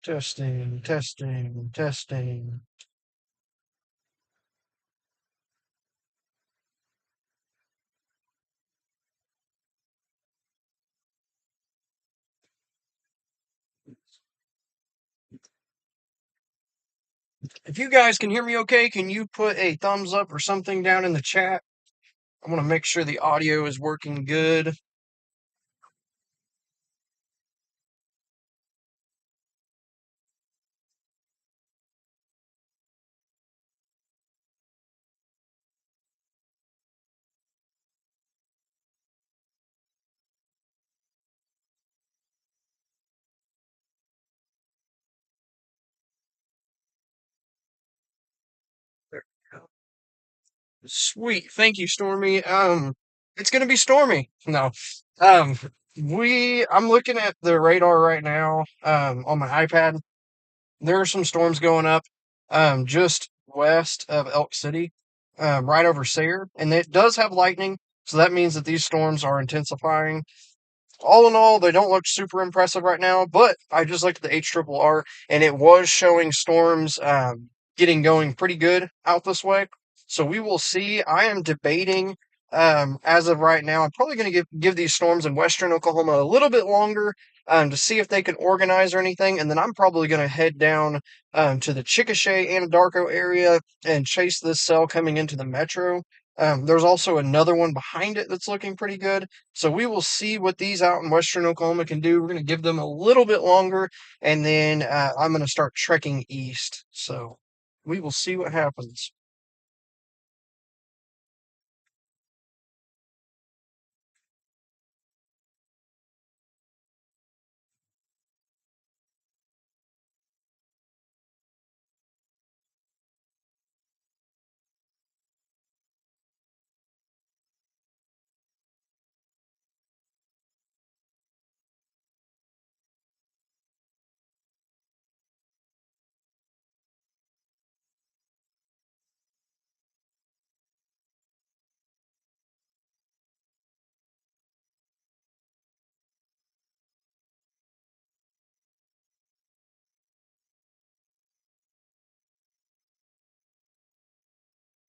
Testing, testing, testing. If you guys can hear me okay, can you put a thumbs up or something down in the chat? I want to make sure the audio is working good. There we go. Sweet. Thank you, Stormy. It's gonna be stormy. No. Um, I'm looking at the radar right now, on my iPad. There are some storms going up, just west of Elk City, right over Sayre, and it does have lightning, so that means that these storms are intensifying. All in all, they don't look super impressive right now, but I just looked at the HRRR and it was showing storms getting going pretty good out this way. So we will see. I am debating as of right now. I'm probably going to give these storms in western Oklahoma a little bit longer to see if they can organize or anything, and then I'm probably going to head down to the Chickasha Anadarko area and chase this cell coming into the metro. There's also another one behind it that's looking pretty good. So we will see what these out in western Oklahoma can do. We're going to give them a little bit longer, and then I'm going to start trekking east. So we will see what happens.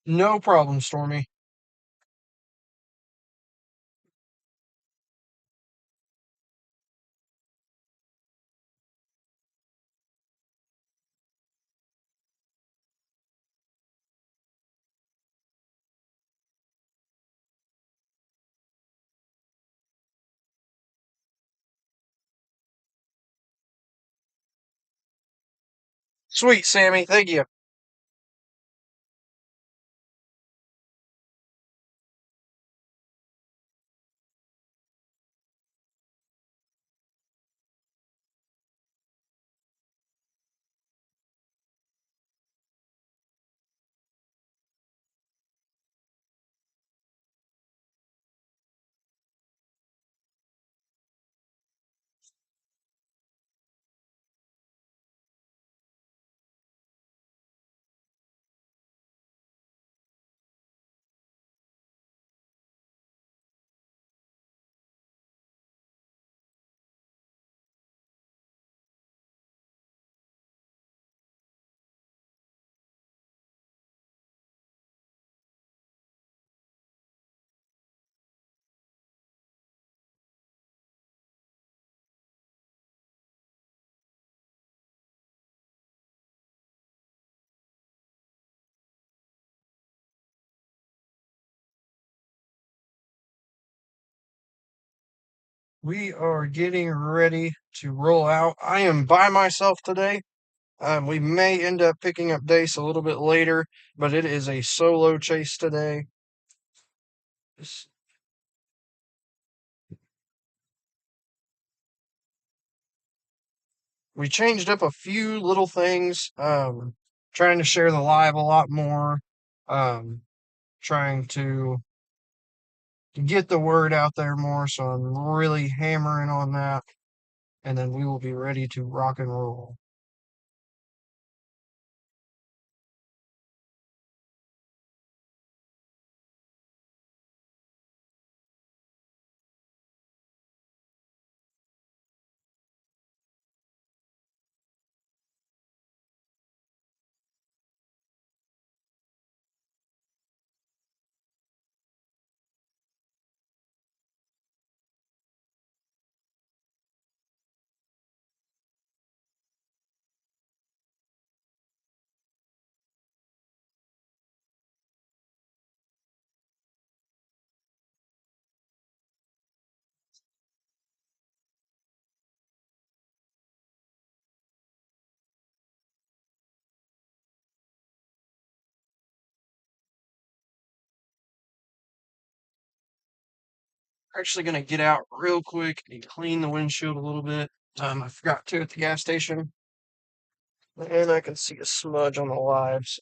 No problem, Stormy. Sweet, Sammy. Thank you. We are getting ready to roll out. I am by myself today. We may end up picking up Dace a little bit later, but it is a solo chase today. We changed up a few little things, trying to share the live a lot more, um, trying to get the word out there more. So I'm really hammering on that, and then we will be ready to rock and roll. Actually gonna get out real quick and clean the windshield a little bit. I forgot to at the gas station, and I can see a smudge on the lives.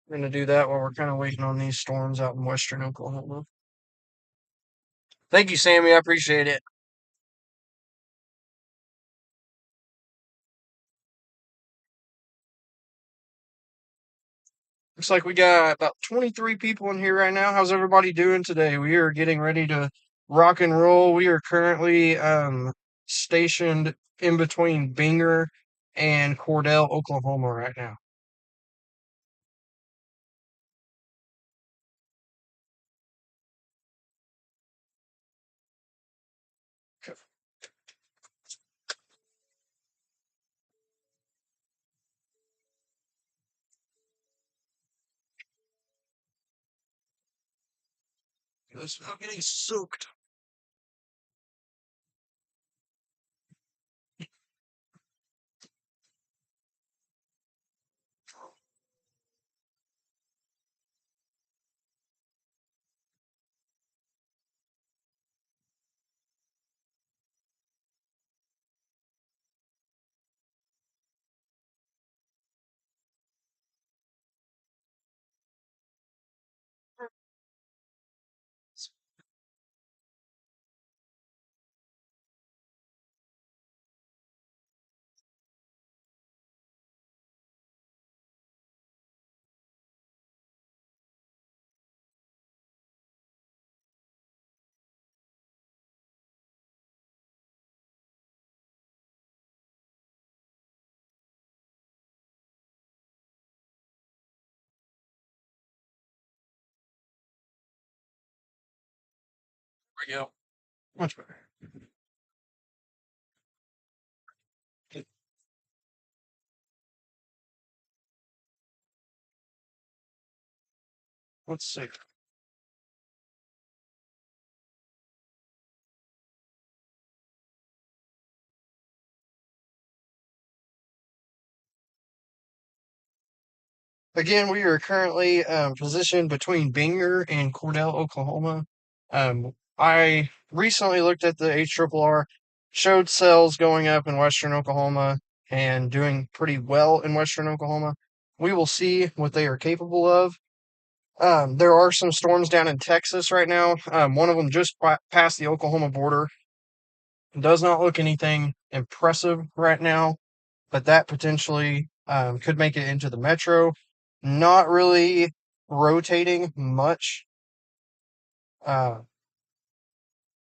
We're gonna do that while we're kind of waiting on these storms out in western Oklahoma. Thank you, Sammy. I appreciate it. Looks like we got about 23 people in here right now. How's everybody doing today? We are getting ready to rock and roll. We are currently stationed in between Binger and Cordell, Oklahoma right now. It's not getting soaked. There we go. Much better. Let's see. Again, we are currently positioned between Binger and Cordell, Oklahoma. I recently looked at the HRRR, showed sales going up in Western Oklahoma and doing pretty well in Western Oklahoma. We will see what they are capable of. There are some storms down in Texas right now. One of them just passed the Oklahoma border. Does not look anything impressive right now, but that potentially could make it into the metro. Not really rotating much. Uh,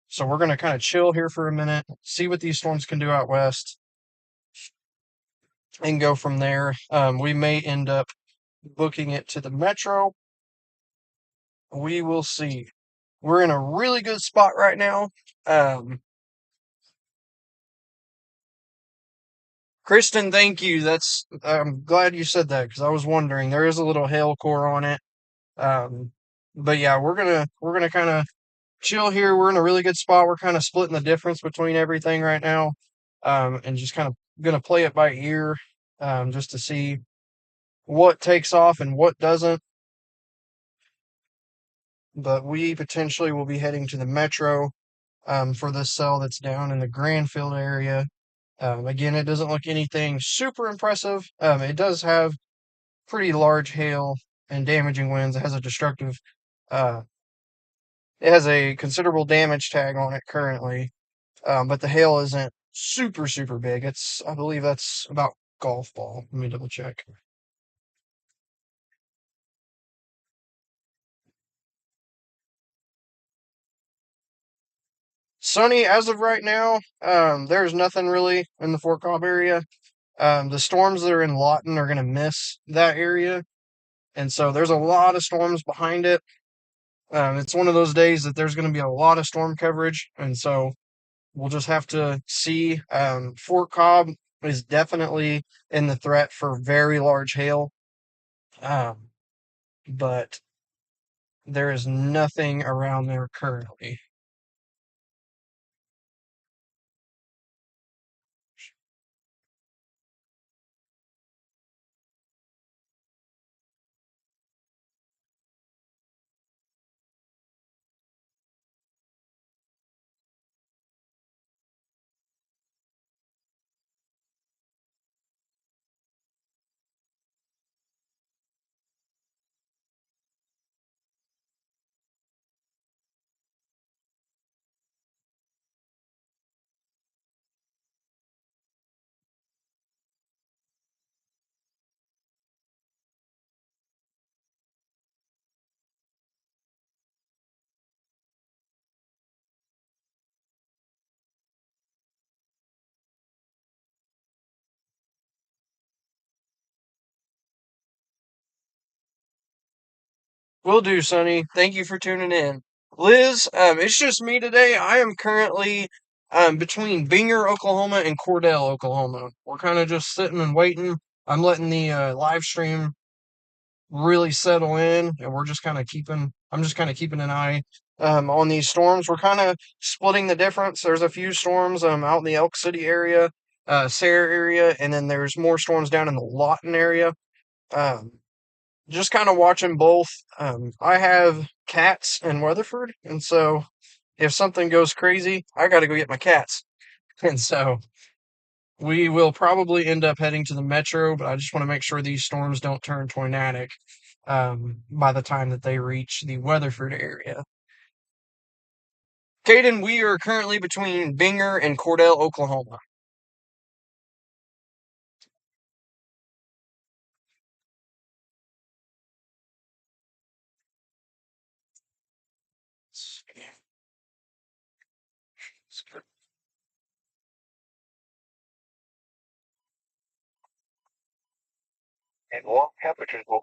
so we're going to kind of chill here for a minute, see what these storms can do out west, and go from there. We may end up booking it to the metro. We will see. We're in a really good spot right now. Um, Kristen, thank you. I'm glad you said that because I was wondering. There is a little hail core on it. Um, but yeah, we're gonna kind of chill here. We're in a really good spot. We're kind of splitting the difference between everything right now, and just kind of gonna play it by ear, just to see what takes off and what doesn't. But we potentially will be heading to the metro for this cell that's down in the Granfield area. Again, it doesn't look anything super impressive. It does have pretty large hail and damaging winds. It has a destructive, uh, it has a considerable damage tag on it currently, but the hail isn't super, super big. I believe that's about golf ball. Let me double check. Sunny as of right now. There's nothing really in the Fort Cobb area. The storms that are in Lawton are going to miss that area. And so there's a lot of storms behind it. It's one of those days that there's going to be a lot of storm coverage. And so we'll just have to see. Fort Cobb is definitely in the threat for very large hail. Um, but there is nothing around there currently. Will do, Sonny. Thank you for tuning in. Liz, it's just me today. I am currently between Binger, Oklahoma and Cordell, Oklahoma. We're kind of just sitting and waiting. I'm letting the live stream really settle in, and I'm just kind of keeping an eye on these storms. We're kind of splitting the difference. There's a few storms out in the Elk City area, Sayre area, and then there's more storms down in the Lawton area. Um, just kind of watching both. I have cats in Weatherford, and so if something goes crazy, I got to go get my cats. And so we will probably end up heading to the metro, but I just want to make sure these storms don't turn tornadic by the time that they reach the Weatherford area. Caden, we are currently between Binger and Cordell, Oklahoma. And warm temperatures will.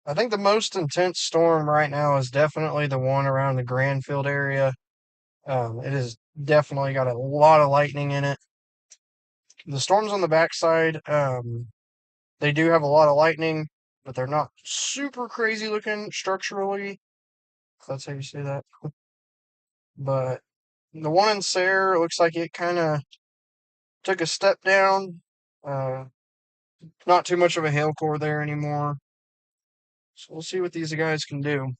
I think the most intense storm right now is definitely the one around the Granfield area. It has definitely got a lot of lightning in it. The storms on the backside, they do have a lot of lightning, but they're not super crazy looking structurally. If that's how you say that. But the one in Sayre looks like it kind of took a step down. Uh, not too much of a hail core there anymore. So we'll see what these guys can do.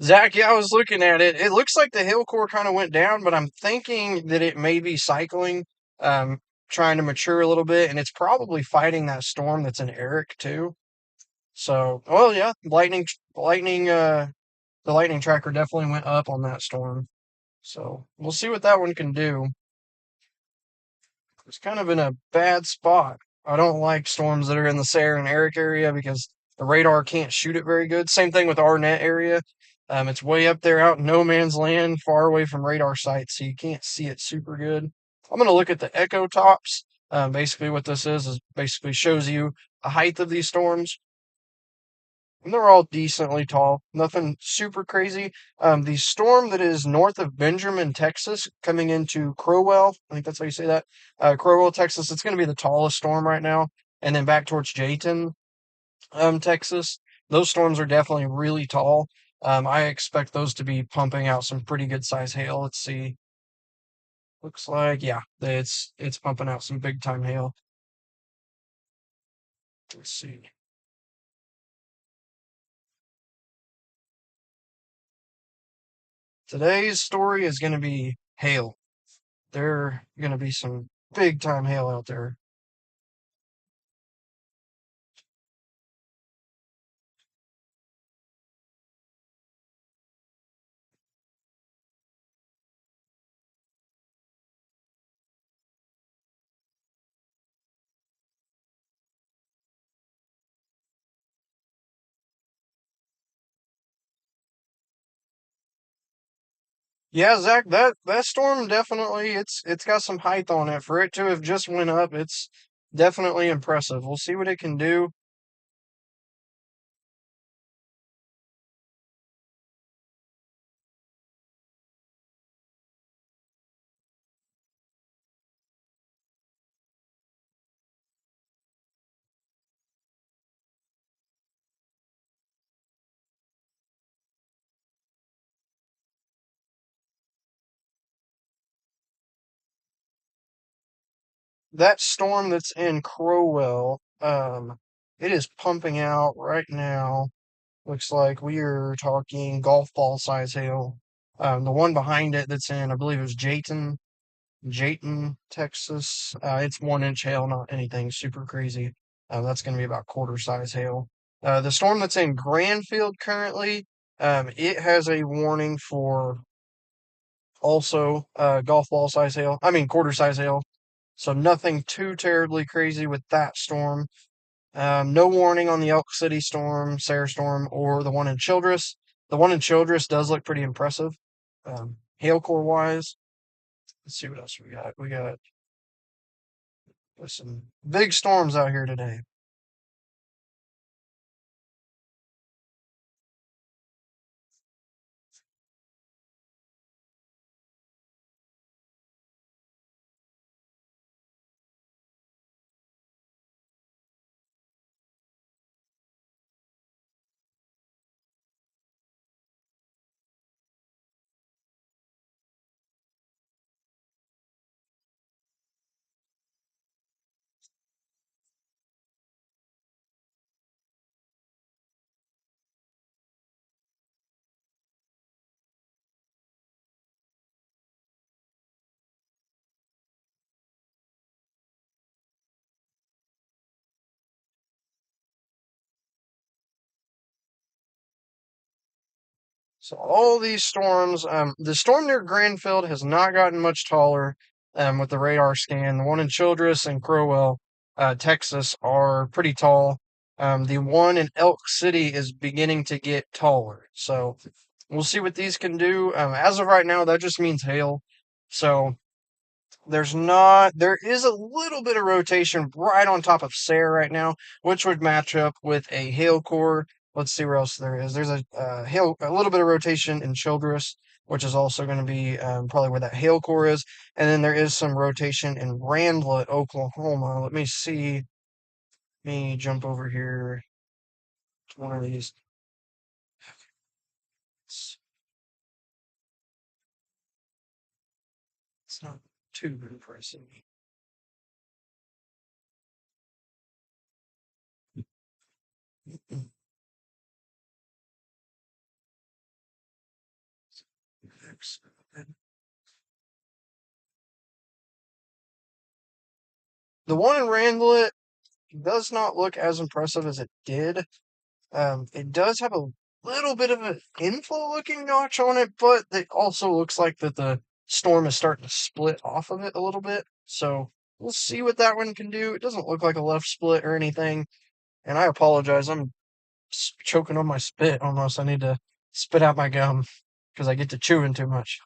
Zach, yeah, I was looking at it. It looks like the hill core kind of went down, but I'm thinking that it may be cycling, um, trying to mature a little bit, and it's probably fighting that storm that's in Eric too. So, well, yeah, the lightning tracker definitely went up on that storm. So we'll see what that one can do. It's kind of in a bad spot. I don't like storms that are in the Sayre and Eric area because the radar can't shoot it very good. Same thing with Arnett area. It's way up there out in no man's land, far away from radar sites, so you can't see it super good. I'm going to look at the echo tops. Basically, what this is basically shows you the height of these storms. And they're all decently tall, nothing super crazy. The storm that is north of Benjamin, Texas, coming into Crowell, I think that's how you say that, Crowell, Texas, it's going to be the tallest storm right now. And then back towards Jayton, Texas, those storms are definitely really tall. I expect those to be pumping out some pretty good size hail. Let's see. Looks like, yeah, it's pumping out some big time hail. Let's see. Today's story is going to be hail. There going to be some big time hail out there. Yeah, Zach, that storm definitely it's got some height on it. For it to have just went up, it's definitely impressive. We'll see what it can do. that storm that's in Crowell, it is pumping out right now. Looks like we are talking golf ball size hail. The one behind it that's in, I believe it was Jayton, Texas. It's 1 inch hail, not anything super crazy. That's going to be about quarter size hail. The storm that's in Granfield currently, it has a warning for also golf ball size hail. I mean quarter size hail. So nothing too terribly crazy with that storm. No warning on the Elk City storm, Sarah storm, or the one in Childress. The one in Childress does look pretty impressive, hail core wise. Let's see what else we got. We got some big storms out here today. So all these storms, the storm near Granfield has not gotten much taller with the radar scan. The one in Childress and Crowell, Texas, are pretty tall. The one in Elk City is beginning to get taller. So we'll see what these can do. As of right now, that just means hail. So there is a little bit of rotation right on top of Sarah right now, which would match up with a hail core. Let's see where else there is. There's a little bit of rotation in Childress, which is also going to be probably where that hail core is. And then there is some rotation in Randlet, Oklahoma. Let me see. Let me jump over here to one of these. It's not too impressive. The one in Randlet does not look as impressive as it did. It does have a little bit of an inflow looking notch on it, but it also looks like that the storm is starting to split off of it a little bit. So we'll see what that one can do. It doesn't look like a left split or anything. And I apologize. I'm choking on my spit almost. I need to spit out my gum because I get to chewing too much.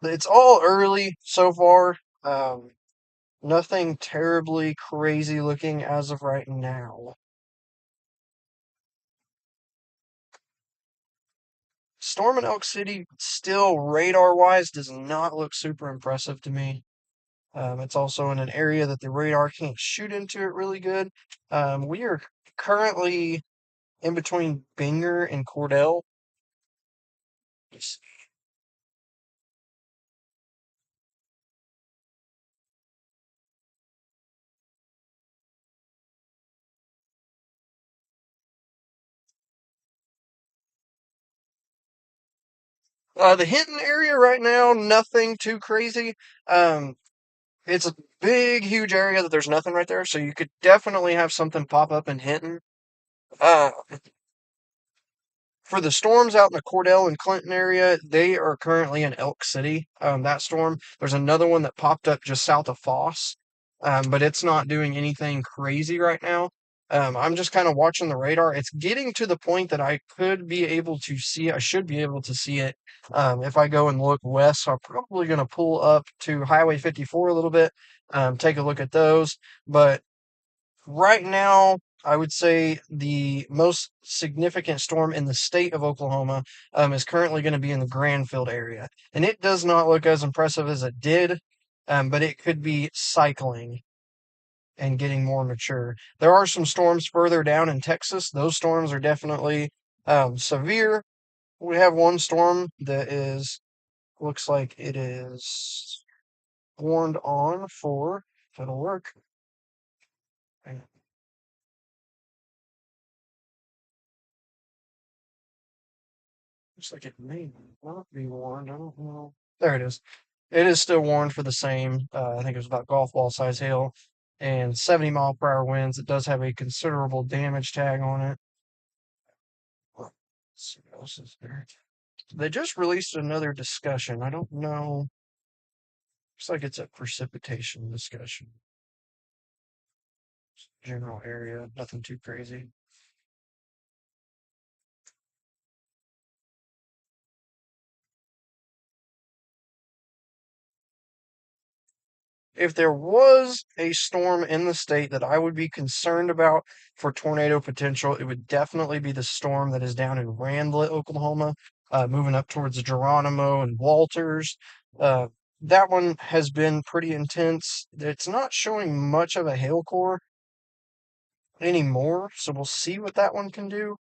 It's all early so far. Nothing terribly crazy looking as of right now. Storm in Elk City still radar wise does not look super impressive to me. It's also in an area that the radar can't shoot into it really good. We are currently in between Binger and Cordell. The Hinton area right now, nothing too crazy. Um, it's a big, huge area that there's nothing right there, so you could definitely have something pop up in Hinton. Uh, for the storms out in the Cordell and Clinton area, they are currently in Elk City. That storm. There's another one that popped up just south of Foss, but it's not doing anything crazy right now. I'm just kind of watching the radar. It's getting to the point that I could be able to see it. I should be able to see it if I go and look west. So I'm probably going to pull up to Highway 54 a little bit, take a look at those. But right now, I would say the most significant storm in the state of Oklahoma is currently going to be in the Granfield area. And it does not look as impressive as it did, but it could be cycling and getting more mature. There are some storms further down in Texas. Those storms are definitely severe. We have one storm that looks like it is. warned on for. That'll work. Looks like it may not be warned. I don't know. There it is. It is still warned for the same. I think it was about golf ball size hail and 70-mile-per-hour winds. It does have a considerable damage tag on it. Let's see what else is there. They just released another discussion. I don't know. Looks like it's a precipitation discussion. General area, nothing too crazy. If there was a storm in the state that I would be concerned about for tornado potential, it would definitely be the storm that is down in Randlet, Oklahoma, moving up towards Geronimo and Walters. Uh, that one has been pretty intense. It's not showing much of a hail core anymore, so we'll see what that one can do.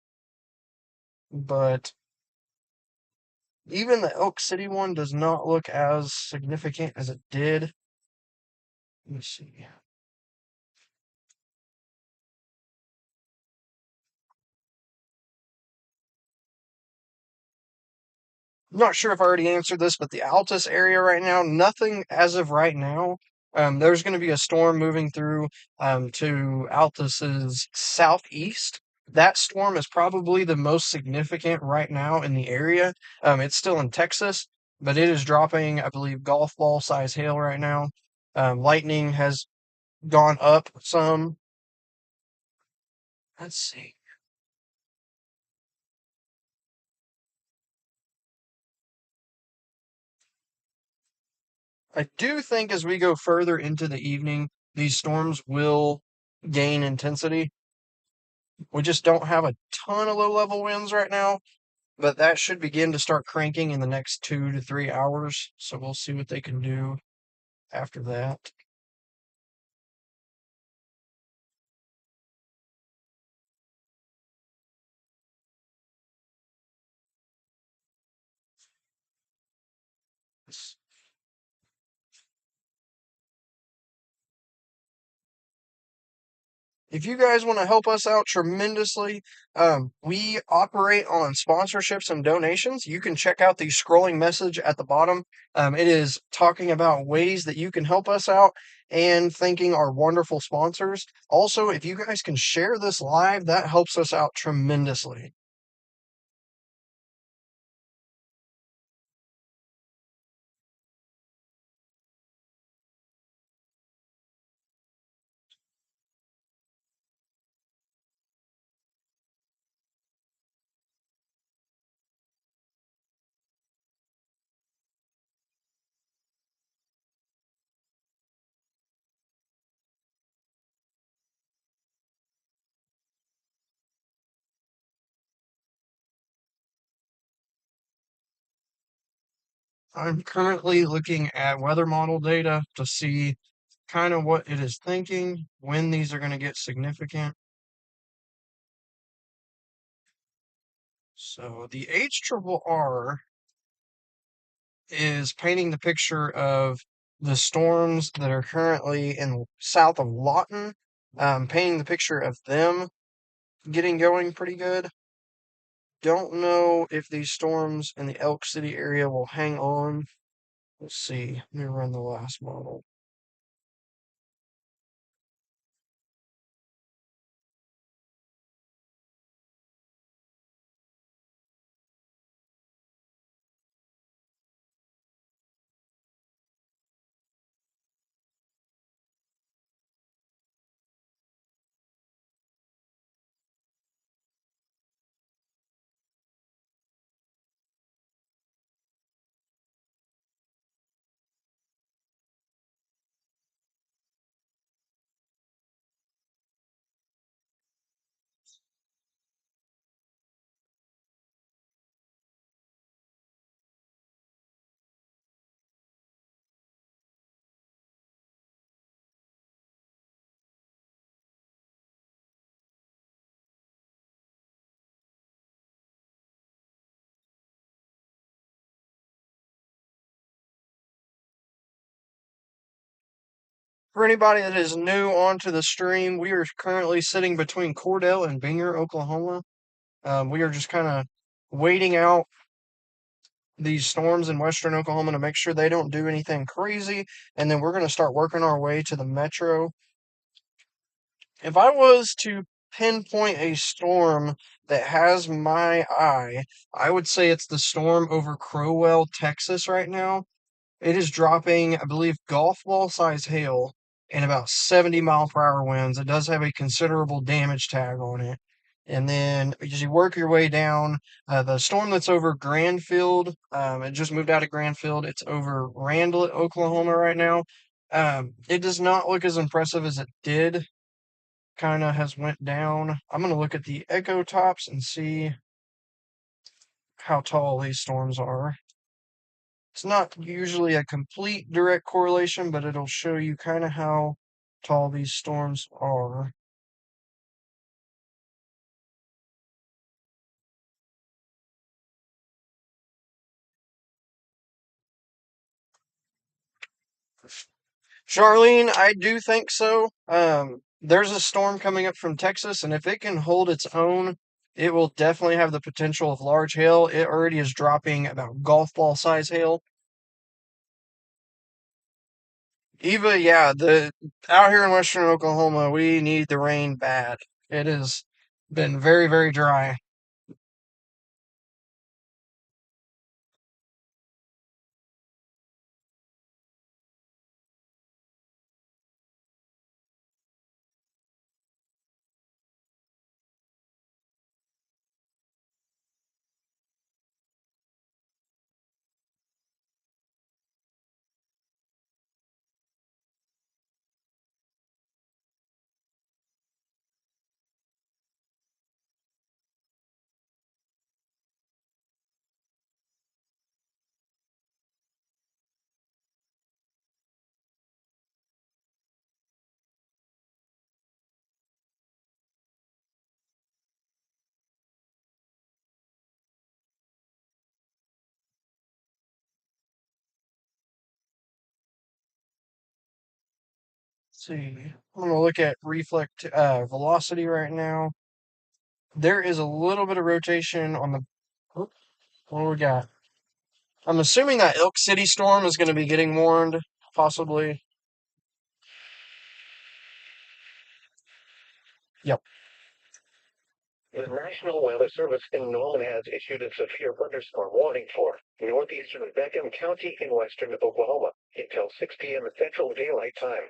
But even the Elk City one does not look as significant as it did. Let me see. I'm not sure if I already answered this, but the Altus area right now, nothing as of right now. There's going to be a storm moving through to Altus's southeast. That storm is probably the most significant right now in the area. It's still in Texas, but it is dropping, I believe, golf ball size hail right now. Lightning has gone up some. Let's see. I do think as we go further into the evening, these storms will gain intensity. We just don't have a ton of low level winds right now, but that should begin to start cranking in the next 2 to 3 hours. So we'll see what they can do after that. If you guys want to help us out tremendously, we operate on sponsorships and donations. You can check out the scrolling message at the bottom. It is talking about ways that you can help us out and thanking our wonderful sponsors. Also, if you guys can share this live, that helps us out tremendously. I'm currently looking at weather model data to see kind of what it is thinking, when these are going to get significant. So the HRRR is painting the picture of the storms that are currently in south of Lawton, painting the picture of them getting going pretty good. Don't know if these storms in the Elk City area will hang on. Let's see. Let me run the last model. For anybody that is new onto the stream, we are currently sitting between Cordell and Binger, Oklahoma. We are just kind of waiting out these storms in western Oklahoma to make sure they don't do anything crazy, and then we're going to start working our way to the metro. If I was to pinpoint a storm that has my eye, I would say it's the storm over Crowell, Texas right now. It is dropping, I believe, golf ball size hail and about 70-mile-per-hour winds. It does have a considerable damage tag on it. And then as you work your way down, the storm that's over Granfield, it just moved out of Granfield. It's over Randall, Oklahoma right now. It does not look as impressive as it did. Kind of has went down. I'm going to look at the echo tops and see how tall these storms are. It's not usually a complete direct correlation, but it'll show you kind of how tall these storms are. Charlene, I do think so. There's a storm coming up from Texas, and if it can hold its own, it will definitely have the potential of large hail. It already is dropping about golf ball size hail. Eva, yeah, the out here in western Oklahoma, we need the rain bad. It has been very, very dry. Let's see, I'm gonna look at reflect velocity right now. There is a little bit of rotation on the. Oop, what do we got? I'm assuming that Elk City storm is going to be getting warned, possibly. Yep. The National Weather Service in Norman has issued a severe thunderstorm warning for northeastern Beckham County in western Oklahoma until 6 p.m. Central Daylight Time.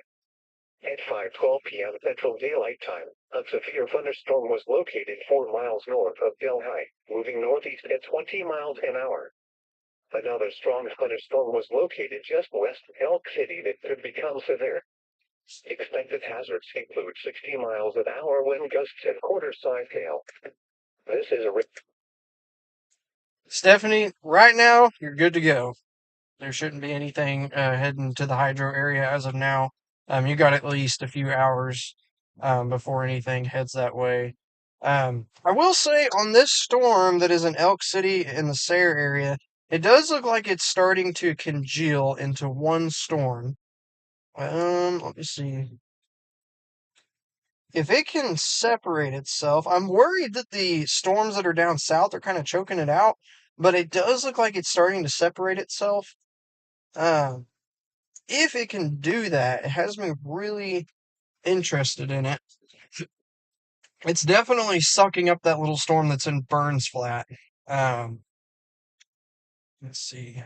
At 5:12 p.m. Central Daylight Time, a severe thunderstorm was located 4 miles north of Delhi, moving northeast at 20 miles an hour. Another strong thunderstorm was located just west of Elk City that could become severe. Expected hazards include 60 miles an hour wind gusts and quarter-size hail. This is a Stephanie, right now, you're good to go. There shouldn't be anything heading to the hydro area as of now. You got at least a few hours before anything heads that way. I will say on this storm that is in Elk City in the Sayre area, it does look like it's starting to congeal into one storm. Let me see. If it can separate itself, I'm worried that the storms that are down south are kind of choking it out, but it does look like it's starting to separate itself. Um, if it can do that, it has me really interested in it. It's definitely sucking up that little storm that's in Burns Flat. Um, let's see.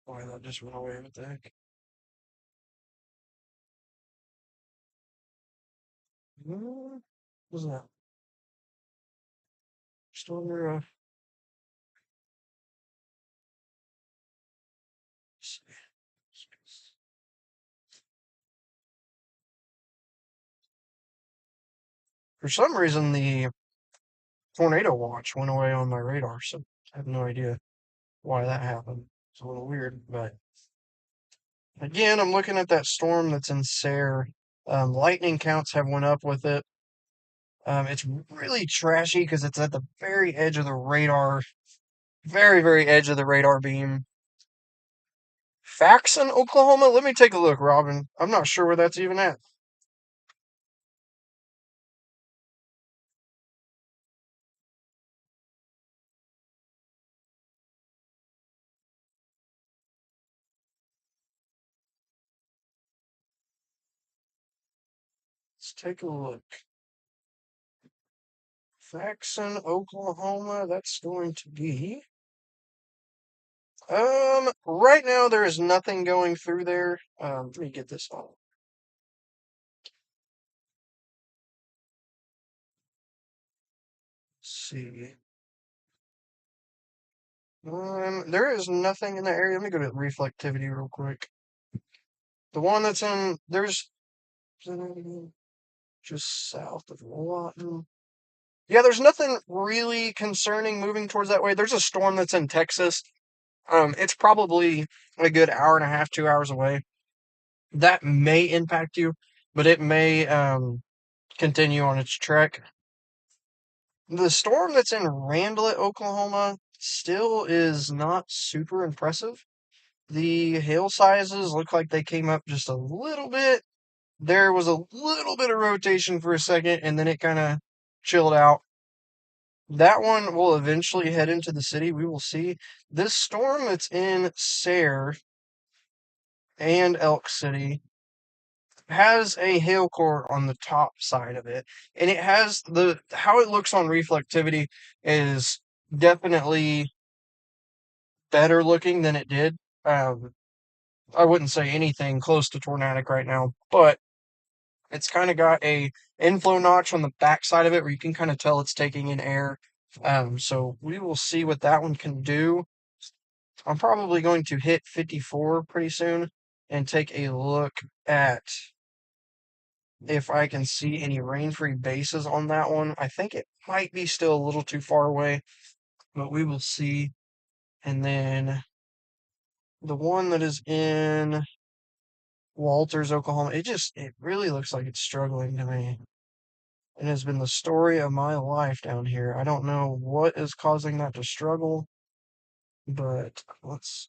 Why that just went away? What the heck? What was that? Storm. For some reason, the tornado watch went away on my radar, so I have no idea why that happened. It's a little weird, but again, I'm looking at that storm that's in Sayre. Lightning counts have went up with it. It's really trashy because it's at the very edge of the radar, very, very edge of the radar beam. Faxon, Oklahoma? Let me take a look, Robin. I'm not sure where that's even at. Let's take a look. Faxon, Oklahoma. That's going to be. Right now there is nothing going through there. Let me get this on. Let's see. There is nothing in the area. Let me go to reflectivity real quick. The one that's in there's just south of Lawton. Yeah, there's nothing really concerning moving towards that way. There's a storm that's in Texas. It's probably a good hour and a half, 2 hours away. That may impact you, but it may continue on its trek. The storm that's in Randlet, Oklahoma, still is not super impressive. The hail sizes look like they came up just a little bit. There was a little bit of rotation for a second, and then it kind of chilled out. That one will eventually head into the city. We will see. This storm that's in Sayre and Elk City has a hail core on the top side of it, and it has the how it looks on reflectivity is definitely better looking than it did. Um, I wouldn't say anything close to tornadic right now, but it's kind of got a inflow notch on the back side of it where you can kind of tell it's taking in air. So we will see what that one can do. I'm probably going to hit 54 pretty soon and take a look at if I can see any rain-free bases on that one. I think it might be still a little too far away, but we will see. And then the one that is in Walters, Oklahoma, it really looks like it's struggling to me. It has been the story of my life down here. I don't know what is causing that to struggle, but let's.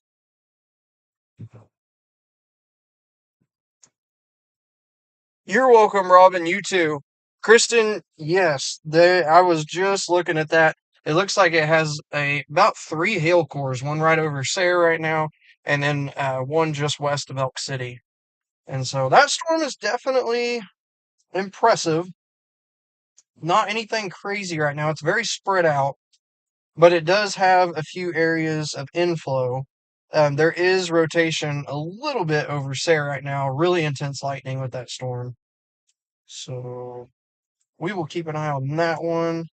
You're welcome, Robin. You too. Kristen, yes, I was just looking at that. It looks like it has about three hail cores, one right over Sayre right now, and then one just west of Elk City. And so that storm is definitely impressive. Not anything crazy right now. It's very spread out, but it does have a few areas of inflow. There is rotation a little bit over Sayre right now. Really intense lightning with that storm. So we will keep an eye on that one.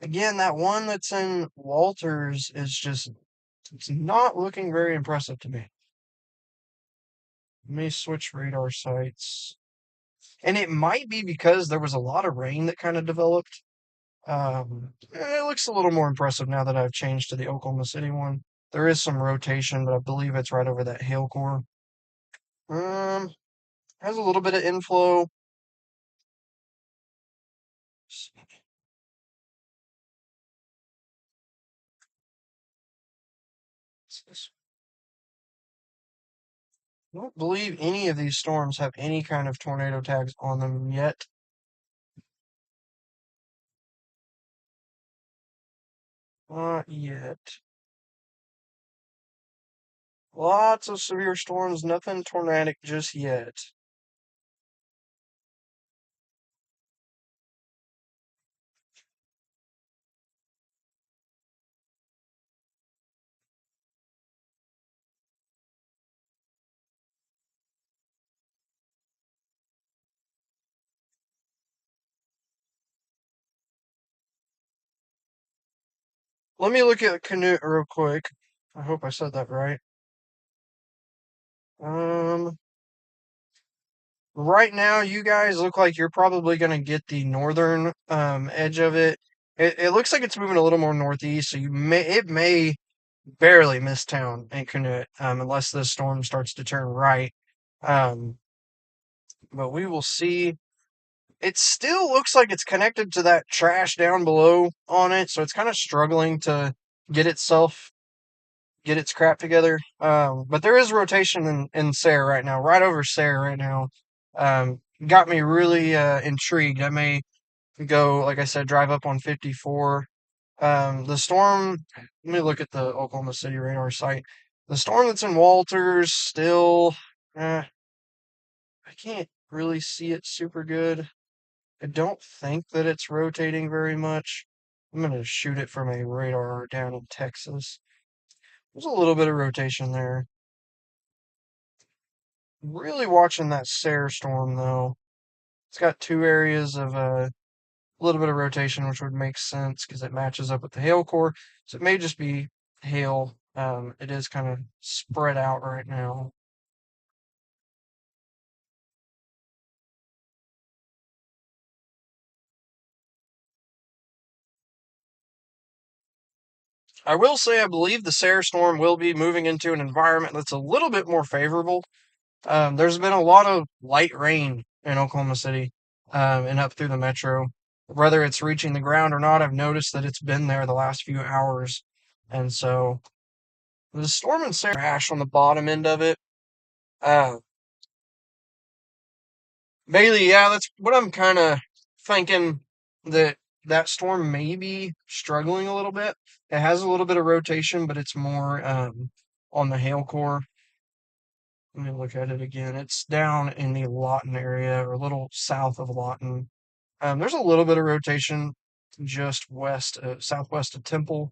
Again, that one that's in Walters is just, it's not looking very impressive to me. Let me switch radar sites. And it might be because there was a lot of rain that kind of developed. It looks a little more impressive now that I've changed to the Oklahoma City one. There is some rotation, but I believe it's right over that hail core. Um, has a little bit of inflow. I don't believe any of these storms have any kind of tornado tags on them yet. Not yet. Lots of severe storms, nothing tornadic just yet. Let me look at Canute real quick. I hope I said that right. Um, right now, you guys look like you're probably going to get the northern edge of it. It looks like it's moving a little more northeast, so it may barely miss town in Canute, unless this storm starts to turn right. Um, but we will see. It still looks like it's connected to that trash down below on it, so it's kind of struggling to get itself get its crap together. But there is rotation in Sarah right now, right over Sarah right now. Got me really intrigued. I may go, like I said, drive up on 54. The storm, let me look at the Oklahoma City radar site. The storm that's in Walters still, I can't really see it super good. I don't think that it's rotating very much. I'm going to shoot it from a radar down in Texas. There's a little bit of rotation there. Really watching that Sarah storm though. It's got two areas of a little bit of rotation, which would make sense because it matches up with the hail core. So it may just be hail. It is kind of spread out right now. I will say I believe the Sarah storm will be moving into an environment that's a little bit more favorable. There's been a lot of light rain in Oklahoma City and up through the metro. Whether it's reaching the ground or not, I've noticed that it's been there the last few hours. And so the storm and Sarah ash on the bottom end of it. Uh, Bailey, yeah, that's what I'm kind of thinking that that storm may be struggling a little bit. It has a little bit of rotation, but it's more on the hail core. Let me look at it again. It's down in the Lawton area, or a little south of Lawton. There's a little bit of rotation just west, southwest of Temple,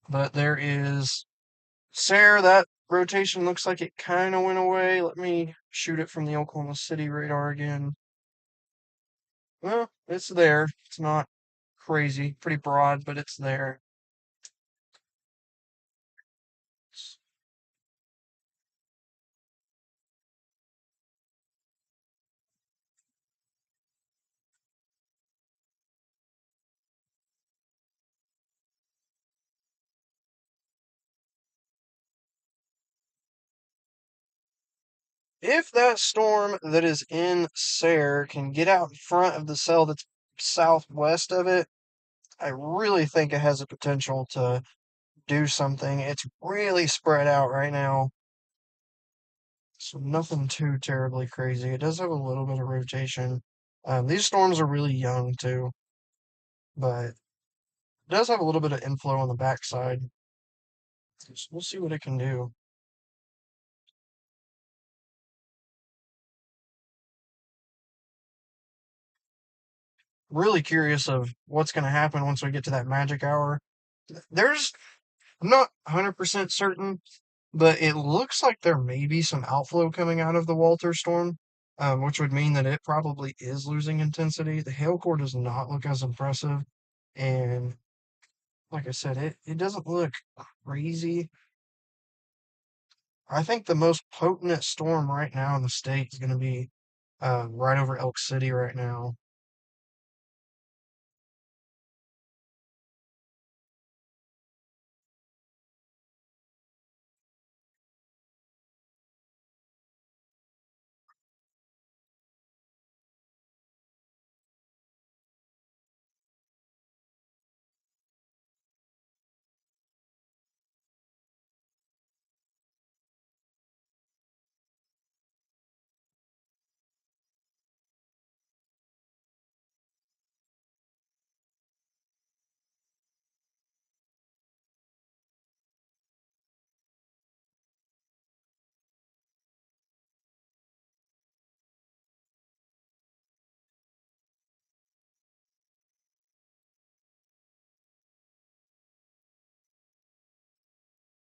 but there is Sarah. That rotation looks like it kind of went away. Let me shoot it from the Oklahoma City radar again. Well, it's there. It's not crazy, pretty broad, but it's there. If that storm that is in Sarah can get out in front of the cell that's southwest of it, I really think it has a potential to do something. It's really spread out right now, so nothing too terribly crazy. It does have a little bit of rotation. These storms are really young too, but it does have a little bit of inflow on the backside. So we'll see what it can do. Really curious of what's going to happen once we get to that magic hour. There's, I'm not 100% certain, but it looks like there may be some outflow coming out of the Walter storm, which would mean that it probably is losing intensity. The hail core does not look as impressive, and like I said, it doesn't look crazy. I think the most potent storm right now in the state is going to be right over Elk City right now.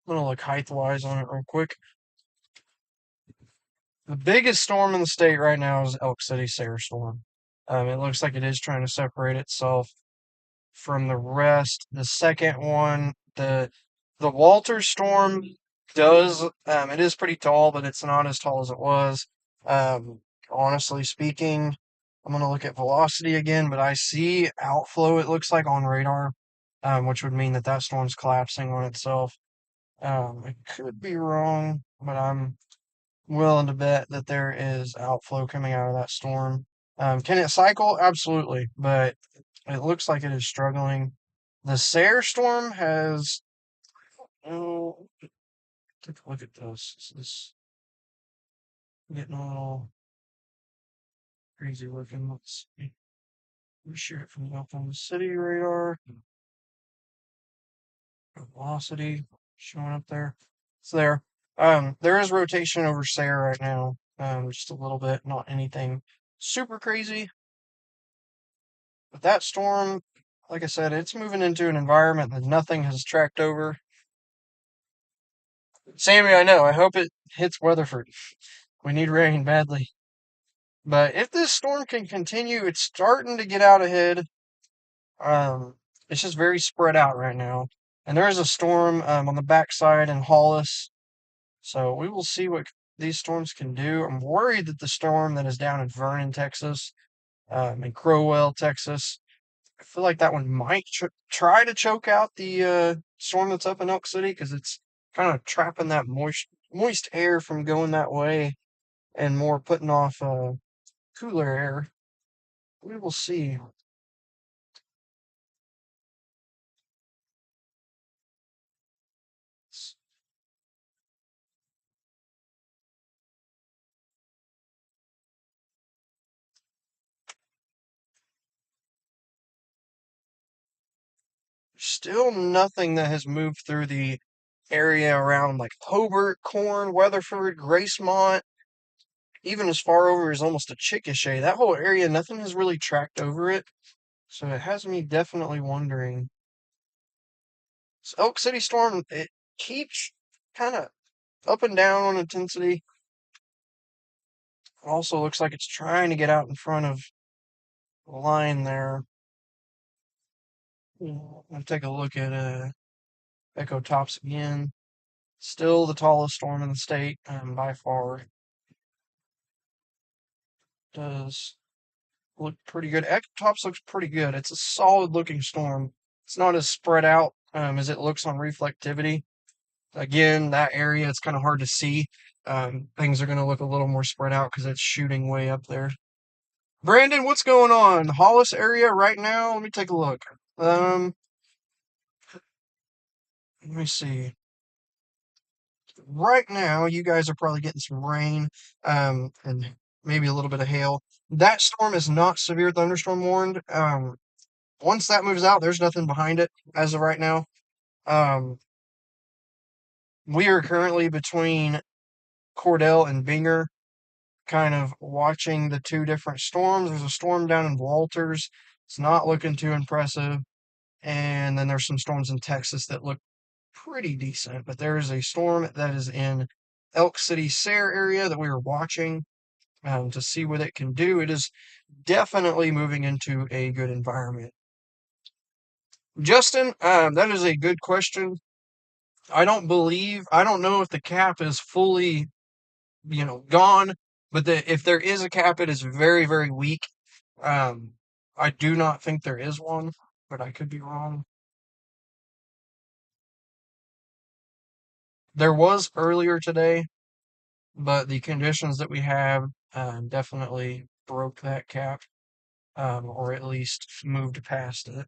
I'm going to look height wise on it real quick. The biggest storm in the state right now is Elk City Sarah storm. It looks like it is trying to separate itself from the rest. The second one, the Walter storm does it is pretty tall, but it's not as tall as it was. Honestly speaking, I'm gonna look at velocity again, but I see outflow. It looks like on radar, which would mean that that storm's collapsing on itself. I could be wrong, but I'm willing to bet that there is outflow coming out of that storm. Can it cycle? Absolutely, but it looks like it is struggling. The Sair storm has Oh, take a look at this. This is getting a little crazy looking. Let's see. We share it from the Oklahoma City radar. Velocity showing up there. It's there. There is rotation over Sarah right now. Just a little bit, not anything super crazy. But that storm, like I said, it's moving into an environment that nothing has tracked over. Sammy, I know. I hope it hits Weatherford. We need rain badly. But if this storm can continue, it's starting to get out ahead. Um, it's just very spread out right now. And there is a storm on the backside in Hollis. So we will see what these storms can do. I'm worried that the storm that is down in Vernon, Texas, and Crowell, Texas, I feel like that one might try to choke out the storm that's up in Elk City because it's kind of trapping that moist air from going that way and more putting off cooler air. We will see. Still nothing that has moved through the area around like Hobart, Corn, Weatherford, Gracemont, even as far over as almost a Chickasha. That whole area, nothing has really tracked over it. So it has me definitely wondering. This Elk City storm, it keeps kind of up and down on intensity. Also looks like it's trying to get out in front of the line there. I'll take a look at Echo Tops again. Still the tallest storm in the state by far. Does look pretty good. Echo Tops looks pretty good. It's a solid looking storm. It's not as spread out as it looks on reflectivity. Again, that area, it's kind of hard to see. Things are going to look a little more spread out because it's shooting way up there. Brandon, what's going on? The Hollis area right now? Let me take a look. Let me see. Right now, you guys are probably getting some rain, and maybe a little bit of hail. That storm is not severe thunderstorm warned. Once that moves out, there's nothing behind it as of right now. Um, we are currently between Cordell and Binger, kind of watching the two different storms. There's a storm down in Walters. It's not looking too impressive. And then there's some storms in Texas that look pretty decent. But there is a storm that is in Elk City, Sayre area that we are watching to see what it can do. It is definitely moving into a good environment. Justin, that is a good question. I don't know if the cap is fully, gone, but if there is a cap, it is very, very weak. Um, I do not think there is one, but I could be wrong. There was earlier today, but the conditions that we have definitely broke that cap, or at least moved past it.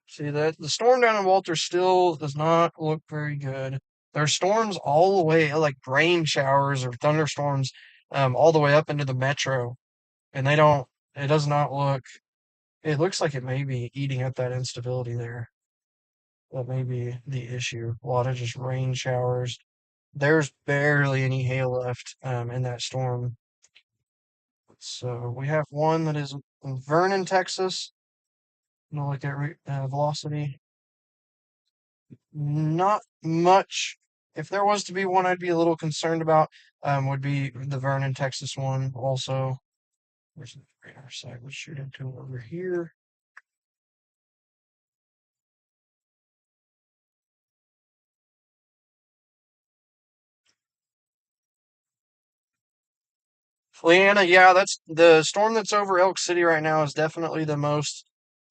See that the storm down in Walter still does not look very good. There are storms all the way, like rain showers or thunderstorms, all the way up into the metro, and they don't. It does not look. It looks like it may be eating up that instability there. That may be the issue. A lot of just rain showers. There's barely any hail left in that storm. So we have one that is in Vernon, Texas. I'm gonna look at velocity. Not much. If there was to be one, I'd be a little concerned about. Would be the Vernon, Texas one. Also, where's the radar site? Let's shoot into it over here. Leanna, yeah, that's the storm that's over Elk City right now is definitely the most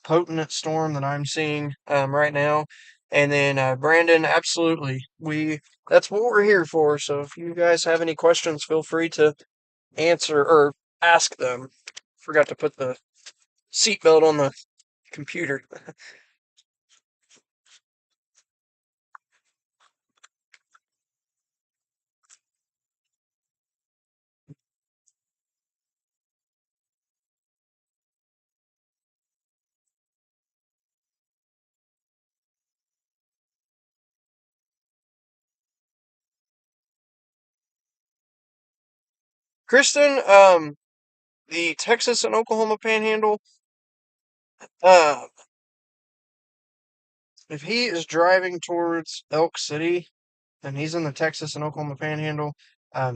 potent storm that I'm seeing right now. And then Brandon, absolutely, that's what we're here for. So if you guys have any questions, feel free to answer or ask them. Forgot to put the seatbelt on the computer. Kristen, the Texas and Oklahoma Panhandle. Uh, if he is driving towards Elk City and he's in the Texas and Oklahoma Panhandle,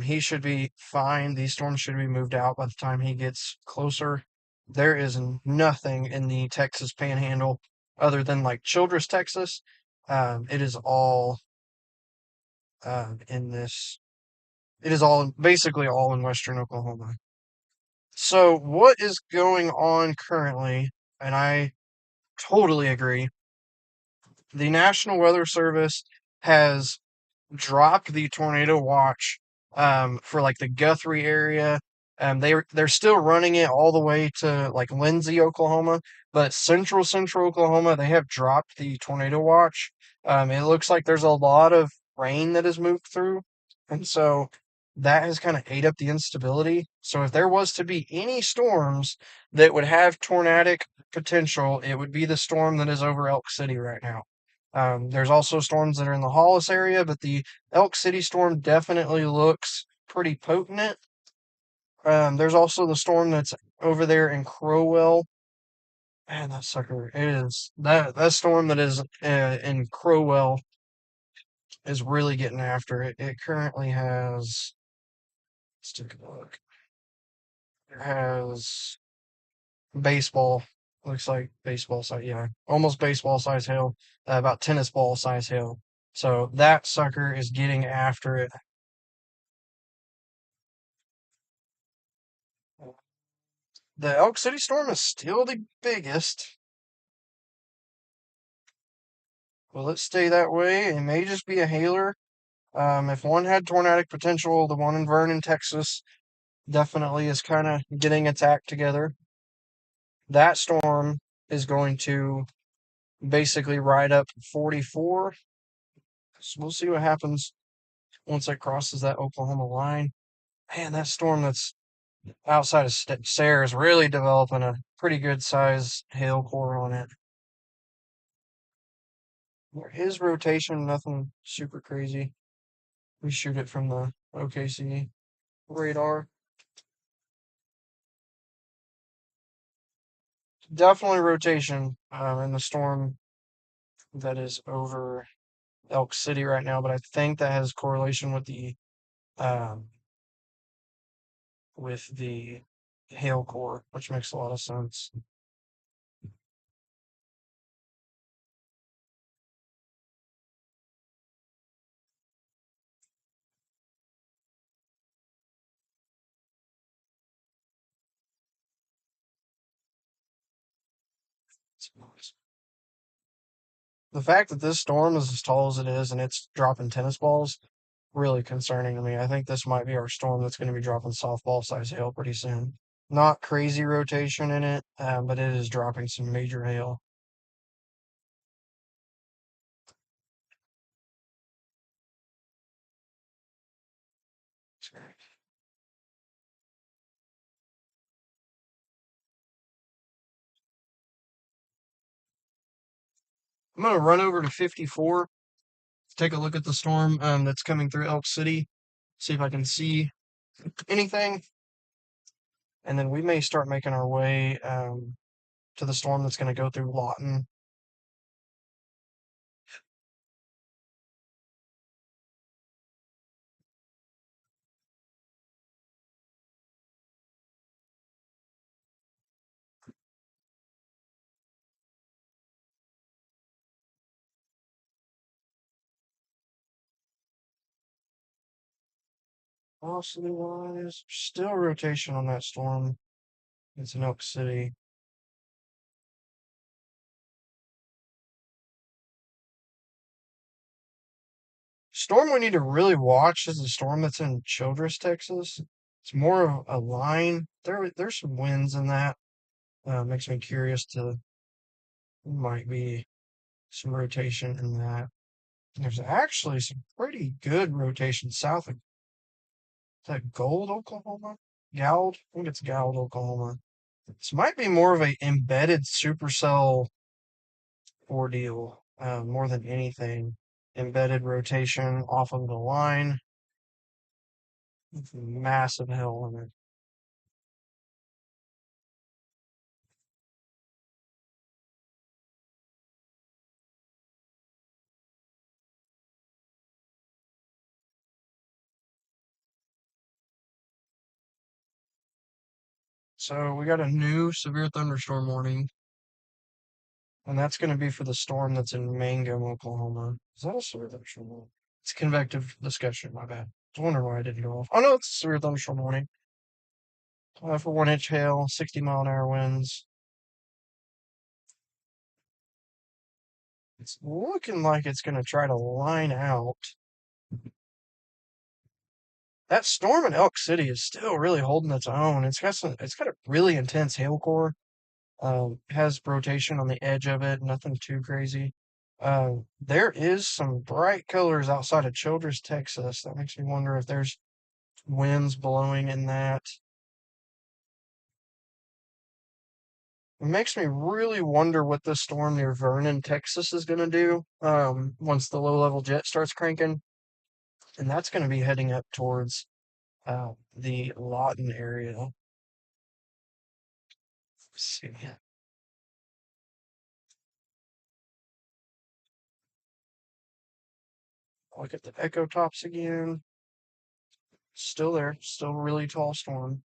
he should be fine. These storms should be moved out by the time he gets closer. There is nothing in the Texas Panhandle other than like Childress, Texas. It is all in this. It is all basically all in western Oklahoma. So what is going on currently? And I totally agree. The National Weather Service has dropped the tornado watch for like the Guthrie area. They're still running it all the way to like Lindsay, Oklahoma, but central Oklahoma they have dropped the tornado watch. It looks like there's a lot of rain that has moved through, and so that has kind of ate up the instability. So if there was to be any storms that would have tornadic potential, it would be the storm that is over Elk City right now. There's also storms that are in the Hollis area, but the Elk City storm definitely looks pretty potent. There's also the storm that's over there in Crowell. Man, that sucker it is that storm that is in Crowell is really getting after it. It currently has. Let's take a look. It has baseball. Looks like baseball size. Yeah, almost baseball size hail. About tennis ball size hail. So that sucker is getting after it. The Elk City storm is still the biggest. Will it stay that way? It may just be a hailer. If one had tornadic potential, the one in Vernon, Texas, definitely is kind of getting attacked together. That storm is going to basically ride up 44. So we'll see what happens once it crosses that Oklahoma line. Man, that storm that's outside of Sayre is really developing a pretty good size hail core on it. His rotation, nothing super crazy. We shoot it from the OKC radar. Definitely rotation in the storm that is over Elk City right now, but I think that has correlation um, with the hail core, which makes a lot of sense. The fact that this storm is as tall as it is and it's dropping tennis balls, really concerning to me. I think this might be our storm that's going to be dropping softball size hail pretty soon. Not crazy rotation in it, but it is dropping some major hail. I'm going to run over to 54, take a look at the storm that's coming through Elk City, see if I can see anything, and then we may start making our way to the storm that's going to go through Lawton. Velocity wise, still rotation on that storm. It's in Elk City. storm we need to really watch is the storm that's in Childress, Texas. It's more of a line. There's some winds in that. Makes me curious to might be some rotation in that. There's actually some pretty good rotation south of is that Gold, Oklahoma? Gould? I think it's Gould, Oklahoma. This might be more of a embedded supercell ordeal, more than anything. Embedded rotation off of the line. Massive hill in it. So we got a new severe thunderstorm warning, and that's going to be for the storm that's in Mangum, Oklahoma. Is that a severe thunderstorm warning? It's convective discussion, my bad. I wonder why I didn't go off. Oh no, it's a severe thunderstorm warning. For 1 inch hail, 60-mile-an-hour winds. It's looking like it's going to try to line out. That storm in Elk City is still really holding its own. It's got a really intense hail core. Has rotation on the edge of it, nothing too crazy. There is some bright colors outside of Childress, Texas. That makes me wonder if there's winds blowing in that. It makes me really wonder what this storm near Vernon, Texas is going to do once the low level jet starts cranking. And that's going to be heading up towards the Lawton area. Let's see. Look at the echo tops again. Still there. Still really tall storm.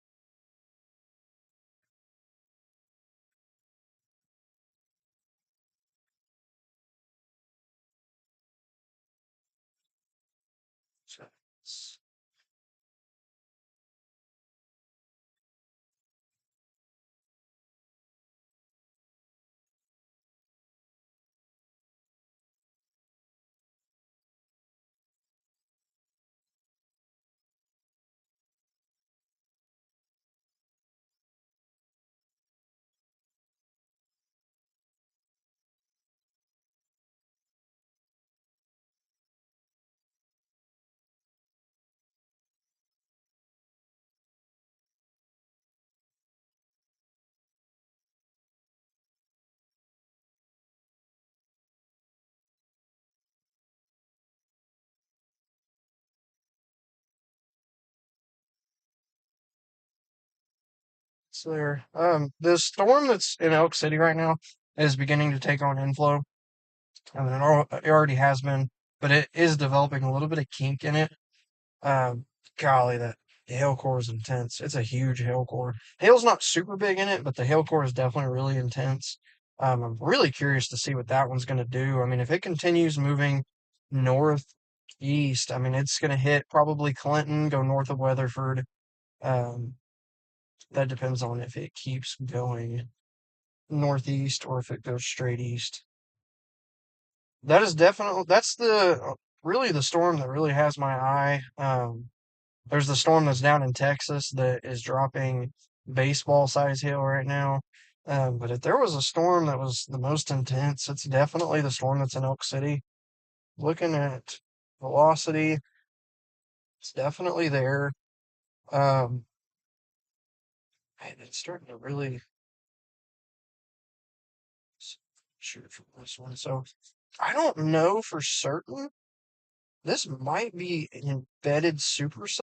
So there. The storm that's in Elk City right now is beginning to take on inflow. I mean, it already has been, but it is developing a little bit of kink in it. Um, Golly, that hail core is intense. It's a huge hail core. Hail's not super big in it, but the hail core is definitely really intense. I'm really curious to see what that one's going to do. I mean, if it continues moving northeast, I mean, it's going to hit probably Clinton, go north of Weatherford. Um, that depends on if it keeps going northeast or if it goes straight east. That is definitely that's the really the storm that really has my eye. There's the storm that's down in Texas that is dropping baseball size hail right now. But if there was a storm that was the most intense, it's definitely the storm that's in Elk City. Looking at velocity, it's definitely there. Um, Man, it's starting to really shoot from this one. So I don't know for certain. This might be an embedded supercell.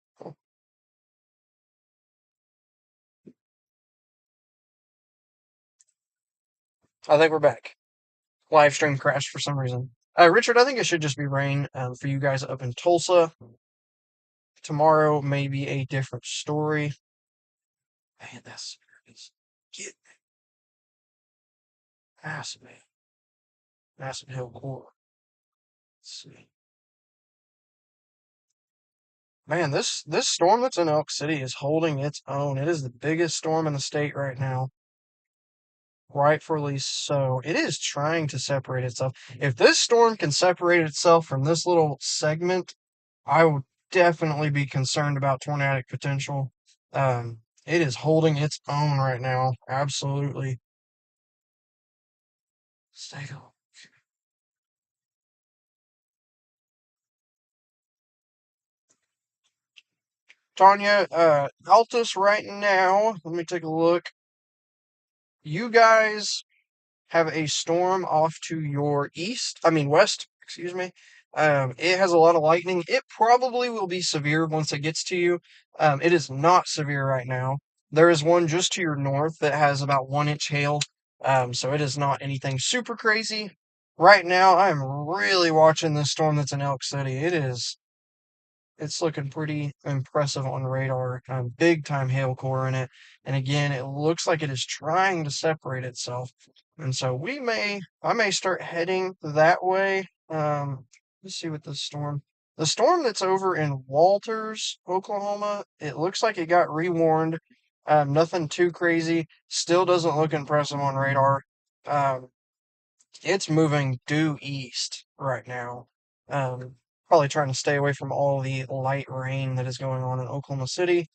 I think we're back. Live stream crashed for some reason. Richard, I think it should just be rain for you guys up in Tulsa. Tomorrow may be a different story. Man, that's get massive, man. Massive hill core. Let's see. Man, this storm that's in Elk City is holding its own. It is the biggest storm in the state right now. Rightfully so. It is trying to separate itself. If this storm can separate itself from this little segment I would definitely be concerned about tornadic potential. It is holding its own right now. Absolutely. Stay low. Tanya, Altus right now. Let me take a look. You guys have a storm off to your east. I mean west. Excuse me. It has a lot of lightning. It probably will be severe once it gets to you. It is not severe right now. There is one just to your north that has about 1 inch hail. So it is not anything super crazy. Right now, I'm really watching this storm that's in Elk City. It's looking pretty impressive on radar. Big time hail core in it. And again, it looks like it is trying to separate itself. And so I may start heading that way. Let's see what the storm that's over in Walters, Oklahoma, it looks like it got rewarned. Nothing too crazy. Still doesn't look impressive on radar. Um, it's moving due east right now. Probably trying to stay away from all the light rain that is going on in Oklahoma City.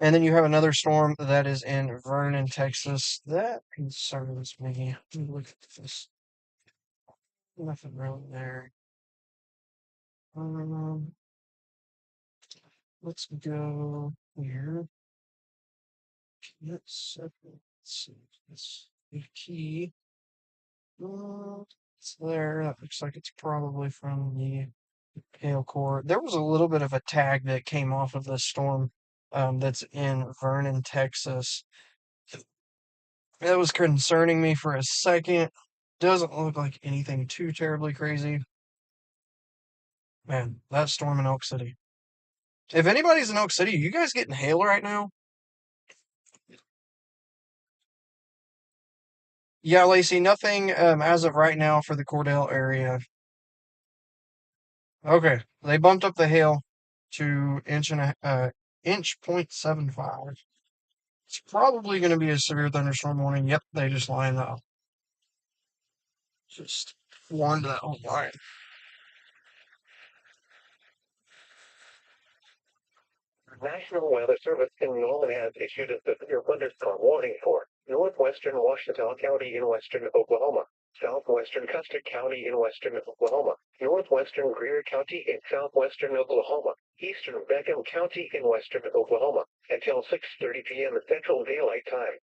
And then you have another storm that is in Vernon, Texas. That concerns me. Let me look at this. Nothing really there. Um, let's go here. Let's see. This key. It's there. That looks like it's probably from the hail core. There was a little bit of a tag that came off of the storm that's in Vernon, Texas. That was concerning me for a second. Doesn't look like anything too terribly crazy. Man, that storm in Elk City. If anybody's in Elk City, you guys getting hail right now? Yeah, Lacey, nothing as of right now for the Cordell area. Okay, they bumped up the hail to inch point 75. It's probably going to be a severe thunderstorm warning. Yep, they just lined up. Just warned that online. National Weather Service in Norman has issued a severe thunderstorm warning for northwestern Ouachita County in western Oklahoma, southwestern Custer County in western Oklahoma, northwestern Greer County in southwestern Oklahoma, eastern Beckham County in western Oklahoma, until 6:30 p.m. Central Daylight Time.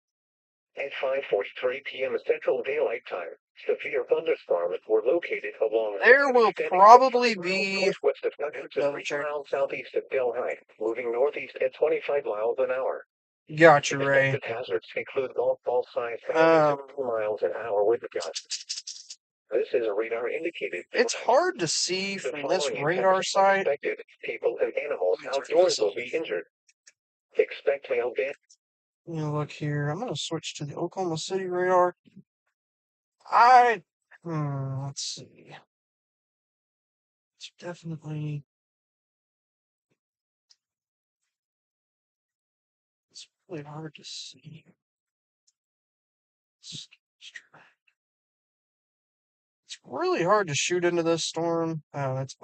At 5:43 p.m. Central Daylight Time, severe thunderstorms were located along There will probably be northwest of Nuggets and 3 miles southeast of Delhi, moving northeast at 25 miles an hour. Gotcha, Ray. Expected hazards include golf ball size 2 miles an hour wind gusts. This is a radar indicated. It's hard to see The from this following radar effects side. expected. People and animals outdoors will be injured. Expect hail damage. Let me look here. I'm going to switch to the Oklahoma City radar. I, let's see. It's definitely, it's really hard to see. It's really hard to shoot into this storm. It's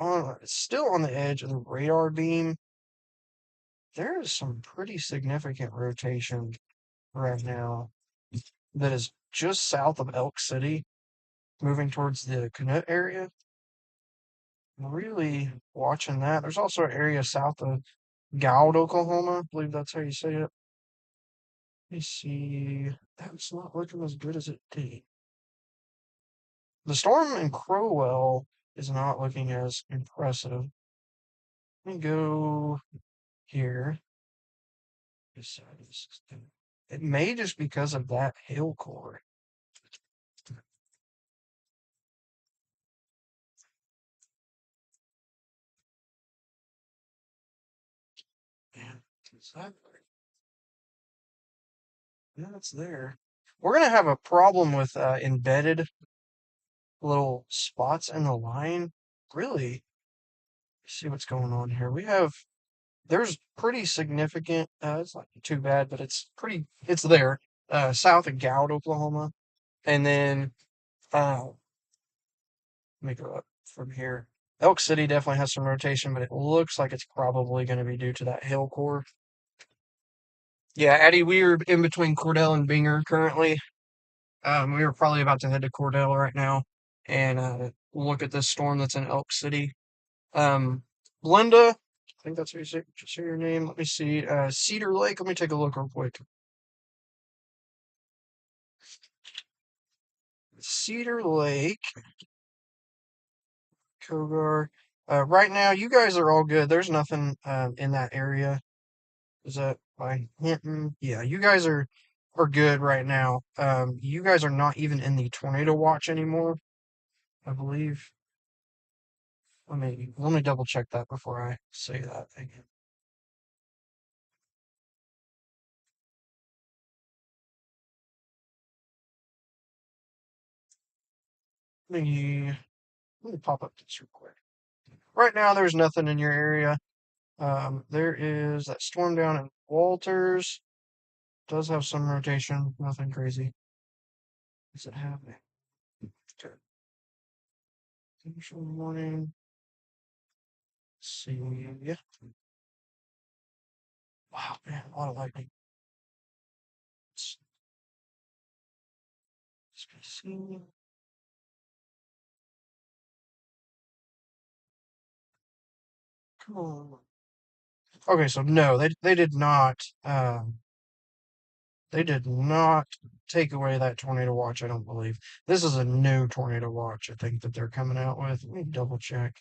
still on the edge of the radar beam. There is some pretty significant rotation right now that is just south of Elk City, moving towards the Canut area. I'm really watching that. There's also an area south of Gould, Oklahoma. I believe that's how you say it. Let me see. That's not looking as good as it did. The storm in Crowell is not looking as impressive. Let me go here. It may just because of that hail core. Man, is that? Yeah, it's there. We're gonna have a problem with embedded little spots in the line. Really? Let's see what's going on here. There's pretty significant. It's not too bad, but it's there. South of Gould, Oklahoma, and then let me go up from here. Elk City definitely has some rotation, but it looks like it's probably going to be due to that hill core. Yeah, Addie, we're in between Cordell and Binger currently. We were probably about to head to Cordell right now and look at this storm that's in Elk City. Um, Linda, I think that's what you say, just say your name. Let me see. Cedar Lake. Let me take a look real quick. Cedar Lake, Kogar. Right now, you guys are all good. There's nothing in that area. Is that by Hinton? Yeah, you guys are good right now. You guys are not even in the tornado watch anymore, I believe. Let me double check that before I say that again. Let me let me pop up this real quick. Right now, there's nothing in your area. There is that storm down in Walters. Does have some rotation. Nothing crazy. Is it happening? Okay. Central morning. Let's see. Yeah. Wow, man, a lot of lightning. Let's see. Come on. Okay, so no, they did not. They did not take away that tornado watch. I don't believe this is a new tornado watch. I think that they're coming out with. Let me double check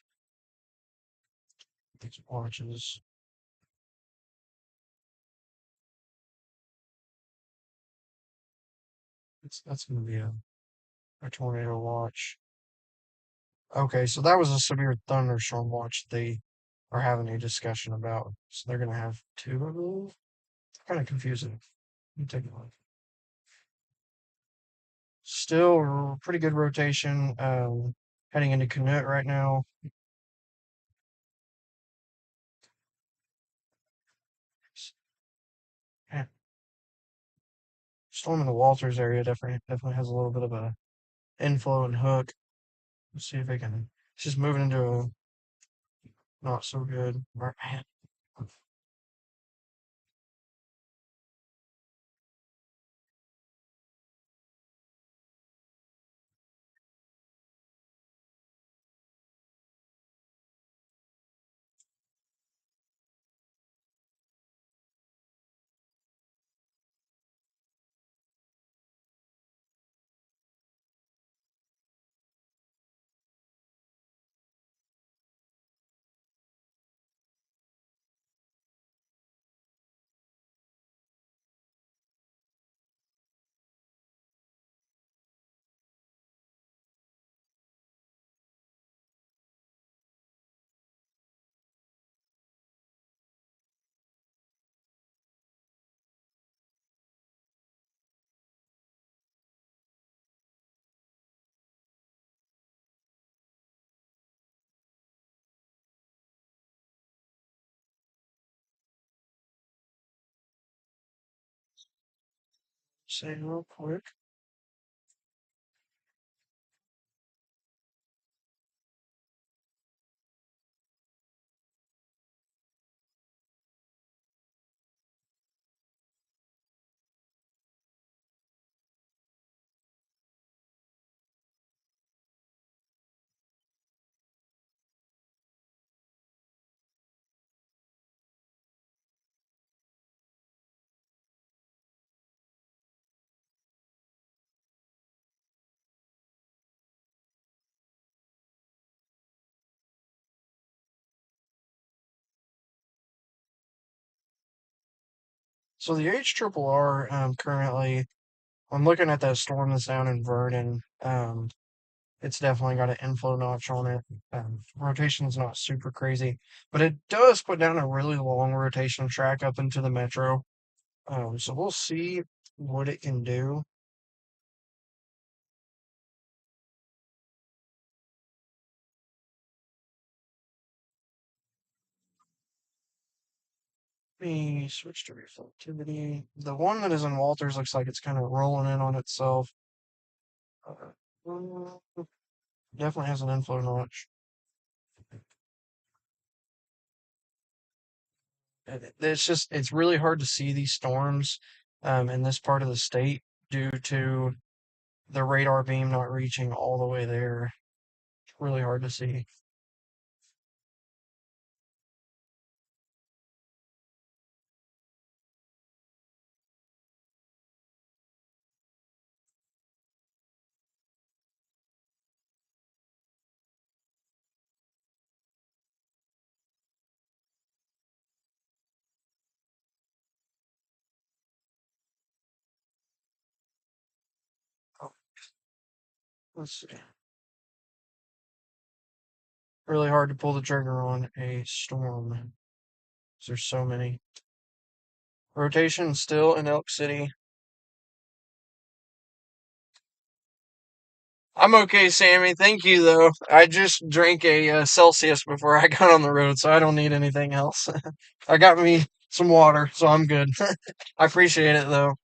these watches. That's going to be a tornado watch. Okay, so that was a severe thunderstorm watch they are having a discussion about. So they're going to have two, I believe. Kind of confusing. Let me take a look. Still pretty good rotation. Heading into Canute right now. Yeah, storm in the Walters area definitely has a little bit of a inflow and hook. Let's see if I can. It's just moving into a not so good. Man. Say real quick. So the HRRR currently, I'm looking at that storm that's down in Vernon. It's definitely got an inflow notch on it. Rotation's not super crazy, but it does put down a really long rotation track up into the metro. So we'll see what it can do. Let me switch to reflectivity. The one that is in Walters looks like it's kind of rolling in on itself. Uh, definitely has an inflow notch. it's really hard to see these storms in this part of the state due to the radar beam not reaching all the way there. It's really hard to see. Oh, let's see. Really hard to pull the trigger on a storm 'cause there's so many. Rotation still in Elk City. I'm okay, Sammy. Thank you, though. I just drank a Celsius before I got on the road, so I don't need anything else. I got me some water, so I'm good. I appreciate it, though.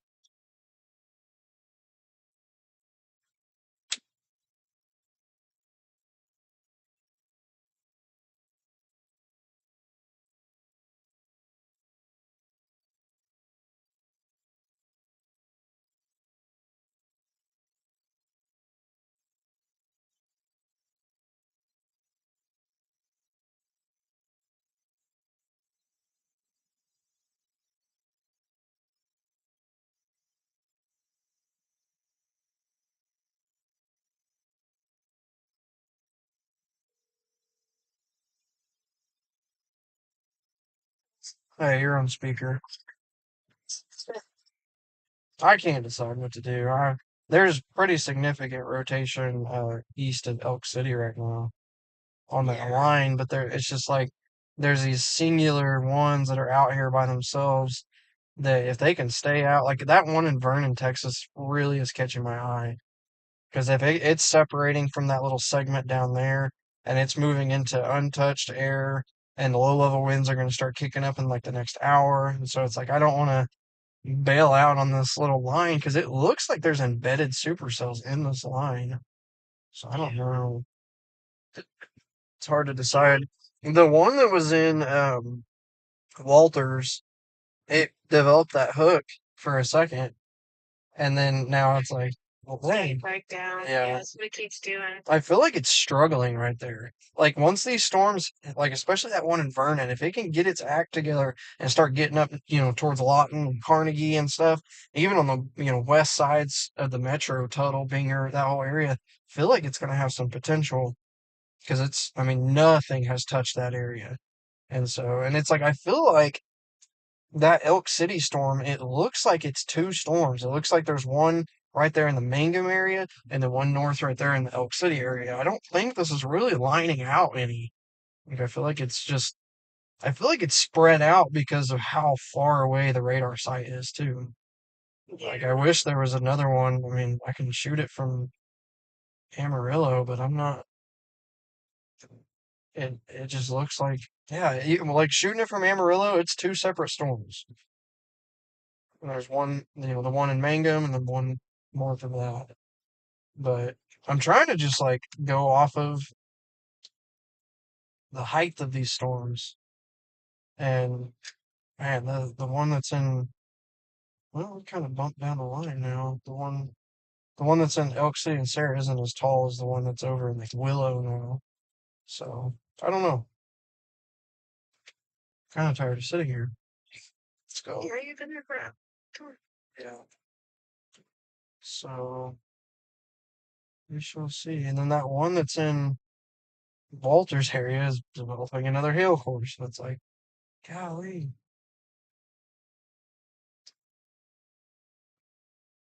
Hey, you're on speaker. I can't decide what to do. There's pretty significant rotation east of Elk City right now on that line, but it's just like there's these singular ones that are out here by themselves that if they can stay out, like that one in Vernon, Texas, really is catching my eye. Because if it's separating from that little segment down there and it's moving into untouched air and the low level winds are going to start kicking up in like the next hour. And so it's like, I don't want to bail out on this little line because it looks like there's embedded supercells in this line. So I don't know. It's hard to decide. The one that was in Walters, it developed that hook for a second, and then now it's like, well, dang. Breakdown. Yeah. That's what it keeps doing. I feel like it's struggling right there. Like once these storms, like especially that one in Vernon, if it can get its act together and start getting up, towards Lawton and Carnegie and stuff, even on the west sides of the metro, Tuttle, Binger, that whole area, I feel like it's going to have some potential because I mean, nothing has touched that area, and it's like I feel like that Elk City storm, it looks like it's two storms. It looks like there's one right there in the Mangum area and the one north right there in the Elk City area. I don't think this is really lining out any. Like I feel like it's spread out because of how far away the radar site is too. Like I wish there was another one. I mean, I can shoot it from Amarillo, but I'm not. It just looks like yeah, like shooting it from Amarillo. It's two separate storms. And there's one, the one in Mangum and the one north of that. But I'm trying to just like go off of the height of these storms. And man, the one that's in well, we kind of bumped down the line now. The one that's in Elk City and Sarah isn't as tall as the one that's over in like Willow now. So I don't know. Kind of tired of sitting here. Let's go. Where are you gonna grab? Come on. Yeah. So we shall see. And then that one that's in Walter's area is developing another hail course. That's like, golly,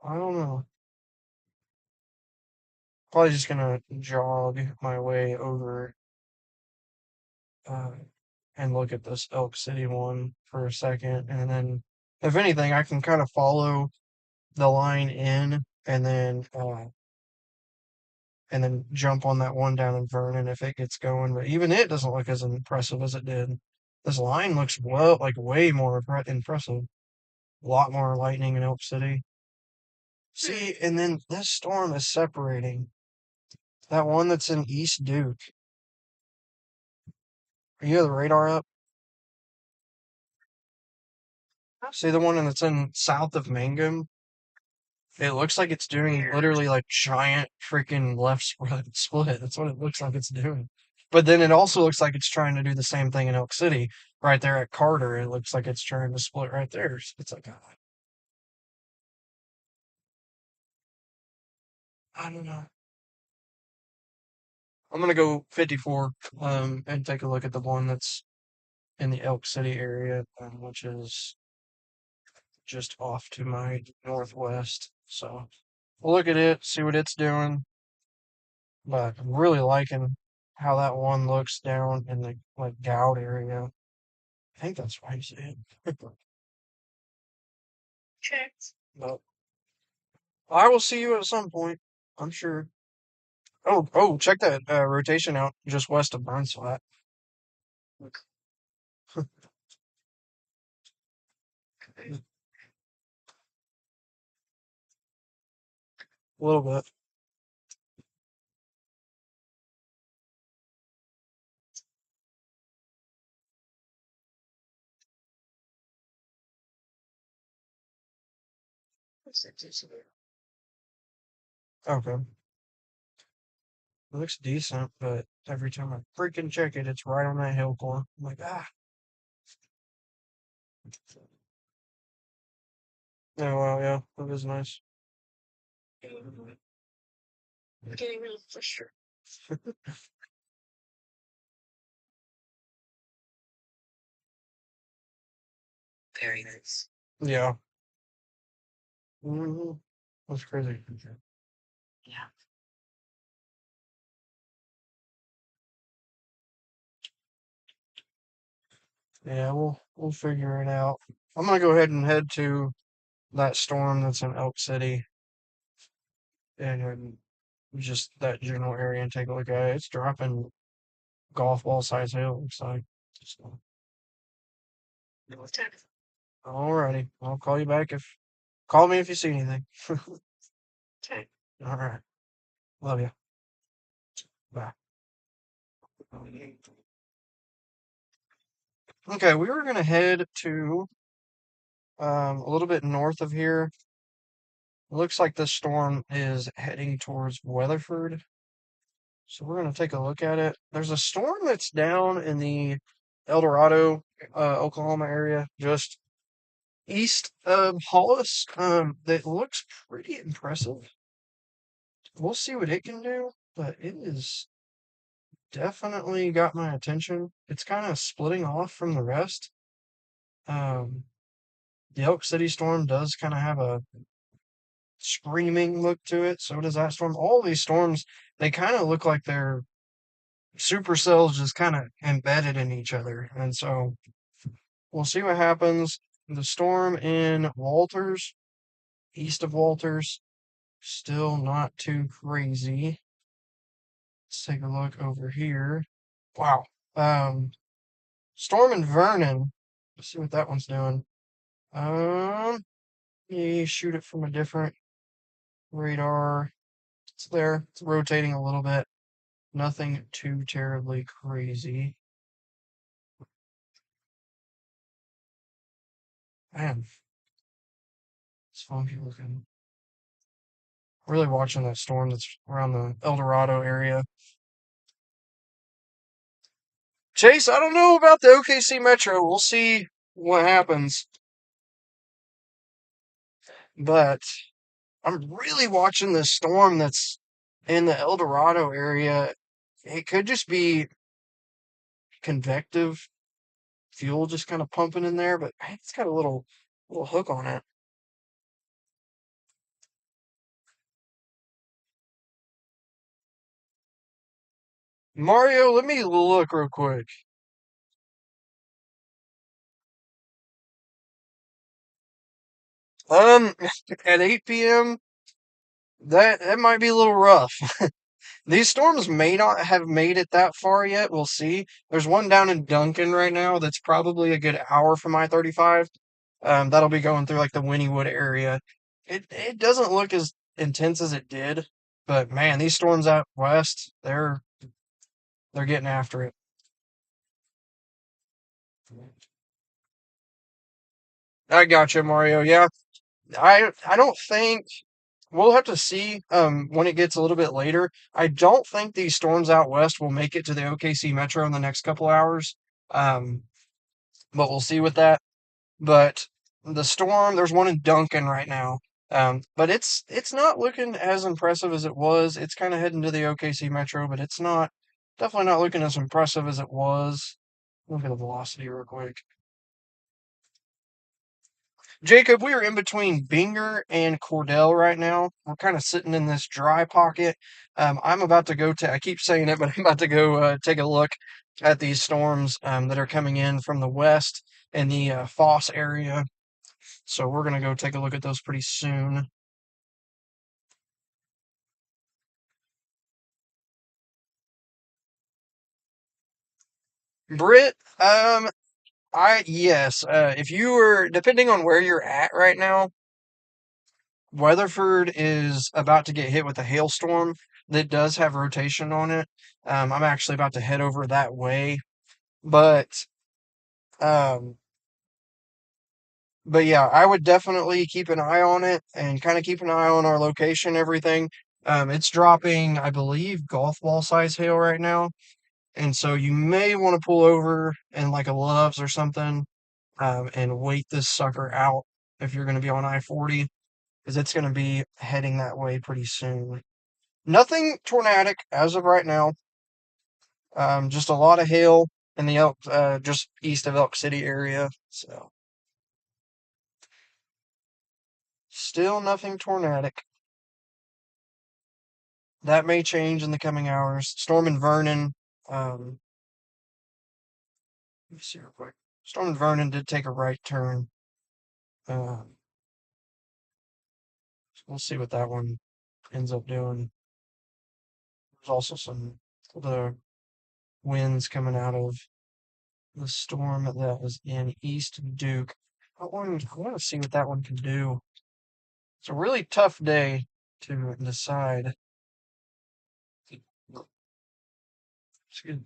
I don't know. Probably just gonna jog my way over uh, and look at this Elk City one for a second, and then if anything, I can kind of follow the line in, and then jump on that one down in Vernon if it gets going. But even it doesn't look as impressive as it did. This line looks well, like way more impressive. A lot more lightning in Elk City. See, and then this storm is separating. That one that's in East Duke. Are you have the radar up? See the one that's in south of Mangum? It looks like it's doing literally like giant freaking left split. That's what it looks like it's doing. But then it also looks like it's trying to do the same thing in Elk City, right there at Carter. It looks like it's trying to split right there. So it's like, I don't know. I'm gonna go 54, and take a look at the one that's in the Elk City area, which is just off to my northwest. So we'll look at it, see what it's doing. But I'm really liking how that one looks down in the like gout area. I think that's right, you say it. Checked. But I will see you at some point. I'm sure. Oh, check that rotation out just west of Burns Flat. A little bit. Okay. It looks decent, but every time I freaking check it, it's right on that hill core. I'm like, ah. Oh, wow, yeah, that is nice. Getting real frustrated. Very nice. Yeah. That's crazy. Yeah. Yeah, we'll figure it out. I'm gonna go ahead and head to that storm that's in Elk City and just that general area and take a look at it. It's dropping golf ball size hail, looks like. So, alrighty. I'll call you back if call me if you see anything. Okay. All right. Love you. Bye. Okay, we were gonna head to a little bit north of here. Looks like this storm is heading towards Weatherford. So we're going to take a look at it. There's a storm that's down in the El Dorado, Oklahoma area, just east of Hollis, that looks pretty impressive. We'll see what it can do, but it is definitely got my attention. It's kind of splitting off from the rest. Um, the Elk City storm does kind of have a screaming look to it. So does that storm. All these storms, they kind of look like they're supercells just kind of embedded in each other. And so we'll see what happens. The storm in Walters, east of Walters, still not too crazy. Let's take a look over here. Wow. Storm in Vernon. Let's see what that one's doing. You shoot it from a different radar. It's there. It's rotating a little bit. Nothing too terribly crazy. Man, it's funky looking. Really watching that storm that's around the El Dorado area. Chase, I don't know about the OKC Metro. We'll see what happens. But I'm really watching this storm that's in the El Dorado area. It could just be convective fuel just kind of pumping in there, but it's got a little hook on it. Mario, let me look real quick. Um, at 8 p.m., that might be a little rough. These storms may not have made it that far yet. We'll see. There's one down in Duncan right now that's probably a good hour from I-35. That'll be going through like the Wynnewood area. It doesn't look as intense as it did, but man, these storms out west, they're getting after it. I gotcha, Mario. Yeah, I don't think we'll have to see when it gets a little bit later. I don't think these storms out west will make it to the OKC Metro in the next couple hours. Um, but we'll see with that. But the storm, there's one in Duncan right now. But it's not looking as impressive as it was. It's kind of heading to the OKC Metro, but it's not definitely not looking as impressive as it was. Look at the velocity real quick. Jacob, we are in between Binger and Cordell right now. We're kind of sitting in this dry pocket. I'm about to go to, I keep saying it, but I'm about to go take a look at these storms that are coming in from the west in the Foss area. So we're going to go take a look at those pretty soon. Britt, yes, if you were, depending on where you're at right now, Weatherford is about to get hit with a hailstorm that does have rotation on it. I'm actually about to head over that way, but um, but yeah, I would definitely keep an eye on it and kind of keep an eye on our location, everything. It's dropping, I believe, golf ball size hail right now, and so you may want to pull over in like a Love's or something, and wait this sucker out if you're going to be on I-40, because it's going to be heading that way pretty soon. Nothing tornadic as of right now. Just a lot of hail in the Elk, just east of Elk City area. So still nothing tornadic. That may change in the coming hours. Storm and Vernon. Let me see real quick. Storm and Vernon did take a right turn. So we'll see what that one ends up doing. There's also some the winds coming out of the storm that was in East Duke. I want to see what that one can do. It's a really tough day to decide. Excuse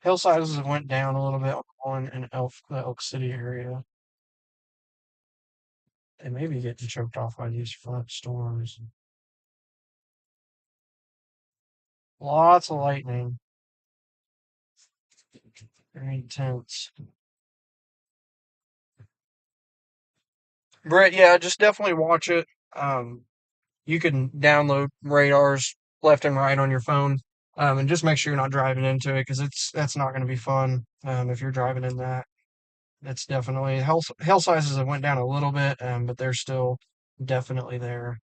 Hill sizes went down a little bit on in the Elk City area. They may be getting choked off by these front storms. Lots of lightning. Very intense. Brett, yeah, just definitely watch it. Um, you can download radars left and right on your phone, and just make sure you're not driving into it because that's not going to be fun if you're driving in that. That's definitely hail sizes have went down a little bit, but they're still definitely there.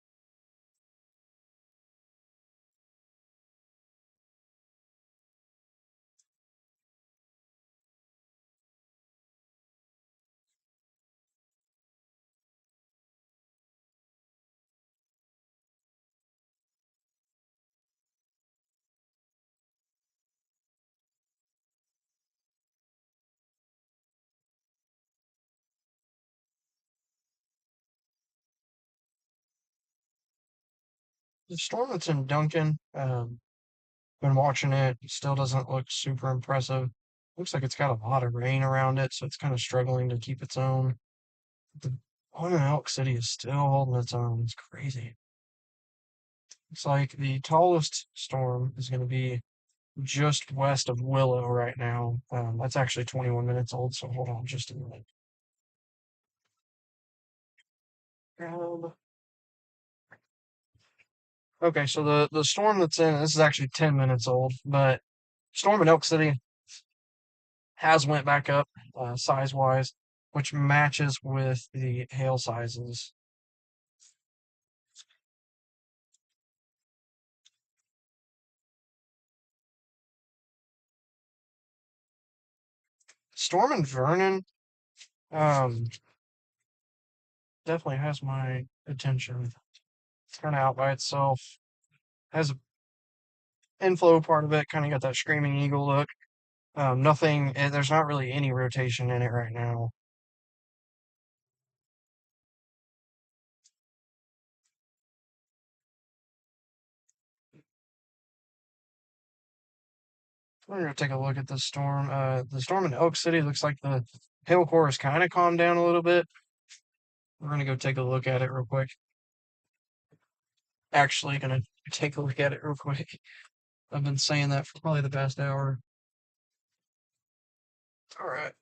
The storm that's in Duncan, been watching it, still doesn't look super impressive. Looks like it's got a lot of rain around it, so it's kind of struggling to keep its own. The one in Elk City is still holding its own. It's crazy. It's like the tallest storm is going to be just west of Willow right now. That's actually 21 minutes old, so hold on just a minute. Um, okay, so the storm that's in this is actually 10 minutes old, but storm in Elk City has went back up size wise, which matches with the hail sizes. Storm and Vernon, um, definitely has my attention. It's kind of out by itself. Has a inflow part of it, kind of got that screaming eagle look. Nothing. There's not really any rotation in it right now. We're gonna take a look at the storm. The storm in Elk City looks like the hail core has kind of calmed down a little bit. We're gonna go take a look at it real quick. Actually, gonna take a look at it real quick. I've been saying that for probably the past hour. All right.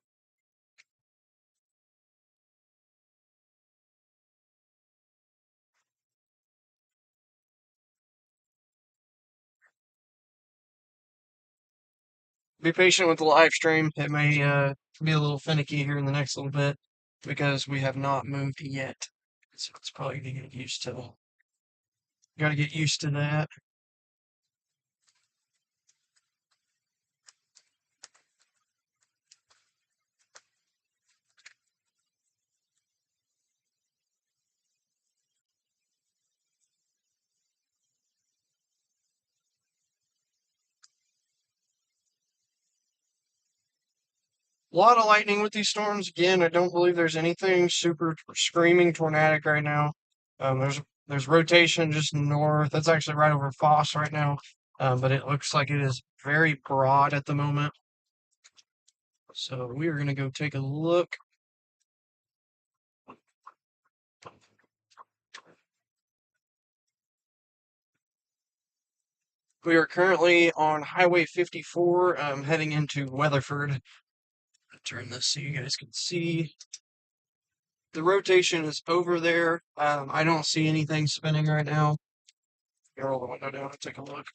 Be patient with the live stream. It may be a little finicky here in the next little bit because we have not moved yet. So it's probably gonna get used to. Got to get used to that. A lot of lightning with these storms. Again, I don't believe there's anything super screaming tornadic right now. There's rotation just north. That's actually right over Foss right now. But it looks like it is very broad at the moment. So we are gonna go take a look. We are currently on Highway 54, heading into Weatherford. Turn this so you guys can see. The rotation is over there. I don't see anything spinning right now. Roll the window down and take a look.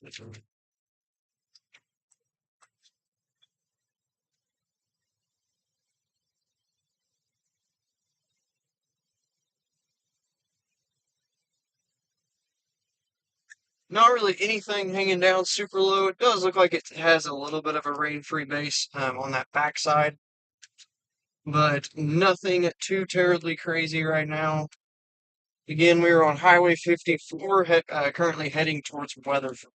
Not really anything hanging down super low. It does look like it has a little bit of a rain-free base on that backside, but nothing too terribly crazy right now. Again, we are on Highway 54, currently heading towards Weatherford.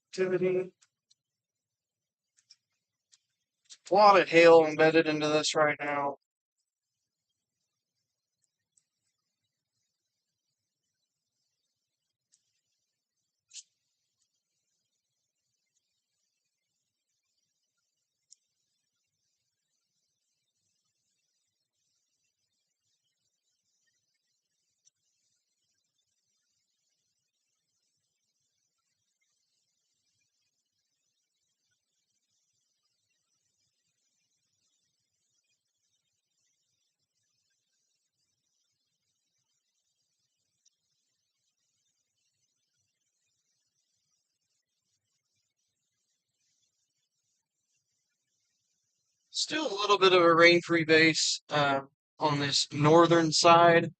Activity. A lot of hail embedded into this right now. Still a little bit of a rain-free base on this northern side.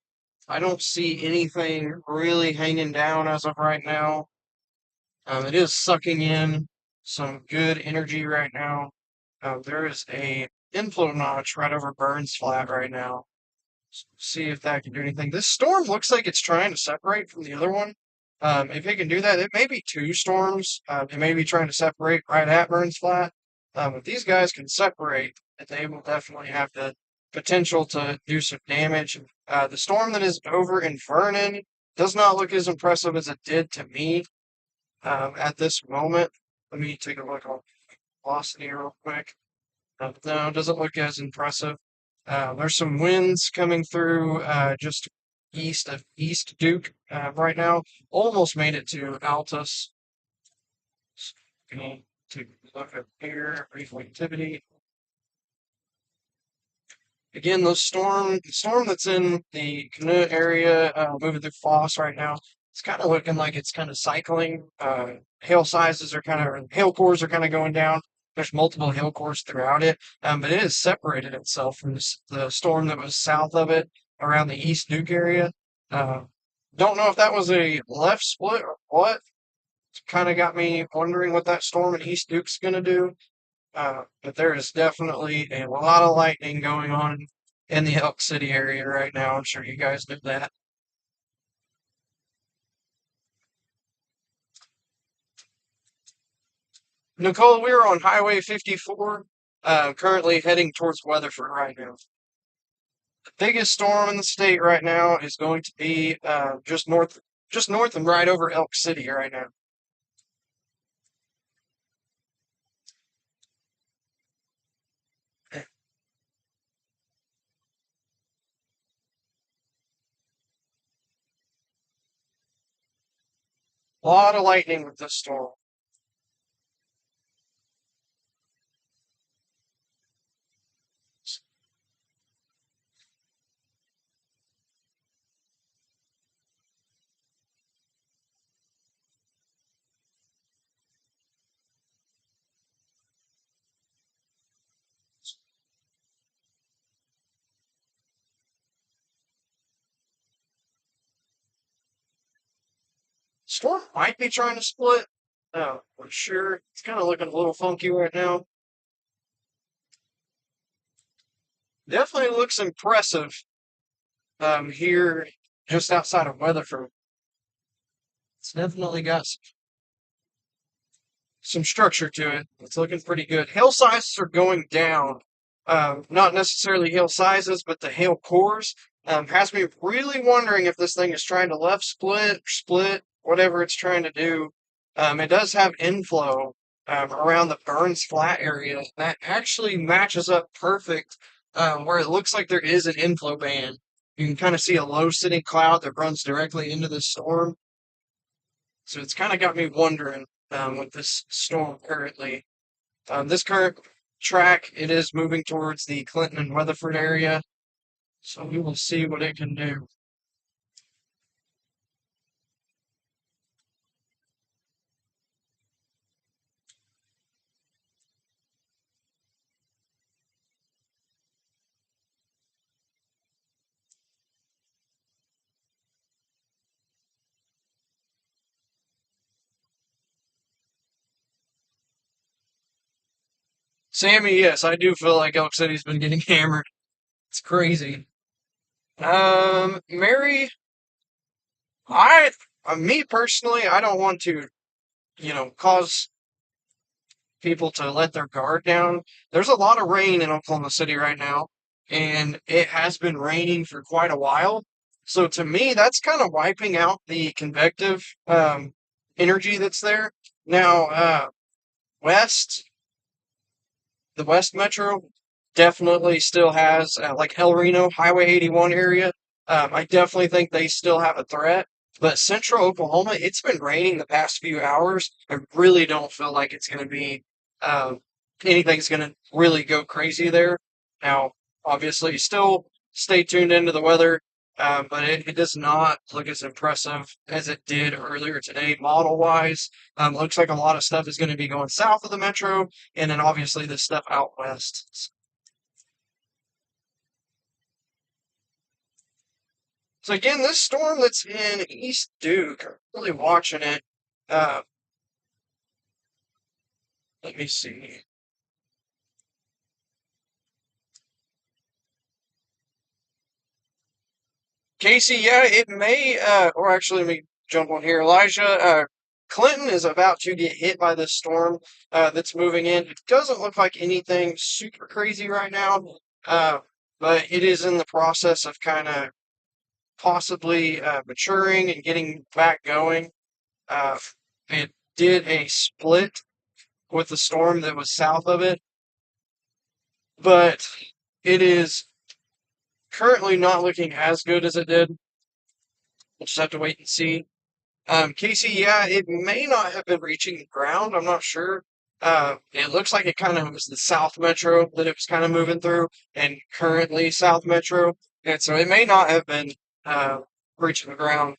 I don't see anything really hanging down as of right now. It is sucking in some good energy right now. There is a inflow notch right over Burns Flat right now. See if that can do anything. This storm looks like it's trying to separate from the other one. If it can do that, it may be two storms. It may be trying to separate right at Burns Flat. If these guys can separate, they will definitely have the potential to do some damage. The storm that is over in Vernon does not look as impressive as it did to me at this moment. Let me take a look on velocity real quick. No, it doesn't look as impressive. There's some winds coming through just east of East Duke right now. Almost made it to Altus. Going to look up here, brief activity. Again, the storm that's in the Canoe area, moving through Foss right now, it's kind of looking like it's kind of cycling. Hail sizes are hail cores are kind of going down. There's multiple hail cores throughout it, but it has separated itself from the storm that was south of it around the East Duke area. Uh, Don't know if that was a left split or what. Kind of got me wondering what that storm in East Duke's going to do. But there is definitely a lot of lightning going on in the Elk City area right now. I'm sure you guys knew that. Nicole, we're on Highway 54, currently heading towards Weatherford right now. The biggest storm in the state right now is going to be just north and right over Elk City right now. A lot of lightning with this storm. Storm might be trying to split. For sure. It's kind of looking a little funky right now. Definitely looks impressive here just outside of Weatherford. It's definitely got some structure to it. It's looking pretty good. Hail sizes are going down. Not necessarily hail sizes, but the hail cores has me really wondering if this thing is trying to left split, whatever it's trying to do. It does have inflow around the Burns Flat area. That actually matches up perfect where it looks like there is an inflow band. You can kind of see a low sitting cloud that runs directly into the storm. So it's kind of got me wondering with this storm currently. This current track, it is moving towards the Clinton and Weatherford area. So we will see what it can do. Sammy, yes, I do feel like Elk City's been getting hammered. It's crazy. Mary, I, me personally, I don't want to, cause people to let their guard down. There's a lot of rain in Oklahoma City right now, and it has been raining for quite a while. So to me, that's kind of wiping out the convective energy that's there. Now, west, the West Metro definitely still has, like El Reno, Highway 81 area. I definitely think they still have a threat. But Central Oklahoma, it's been raining the past few hours. I really don't feel like it's going to be um, anything's going to really go crazy there. Now, obviously, still stay tuned into the weather, but it does not look as impressive as it did earlier today, model wise. Looks like a lot of stuff is going to be going south of the metro, and then obviously the stuff out west. So again, this storm that's in East Duke, I'm really watching it. Uh, let me see. Casey, yeah, it may, or actually, let me jump on here. Elijah, Clinton is about to get hit by this storm that's moving in. It doesn't look like anything super crazy right now, uh, but it is in the process of kind of possibly maturing and getting back going. Uh, it did a split with the storm that was south of it, but it is currently not looking as good as it did. We'll just have to wait and see. Casey, yeah, it may not have been reaching the ground. I'm not sure. It looks like it kind of was the South Metro that it was kind of moving through, and currently South Metro, and so it may not have been uh, reaching the ground.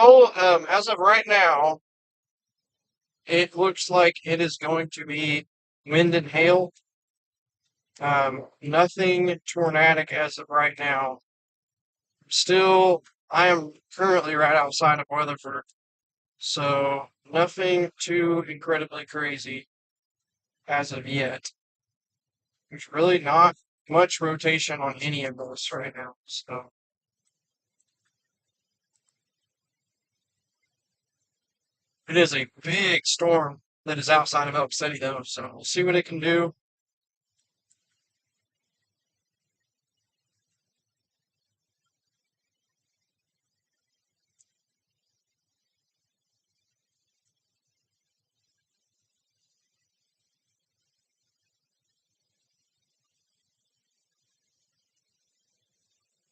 Well, as of right now, it looks like it is going to be wind and hail. Nothing tornadic as of right now. Still, I am currently right outside of Weatherford, so nothing too incredibly crazy as of yet. There's really not much rotation on any of those right now, so it is a big storm that is outside of Elk City, though, so we'll see what it can do.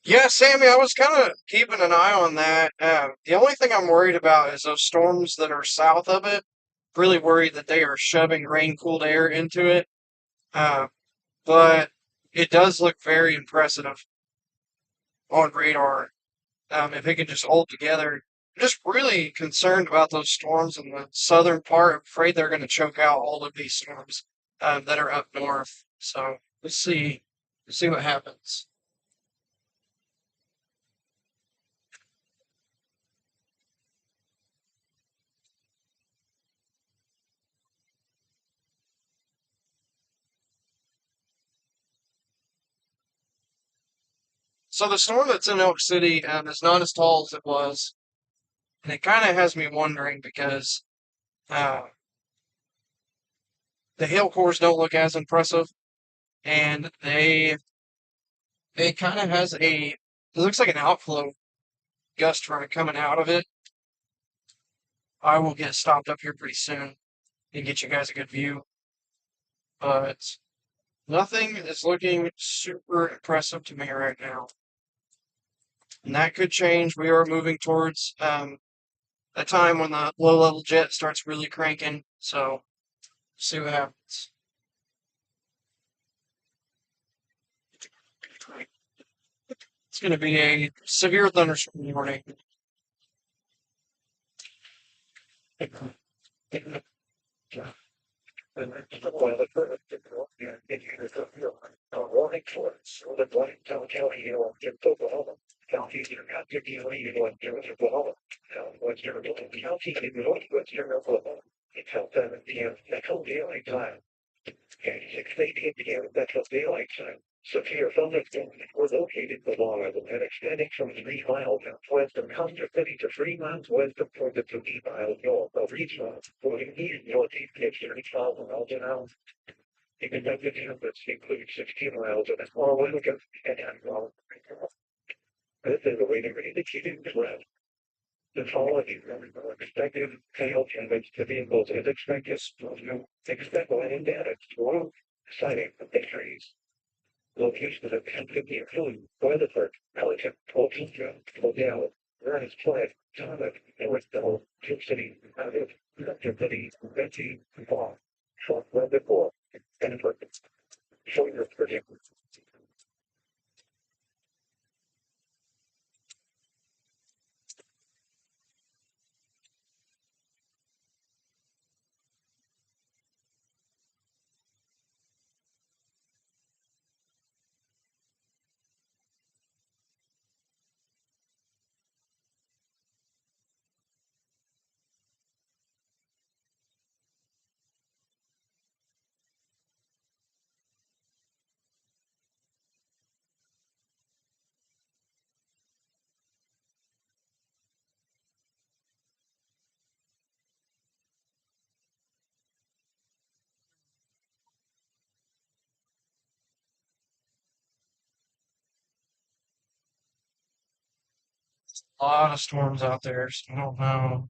Yeah, Sammy, I was kind of keeping an eye on that. The only thing I'm worried about is those storms that are south of it. Really worried that they are shoving rain-cooled air into it. Uh, but it does look very impressive on radar. If it can just hold together. I'm just really concerned about those storms in the southern part. I'm afraid they're going to choke out all of these storms that are up north. So we'll see. We'll see what happens. So the storm that's in Elk City is not as tall as it was, and it kind of has me wondering because uh, the hail cores don't look as impressive, and they kind of has a it looks like an outflow gust front coming out of it. I will get stopped up here pretty soon and get you guys a good view, but nothing is looking super impressive to me right now, and that could change. We are moving towards a time when the low level jet starts really cranking, so see what happens. It's going to be a severe thunderstorm warning. The next weather for a warning for the Blacktown County in Oklahoma. Counties in County in Oklahoma. Western County in northwestern Oklahoma. Until 7 p.m. Central Daylight Time. And 6:18 p.m. Central Daylight Time. Severe thunderstorms were located along a line extending from 3 miles west of Custer City to 3 miles west of Florida to 8 miles north of Richmond, moving east northeast at 35 miles an hour. The conducted temperatures include 60 miles of small wind and 10 miles. This is the way to indicated threat. The following are expected hail damage to vehicles is expected. Expect wind damage to sighting of the trees. Locations of Kentucky include Weatherford, Pelican, Colchester, Odell, Ernest Flood, Thomas, Norrisville, Tube City, Abbott, Dr. City, Betsy, Fall, Short Weather Four, Benford, Shorter Prediction. A lot of storms out there, so I don't know.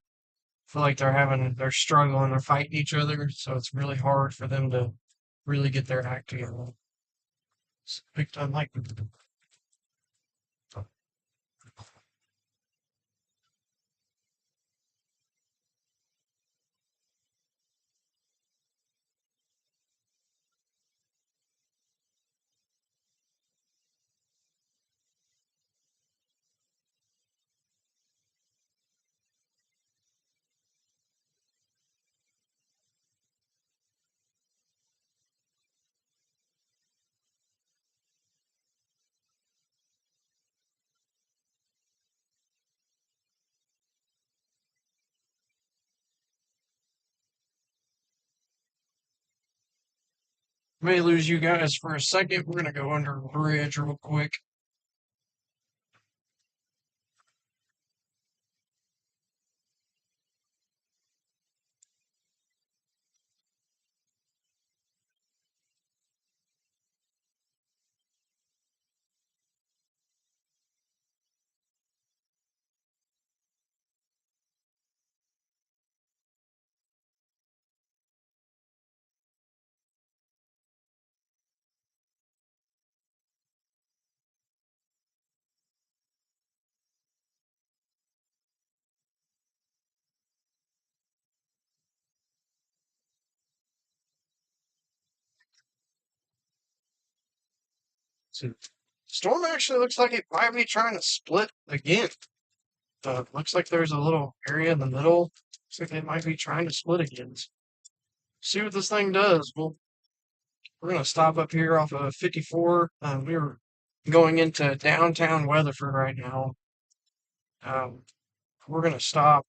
I feel like they're struggling, they're fighting each other, so it's really hard for them to really get their act together. It's big time like May lose you guys for a second. We're gonna go under a bridge real quick. So, storm actually looks like it might be trying to split again. Looks like there's a little area in the middle. Looks like it might be trying to split again. See what this thing does. We're gonna stop up here off of 54. We're going into downtown Weatherford right now. Um, we're gonna stop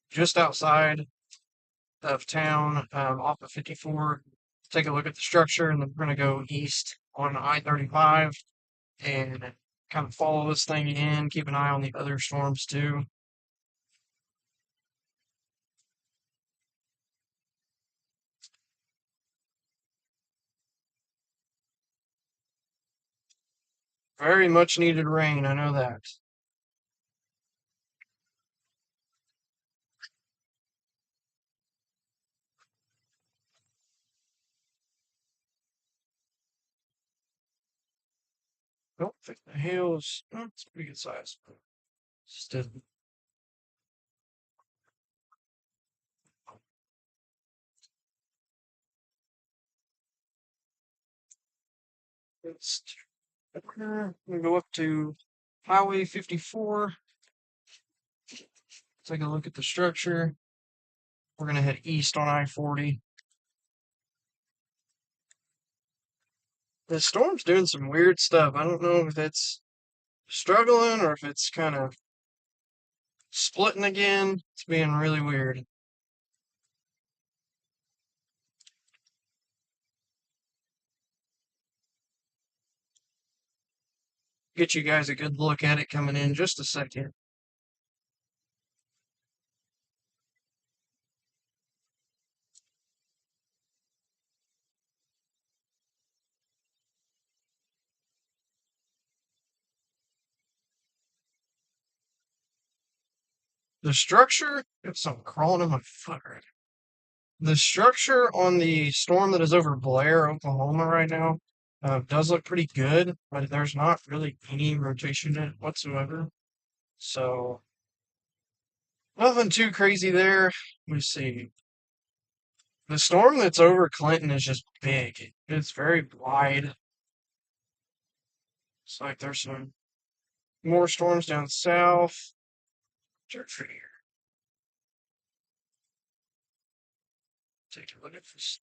just outside of town, off of 54. Take a look at the structure, and then we're gonna go east on I-35 and kind of follow this thing in. Keep an eye on the other storms too. Very much needed rain, I know that. Don't think the hail's, it's pretty good size. Still, it's, we're gonna go up to Highway 54. Take a look at the structure. We're gonna head east on I-40. The storm's doing some weird stuff. I don't know if it's struggling or if it's kind of splitting again. It's being really weird. Get you guys a good look at it coming in just a second. The structure, got something crawling in my foot right now. The structure on the storm that is over Blair, Oklahoma right now, does look pretty good, but there's not really any rotation in it whatsoever. So, nothing too crazy there. Let me see. The storm that's over Clinton is just big. It's very wide. It's like there's some more storms down south. Dirt for here. Take a look at this.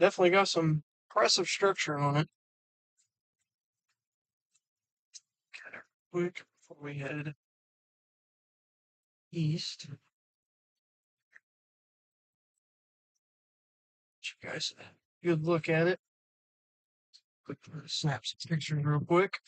Definitely got some impressive structure on it. Kind of quick before we head east. You guys good look at it. Quick snap some pictures real quick.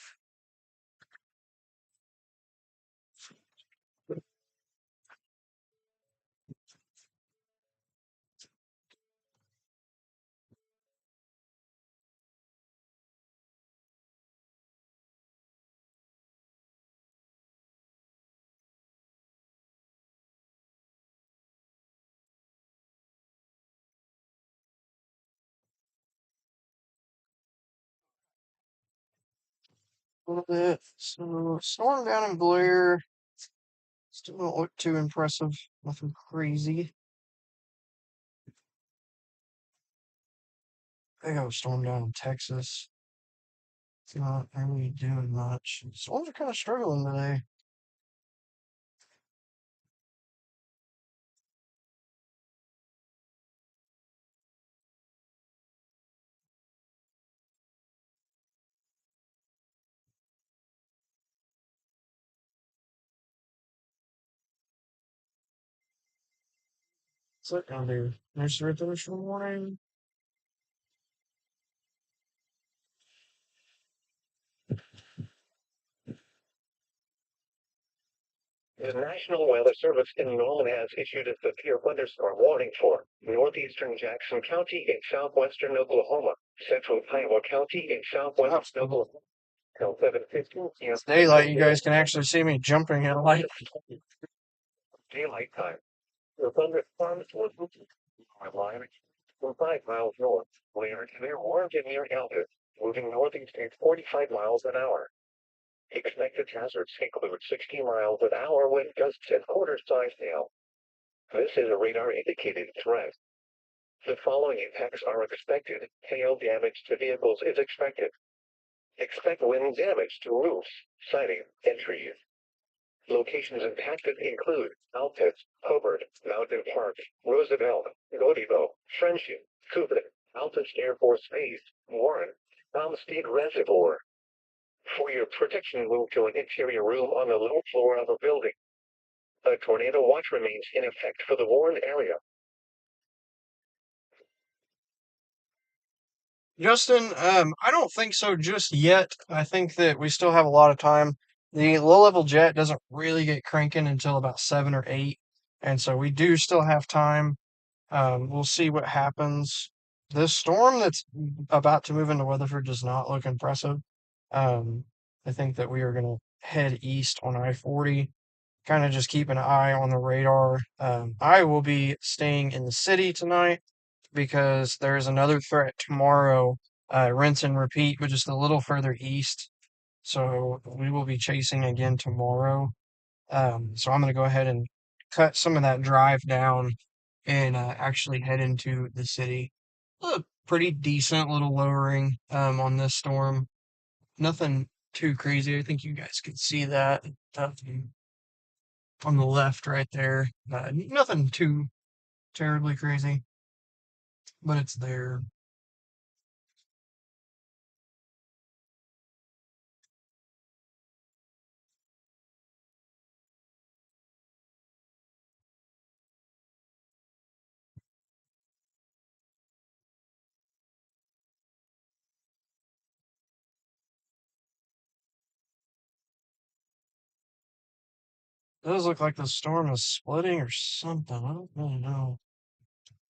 A little bit. So storm down in Blair. Still don't look too impressive. Nothing crazy. Big old storm down in Texas. It's not really doing much. Storms are kind of struggling today. What's that gonna do? Nursery finish warning. The National Weather Service in Norman has issued a severe thunderstorm warning for northeastern Jackson County in southwestern Oklahoma, central Iowa County in southwestern Oklahoma, till 7:15 p.m. It's daylight. You guys can actually see me jumping at a light. Daylight time. The thunderstorms will line from 5 miles north, later near Oregon near Elton, moving northeast at 45 miles an hour. Expected hazards include 60 miles an hour wind gusts and quarter-size hail. This is a radar-indicated threat. The following impacts are expected. Hail damage to vehicles is expected. Expect wind damage to roofs, siding, and trees. Locations impacted include Alpes, Hobart, Mountain Park, Roosevelt, Godivo, Friendship, Coupland, Altus Air Force Base, Warren, State Reservoir. For your protection, move to an interior room on the lower floor of a building. A tornado watch remains in effect for the Warren area. Justin, I don't think so just yet. I think that we still have a lot of time. The low level jet doesn't really get cranking until about 7 or 8, and so we do still have time. We'll see what happens. This storm that's about to move into Weatherford does not look impressive. Um, I think that we are going to head east on I-40, kind of just keep an eye on the radar. I will be staying in the city tonight because there is another threat tomorrow, rinse and repeat, but just a little further east. So we will be chasing again tomorrow. So I'm going to go ahead and cut some of that drive down and actually head into the city. A pretty decent little lowering on this storm. Nothing too crazy. I think you guys could see that on the left right there. Nothing too terribly crazy, but it's there. It does look like the storm is splitting or something. I don't really know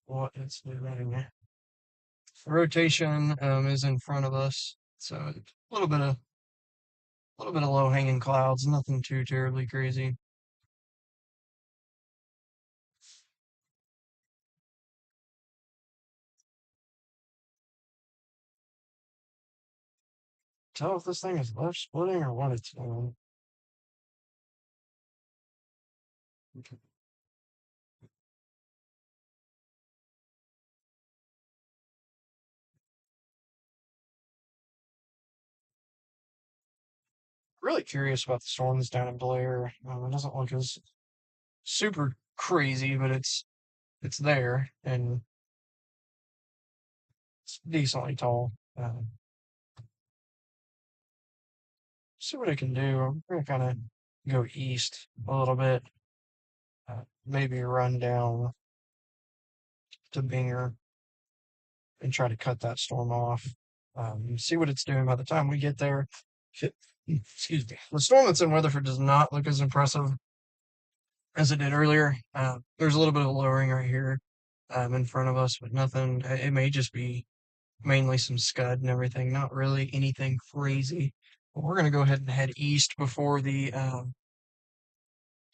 what it's doing. The rotation is in front of us, so a little bit of low hanging clouds. Nothing too terribly crazy. Tell if this thing is left splitting or what it's doing. Really curious about the storms down in Blair. It doesn't look as super crazy, but it's there and it's decently tall. See what I can do. I'm gonna kind of go east a little bit, maybe run down to Binger and try to cut that storm off. See what it's doing by the time we get there. Excuse me. The storm that's in Weatherford does not look as impressive as it did earlier. There's a little bit of lowering right here in front of us, but nothing. It may just be mainly some scud and everything. Not really anything crazy. But we're gonna go ahead and head east before the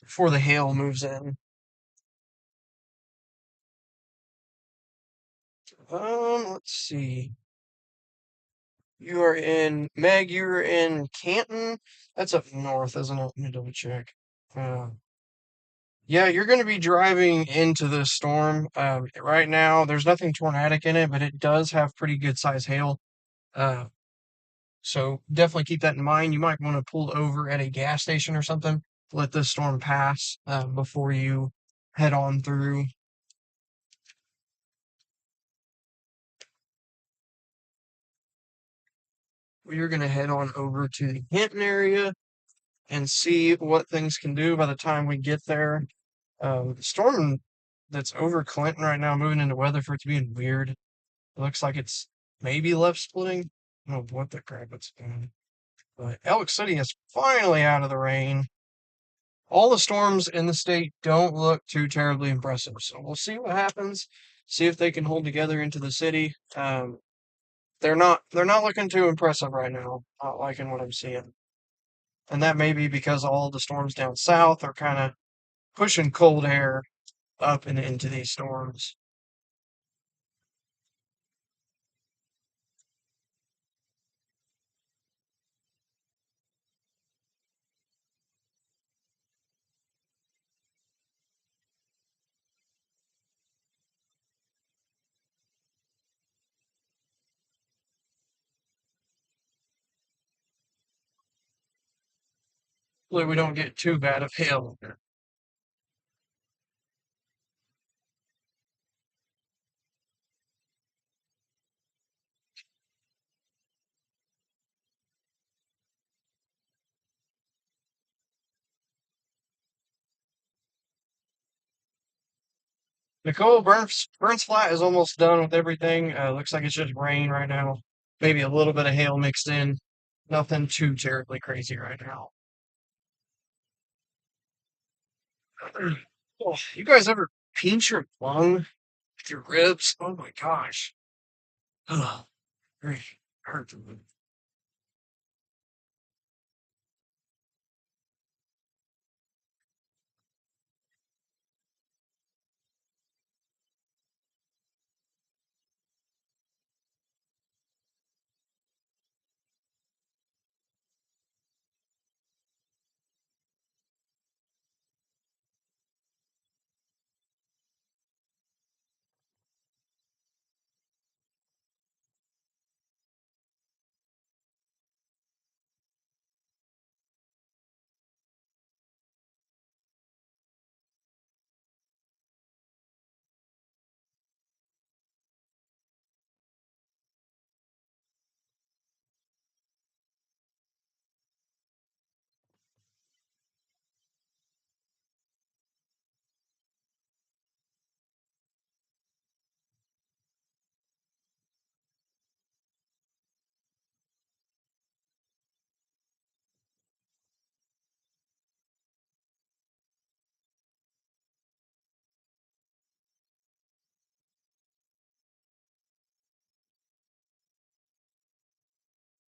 hail moves in. Let's see. You are in Meg. You're in Canton. That's up north, isn't it? Let me double check. Uh, yeah, you're going to be driving into this storm. Right now, there's nothing tornadic in it, but it does have pretty good size hail. Uh, so definitely keep that in mind. You might want to pull over at a gas station or something, let this storm pass before you head on through. We're going to head on over to the Canton area and see what things can do by the time we get there. The storm that's over Clinton right now, moving into Weatherford's being weird. It looks like it's maybe left splitting. I don't know what the crap it's doing. But Elk City is finally out of the rain. All the storms in the state don't look too terribly impressive, so we'll see what happens. See if they can hold together into the city. They're not looking too impressive right now. Not liking what I'm seeing, and that may be because all the storms down south are kind of pushing cold air up and into these storms. Hopefully, we don't get too bad of hail. Nicole Burns Flat is almost done with everything. Looks like it's just rain right now. Maybe a little bit of hail mixed in. Nothing too terribly crazy right now. Oh, you guys ever pinch your lung with your ribs? Oh my gosh. Ugh, very hurt.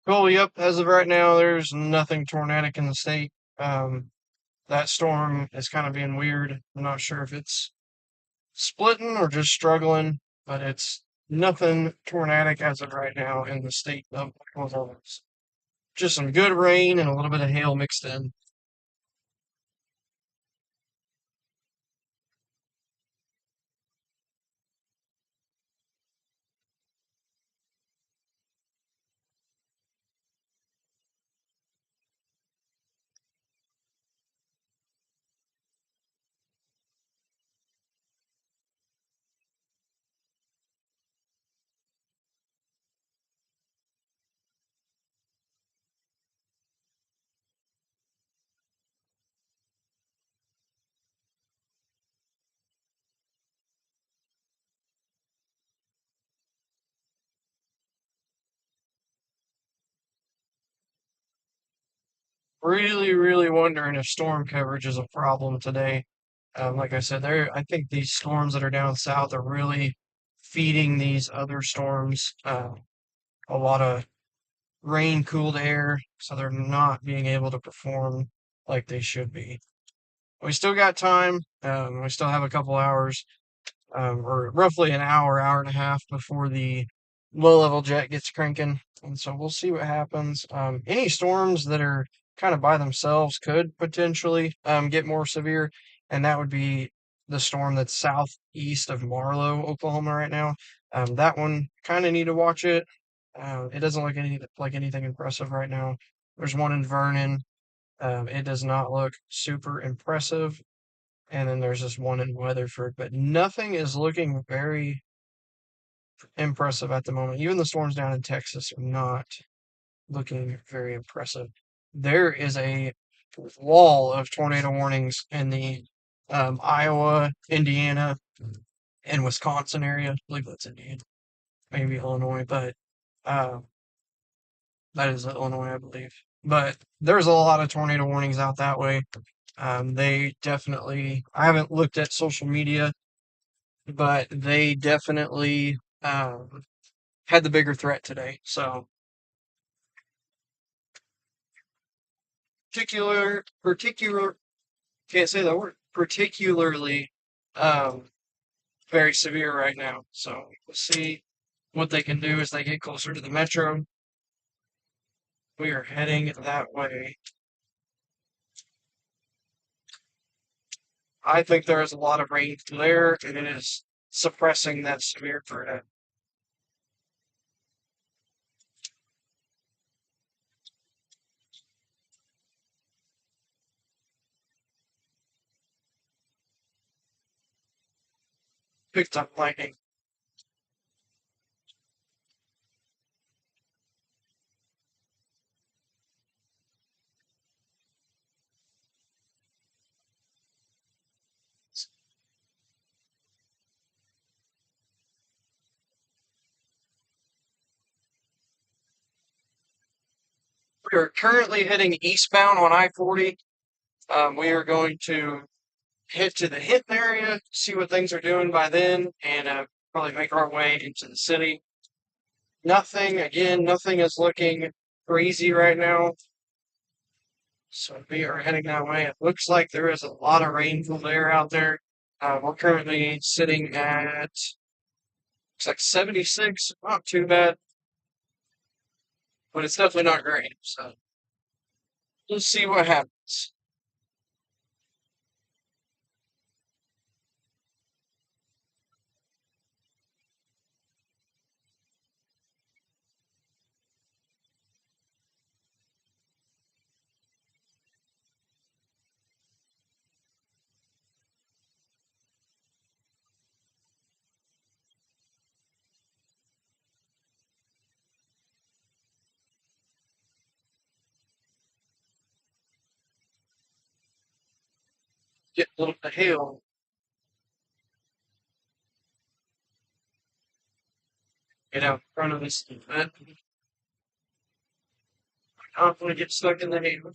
Cool, yep. As of right now, there's nothing tornadic in the state. Um, that storm is kind of being weird. I'm not sure if it's splitting or just struggling, but it's nothing tornadic as of right now in the state of Oklahoma. Just some good rain and a little bit of hail mixed in. Really, really wondering if storm coverage is a problem today. Like I said, I think these storms that are down south are really feeding these other storms a lot of rain cooled air, so they're not being able to perform like they should be. We still got time. We still have a couple hours, or roughly an hour, hour and a half before the low level jet gets cranking. And so we'll see what happens. Any storms that are kind of by themselves could potentially get more severe, and that would be the storm that's southeast of Marlow, Oklahoma, right now. That one kind of need to watch it. It doesn't look like anything impressive right now. There's one in Vernon. It does not look super impressive. And then there's this one in Weatherford, but nothing is looking very impressive at the moment. Even the storms down in Texas are not looking very impressive. There is a wall of tornado warnings in the Iowa, Indiana, and Wisconsin area. I believe that's Indiana, maybe Illinois, but uh, that is Illinois, I believe. But there's a lot of tornado warnings out that way. They definitely, I haven't looked at social media, but they definitely had the bigger threat today. So particular, can't say that word. Particularly, um, very severe right now. So we'll see what they can do as they get closer to the metro. We are heading that way. I think there is a lot of rain there, and it is suppressing that severe threat. Picked up lightning. We are currently heading eastbound on I-40. We are going to head to the Hinton area, see what things are doing by then, and probably make our way into the city. Nothing is looking crazy right now. So we are heading that way. It looks like there is a lot of rainfall there out there. We're currently sitting at, looks like 76, not too bad, but it's definitely not great. So we'll see what happens. Get a little bit of hail, get out in front of this event. I don't want to get stuck in the hail.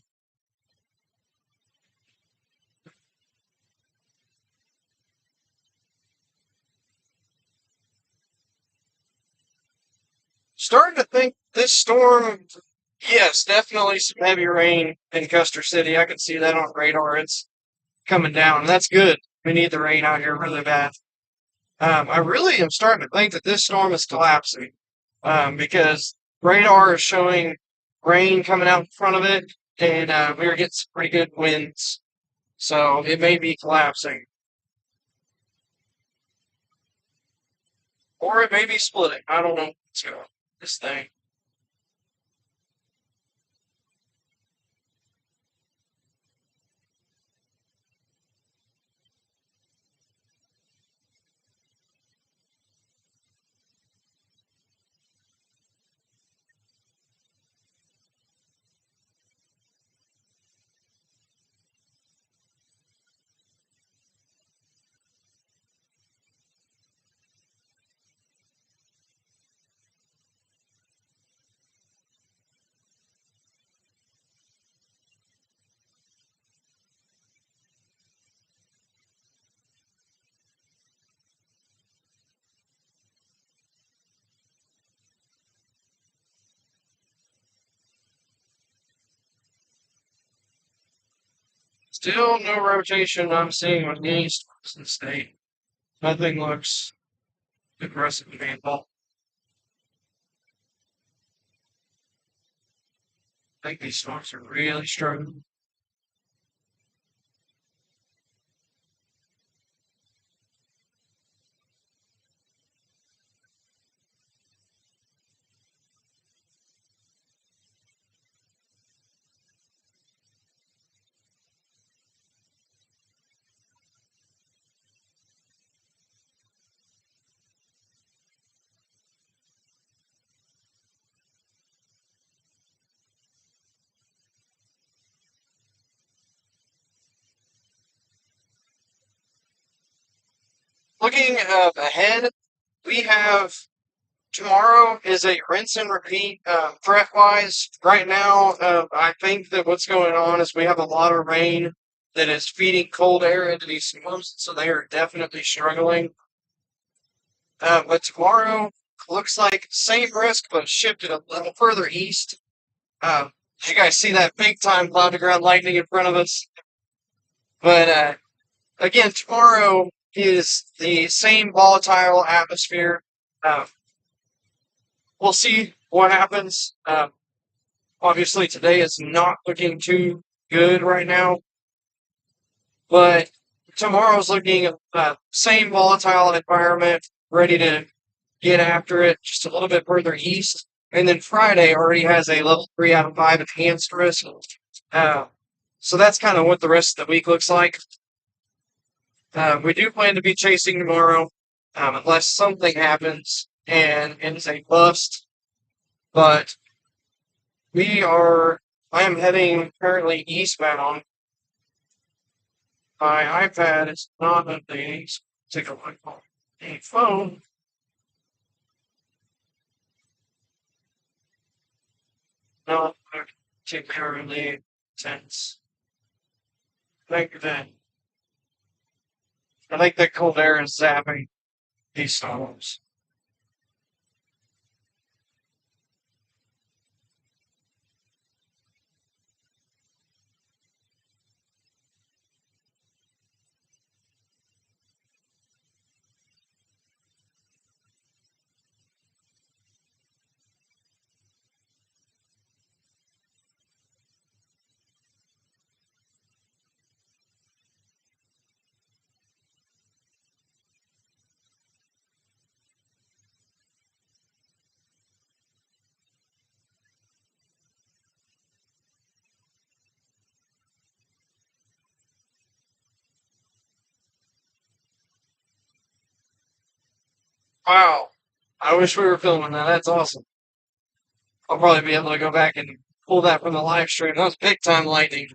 Starting to think this storm, yes, definitely some heavy rain in Custer City. I can see that on radar. It's coming down. That's good. We need the rain out here really bad. I really am starting to think that this storm is collapsing because radar is showing rain coming out in front of it, and we are getting some pretty good winds. So it may be collapsing, or it may be splitting. I don't know what's going on with this thing. Still no rotation I'm seeing on the east of the state. Nothing looks aggressive to me at all. I think these storms are really struggling. looking ahead, we have tomorrow is a rinse and repeat threat wise. Right now, I think that what's going on is we have a lot of rain that is feeding cold air into these storms, so they are definitely struggling. But tomorrow looks like same risk, but shifted a little further east. Did you guys see that big time cloud to ground lightning in front of us? But again, tomorrow is the same volatile atmosphere. Uh, we'll see what happens. Obviously, today is not looking too good right now, but tomorrow's looking same volatile environment, ready to get after it just a little bit further east. And then Friday already has a level 3 out of 5 enhanced risk. Uh, so that's kind of what the rest of the week looks like. We do plan to be chasing tomorrow, unless something happens and it's a bust. But I am heading currently eastbound. My iPad is not updating. So take a look on the phone. Not particularly tense. Think that I think that cold air is zapping these storms. Wow. I wish we were filming that. That's awesome. I'll probably be able to go back and pull that from the live stream. That was big time lightning.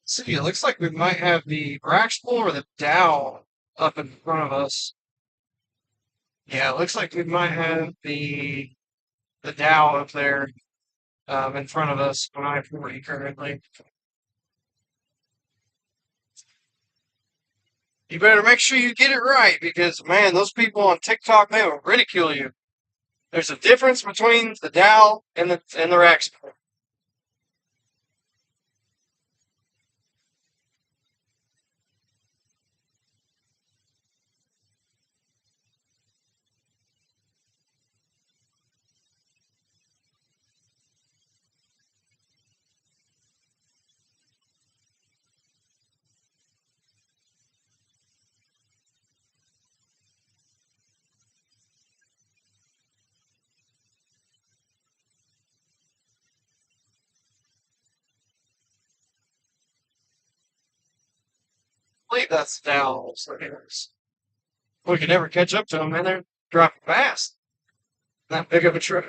See, it looks like we might have the Braxpool or the Dow up in front of us. Yeah, it looks like we might have the Dow up there in front of us on I-40 currently. You better make sure you get it right because, man, those people on TikTok, they will ridicule you. There's a difference between the Dow and the Braxpool. I believe that's the Dow. So we can never catch up to them, man. They're dropping fast. Not big of a truck.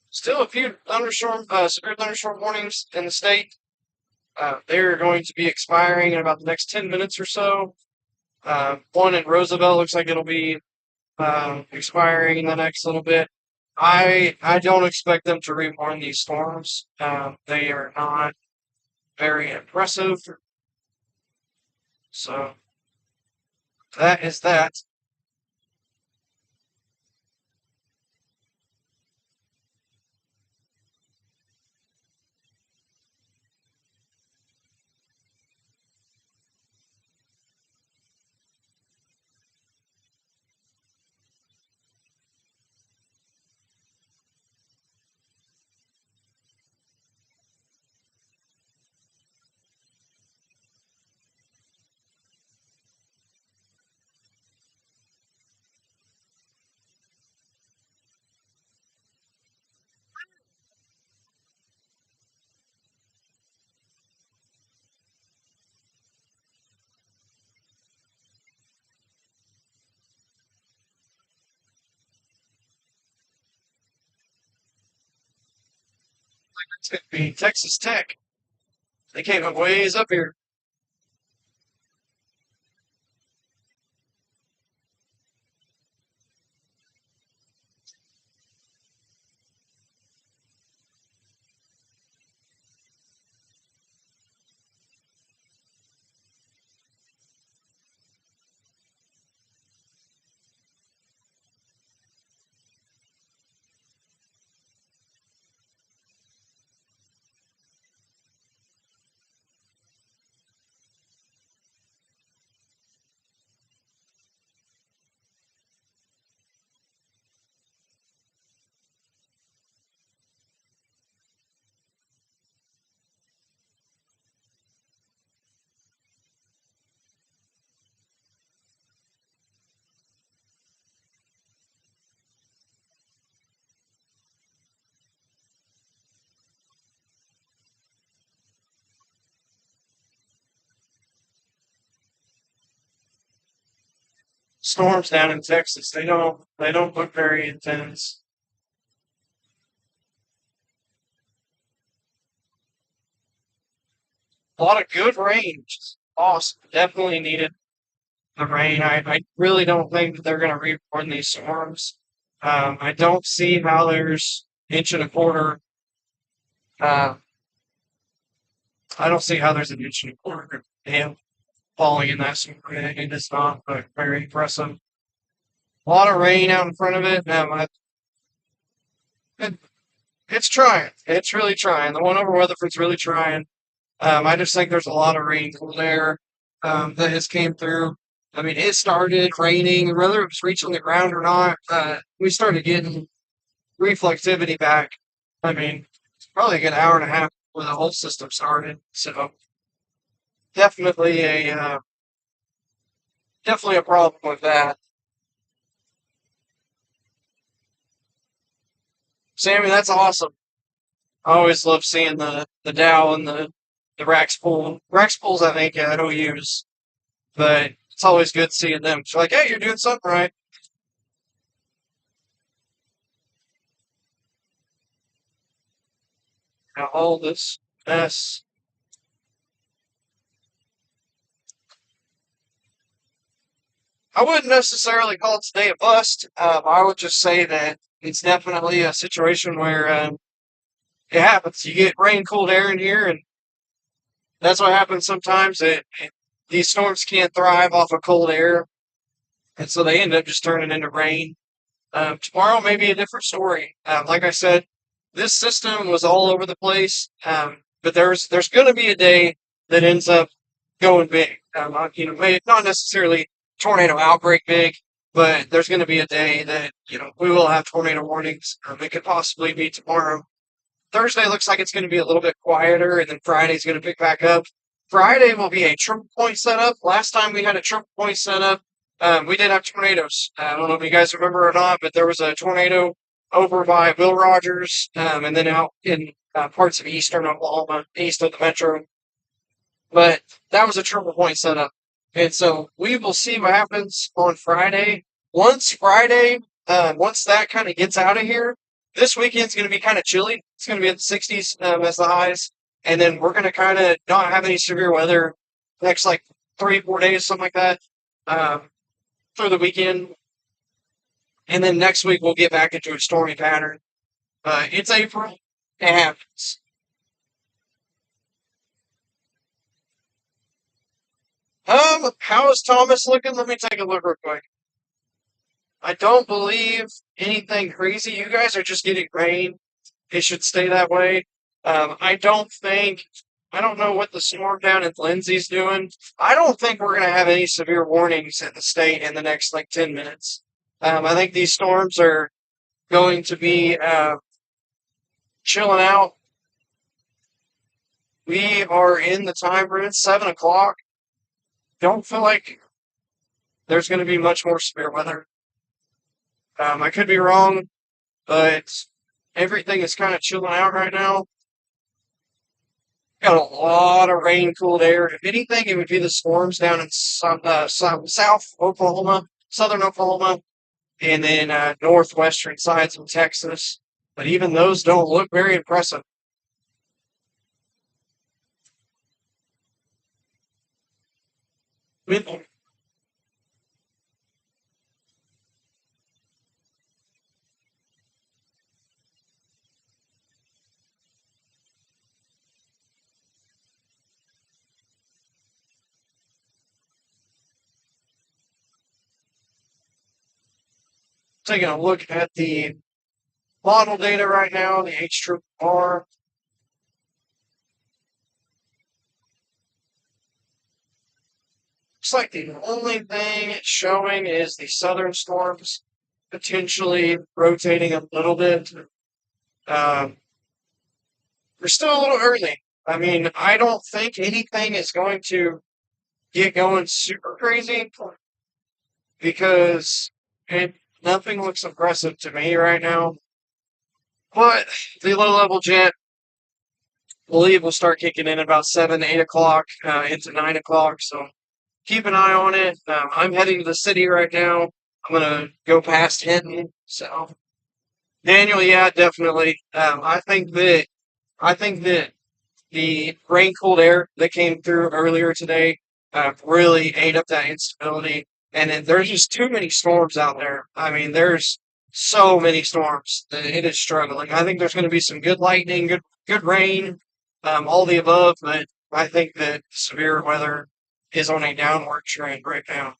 Still a few severe thunderstorm warnings in the state. They're going to be expiring in about the next 10 minutes or so. One in Roosevelt looks like it'll be expiring in the next little bit. I don't expect them to rewarn these storms. They are not very impressive. So that is that. It's going to be Texas Tech. They came up ways up here. Storms down in Texas. They don't look very intense. A lot of good rain. Which is awesome. Definitely needed the rain. I really don't think that they're going to rewarn these storms. I don't see how there's inch and a quarter. Uh, I don't see how there's an inch and a quarter of hail falling in that storm. It is not very impressive. A lot of rain out in front of it. It, it's trying. It's really trying. The one over Weatherford's really trying. I just think there's a lot of rain, cold air that has came through. I mean, it started raining, whether it was reaching the ground or not. We started getting reflectivity back. I mean, it's probably a good hour and a half before the whole system started. So definitely definitely a problem with that. Sammy, that's awesome. I always love seeing the Dow and the Rax pool. Rax pools, I think, I don't use, but it's always good seeing them. It's like, hey, you're doing something right. Now, all this mess. I wouldn't necessarily call it today a bust. I would just say that it's definitely a situation where it happens. You get rain, cold air in here, and that's what happens sometimes. These storms can't thrive off of cold air, and so they end up just turning into rain. Tomorrow may be a different story. Like I said, this system was all over the place, but there's going to be a day that ends up going big. Not necessarily tornado outbreak big, but there's going to be a day that we will have tornado warnings. It could possibly be tomorrow. Thursday looks like it's going to be a little bit quieter, and then Friday's going to pick back up. Friday will be a triple point setup. Last time we had a triple point setup, we did have tornadoes. I don't know if you guys remember or not, but there was a tornado over by Will Rogers, and then out in parts of eastern Oklahoma, east of the metro. But that was a triple point setup. And so we will see what happens on Friday. Once that kind of gets out of here, this weekend's going to be kind of chilly. It's going to be in the 60s as the highs. And then we're going to kind of not have any severe weather next like 3, 4 days, something like that, through the weekend. and then next week we'll get back into a stormy pattern. It's April. It happens. How is Thomas looking? Let me take a look real quick. I don't believe anything crazy. You guys are just getting rain. It should stay that way. I don't think, I don't know what the storm down in Lindsay's doing. I don't think we're going to have any severe warnings in the state in the next like 10 minutes. I think these storms are going to be chilling out. We are in the time room. It's 7 o'clock. Don't feel like there's going to be much more severe weather. I could be wrong, but everything is kind of chilling out right now. Got a lot of rain, cooled air. If anything, it would be the storms down in South Oklahoma, southern Oklahoma, and then northwestern sides of Texas. But even those don't look very impressive. Taking a look at the model data right now, the H-R. Looks like the only thing it's showing is the southern storms potentially rotating a little bit. Um, we're still a little early. I mean, I don't think anything is going to get going super crazy because it, nothing looks aggressive to me right now. But the low level jet, I believe, will start kicking in about 7, 8 o'clock into 9 o'clock. So keep an eye on it. I'm heading to the city right now. I'm gonna go past Hinton. So Daniel, yeah, definitely. I think that the rain cooled air that came through earlier today really ate up that instability. And then there's just too many storms out there. I mean, there's so many storms that it is struggling. I think there's going to be some good lightning, good rain, all the above. But I think that severe weather is on a downward trend right now.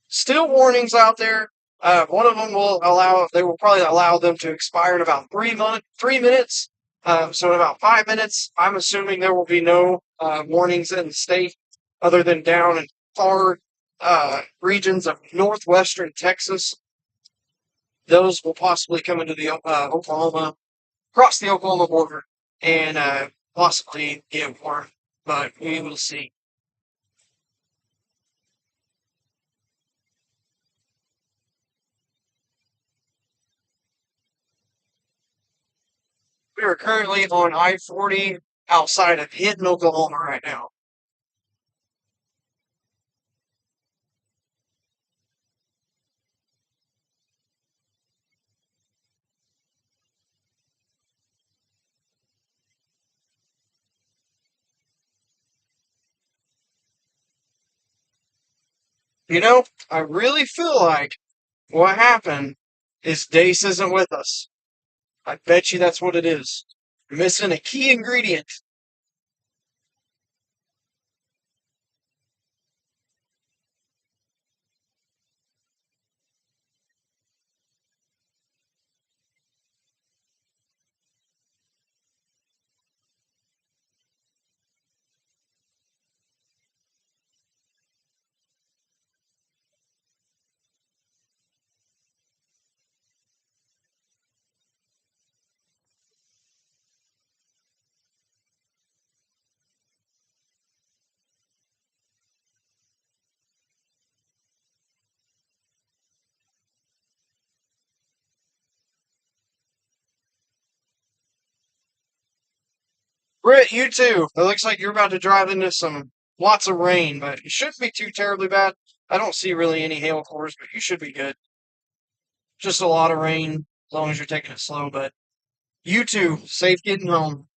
Still warnings out there. One of them will allow, they will probably allow them to expire in about 3 minutes. So in about 5 minutes, I'm assuming there will be no warnings in the state other than down in far regions of northwestern Texas. Those will possibly come into the Oklahoma, cross the Oklahoma border, and possibly get warm. But we will see. We are currently on I-40 outside of Hinton, Oklahoma right now. You know, I really feel like what happened is Dace isn't with us. I bet you that's what it is. Missing a key ingredient. Britt, you too. It looks like you're about to drive into some lots of rain, but it shouldn't be too terribly bad. I don't see really any hail cores, but you should be good. Just a lot of rain, as long as you're taking it slow. But you too, safe getting home.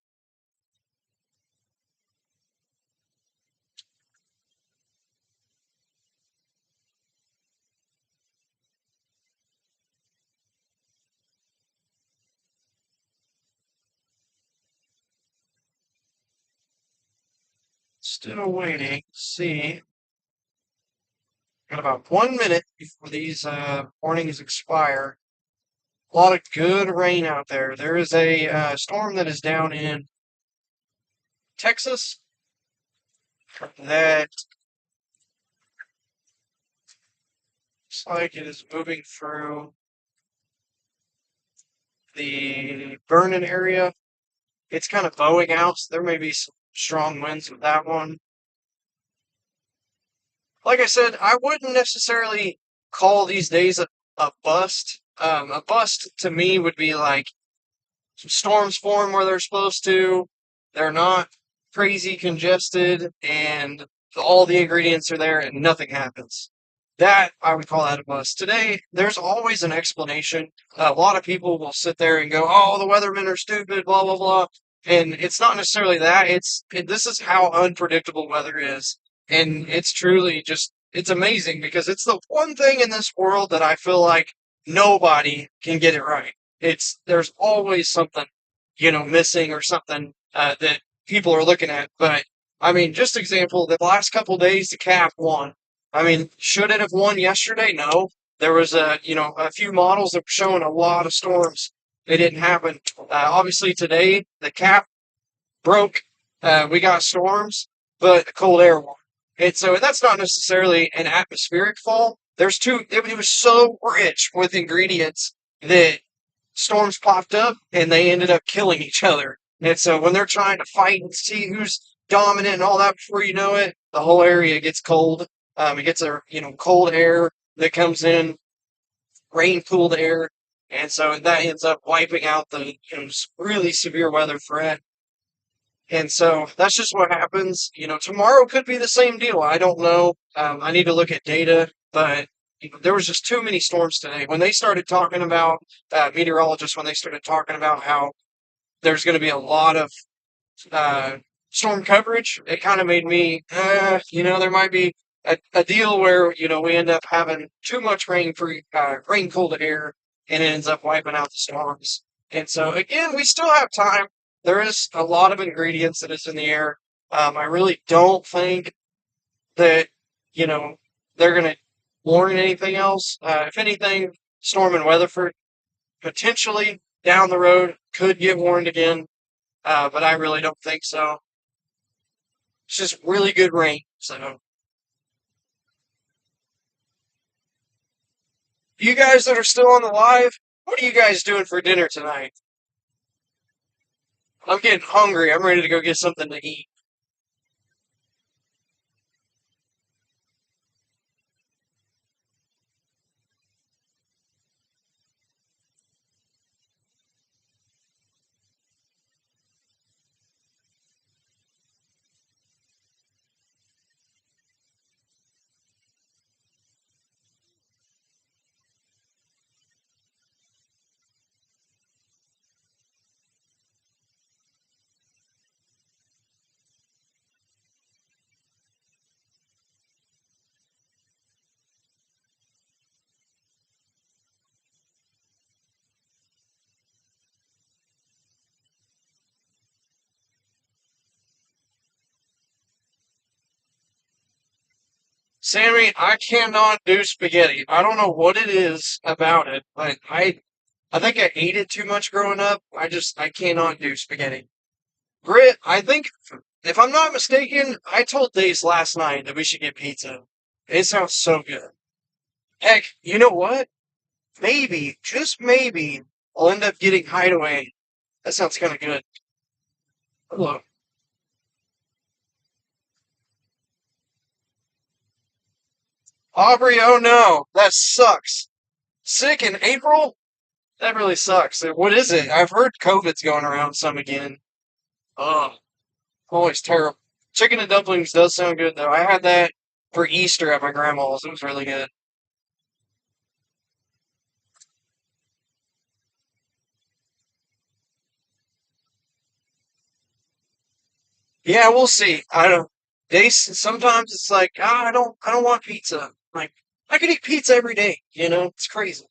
Still waiting to see. Got about 1 minute before these warnings expire. A lot of good rain out there. There is a storm that is down in Texas that looks like it is moving through the Vernon area. It's kind of bowing out, so there may be some strong winds with that one. Like I said, I wouldn't necessarily call these days a bust. A bust to me would be like some storms form where they're supposed to. They're not crazy congested, and all the ingredients are there, and nothing happens. That I would call that a bust. Today, there's always an explanation. A lot of people will sit there and go, "Oh, the weathermen are stupid," blah blah blah, and it's not necessarily that. This is how unpredictable weather is, and it's truly just it's amazing because it's the one thing in this world that I feel like nobody can get it right. There's always something, missing or something that people are looking at. But I mean, just example, the last couple days, the Cap won. I mean, should it have won yesterday? No. There was a few models that were showing a lot of storms. It didn't happen. Obviously, today the Cap broke. We got storms, but cold air won. And so that's not necessarily an atmospheric fall. It was so rich with ingredients that storms popped up and they ended up killing each other. And so when they're trying to fight and see who's dominant and all that, before you know it, the whole area gets cold. It gets cold air that comes in, rain cooled air, and so that ends up wiping out the really severe weather threat. And so that's just what happens. Tomorrow could be the same deal. I don't know. I need to look at data, but there was just too many storms today. When they started talking about meteorologists, when they started talking about how there's going to be a lot of uh, storm coverage, it kind of made me, there might be a deal where we end up having too much rain cooled air, and it ends up wiping out the storms. And so again, we still have time. There is a lot of ingredients that is in the air. I really don't think that you know they're going to warn anything else. If anything, Storm and Weatherford potentially down the road could get warned again, but I really don't think so. It's just really good rain. So, you guys that are still on the live, what are you guys doing for dinner tonight? I'm getting hungry. I'm ready to go get something to eat. Sammy, I cannot do spaghetti. I don't know what it is about it, but I think I ate it too much growing up. I cannot do spaghetti. Grit, I think, if I'm not mistaken, I told Dace last night that we should get pizza. It sounds so good. Heck, you know what? Maybe, just maybe, I'll end up getting Hideaway. That sounds kind of good. Look, Aubrey, oh no, that sucks. Sick in April? That really sucks. What is it? I've heard COVID's going around some again. Oh, always terrible. Chicken and dumplings does sound good though. I had that for Easter at my grandma's. It was really good. Yeah, we'll see. I don't. They sometimes it's like I don't want pizza. Like I could eat pizza every day. It's crazy.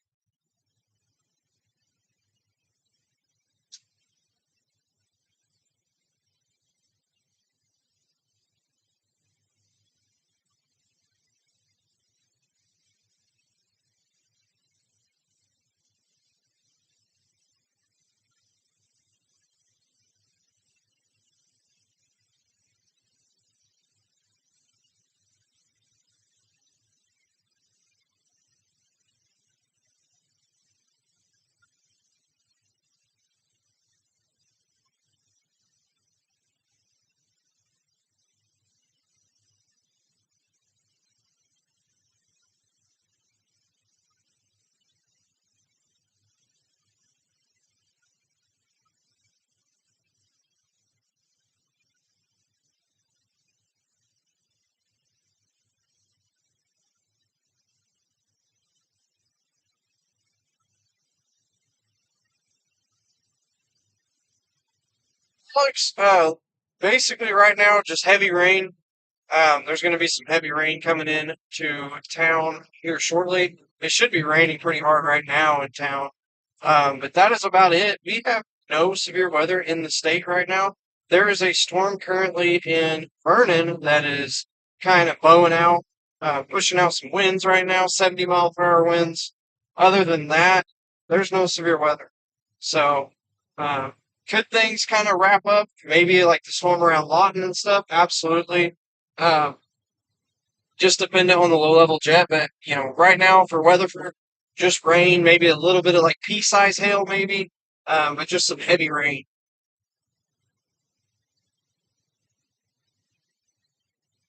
looks basically right now just heavy rain. There's going to be some heavy rain coming in to town here shortly. It should be raining pretty hard right now in town. But that is about it. We have no severe weather in the state right now. There is a storm currently in Vernon that is kind of bowing out, pushing out some winds right now, 70-mile-per-hour winds. Other than that, there's no severe weather. So, uh, could things kind of wrap up? Maybe like the storm around Lawton and stuff? Absolutely. Um, just dependent on the low level jet, but right now for Weatherford, just rain, maybe a little bit of like pea-sized hail, maybe, but just some heavy rain.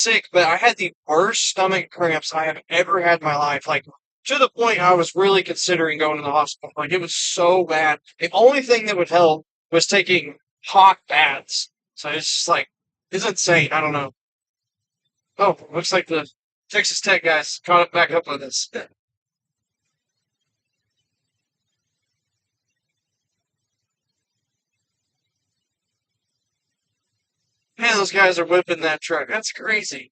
Sick, but I had the worst stomach cramps I have ever had in my life. Like to the point I was really considering going to the hospital. Like it was so bad. The only thing that would help was taking hot baths. So it's just like it's insane. I don't know. Oh, looks like the Texas Tech guys caught it back up with us. Man, those guys are whipping that truck. That's crazy.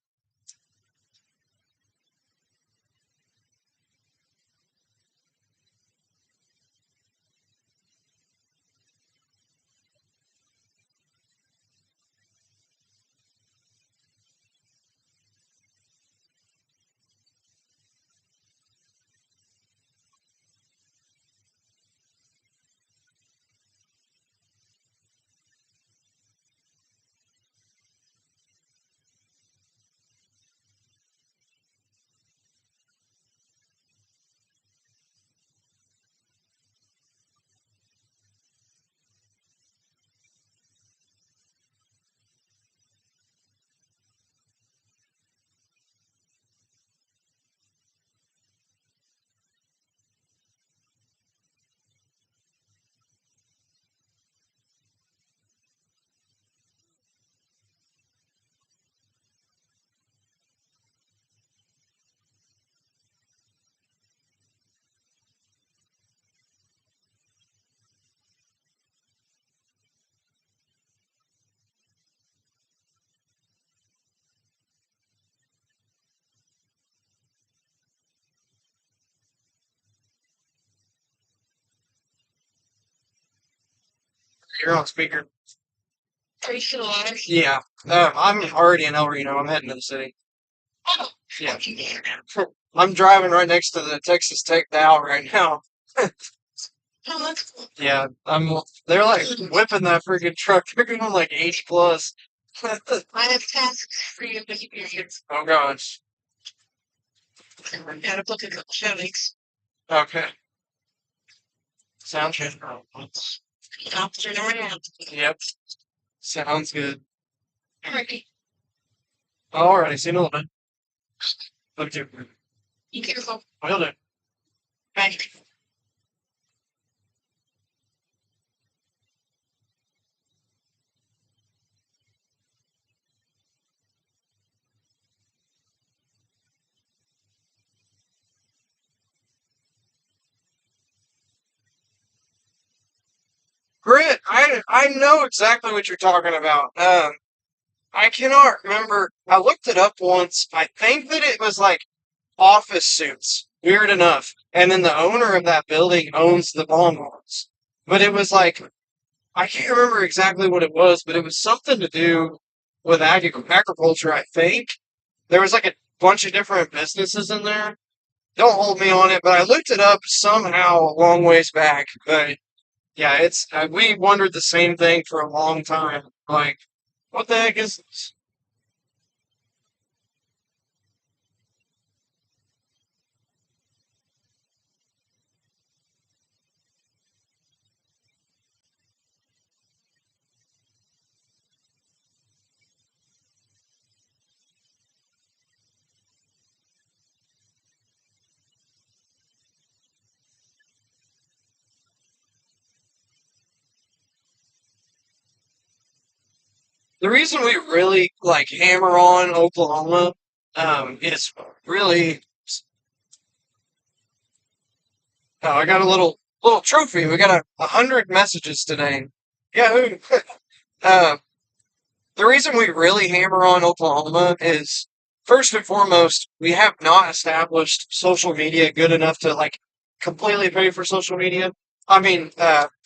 You're on speaker. Are you still alive? Yeah. I'm already in El Reno. I'm heading to the city. Oh, yeah. I'm driving right next to the Texas Tech Dow right now. Oh, that's cool. Yeah, they're like whipping that freaking truck. They're going like 80 plus. I have tasks for you, but you can hear. Oh gosh. I gotta book a couple showings. Okay. Sounds good. Officer around. Yep. Sounds good. Alrighty. Alrighty, see you in a little bit. Love you. Be careful. Will do. Bye. Grit, I know exactly what you're talking about. I cannot remember. I looked it up once. I think that it was like office suits. Weird enough. And then the owner of that building owns the bonbons. But it was like I can't remember exactly what it was, but it was something to do with agriculture, I think. There was like a bunch of different businesses in there. Don't hold me on it, but I looked it up somehow a long ways back. But yeah, it's we wondered the same thing for a long time. Like, what the heck is this? The reason we really like hammer on Oklahoma is really I got a little trophy. We got 100 messages today. Yahoo! Uh, the reason we really hammer on Oklahoma is first and foremost, we have not established social media good enough to like completely pay for social media. I mean,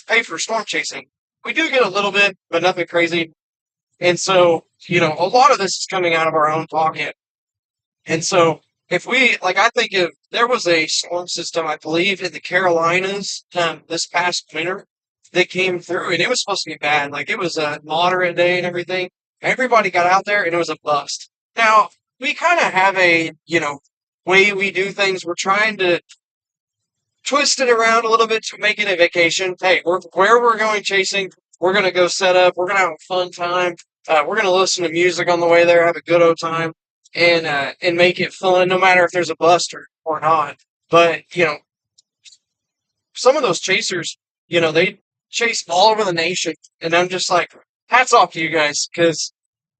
pay for storm chasing. We do get a little bit, but nothing crazy. And so, a lot of this is coming out of our own pocket. And so, if we, like, I think if there was a storm system, I believe, in the Carolinas this past winter that came through, and it was supposed to be bad. Like, it was a moderate day and everything. Everybody got out there, and it was a bust. Now, we kind of have a, way we do things. We're trying to twist it around a little bit to make it a vacation. Hey, where we're going chasing, we're going to go set up. We're going to have a fun time. We're going to listen to music on the way there, have a good old time, and make it fun, no matter if there's a bust or not. But some of those chasers, they chase all over the nation, and I'm just like, hats off to you guys, because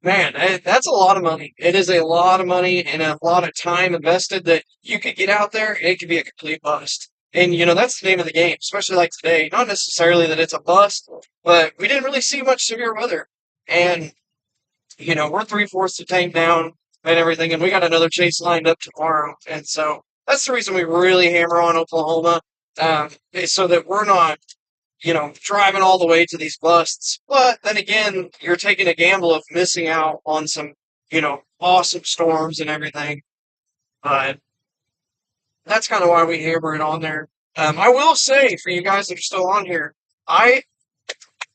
man, that's a lot of money. It is a lot of money and a lot of time invested that you could get out there and it could be a complete bust. And that's the name of the game, especially like today. Not necessarily that it's a bust, but we didn't really see much severe weather. And we're three-fourths the tank down and everything, and we got another chase lined up tomorrow. And so that's the reason we really hammer on Oklahoma, is so that we're not, driving all the way to these busts. But then again, you're taking a gamble of missing out on some, awesome storms and everything. But that's kind of why we hammer it on there. I will say for you guys that are still on here, I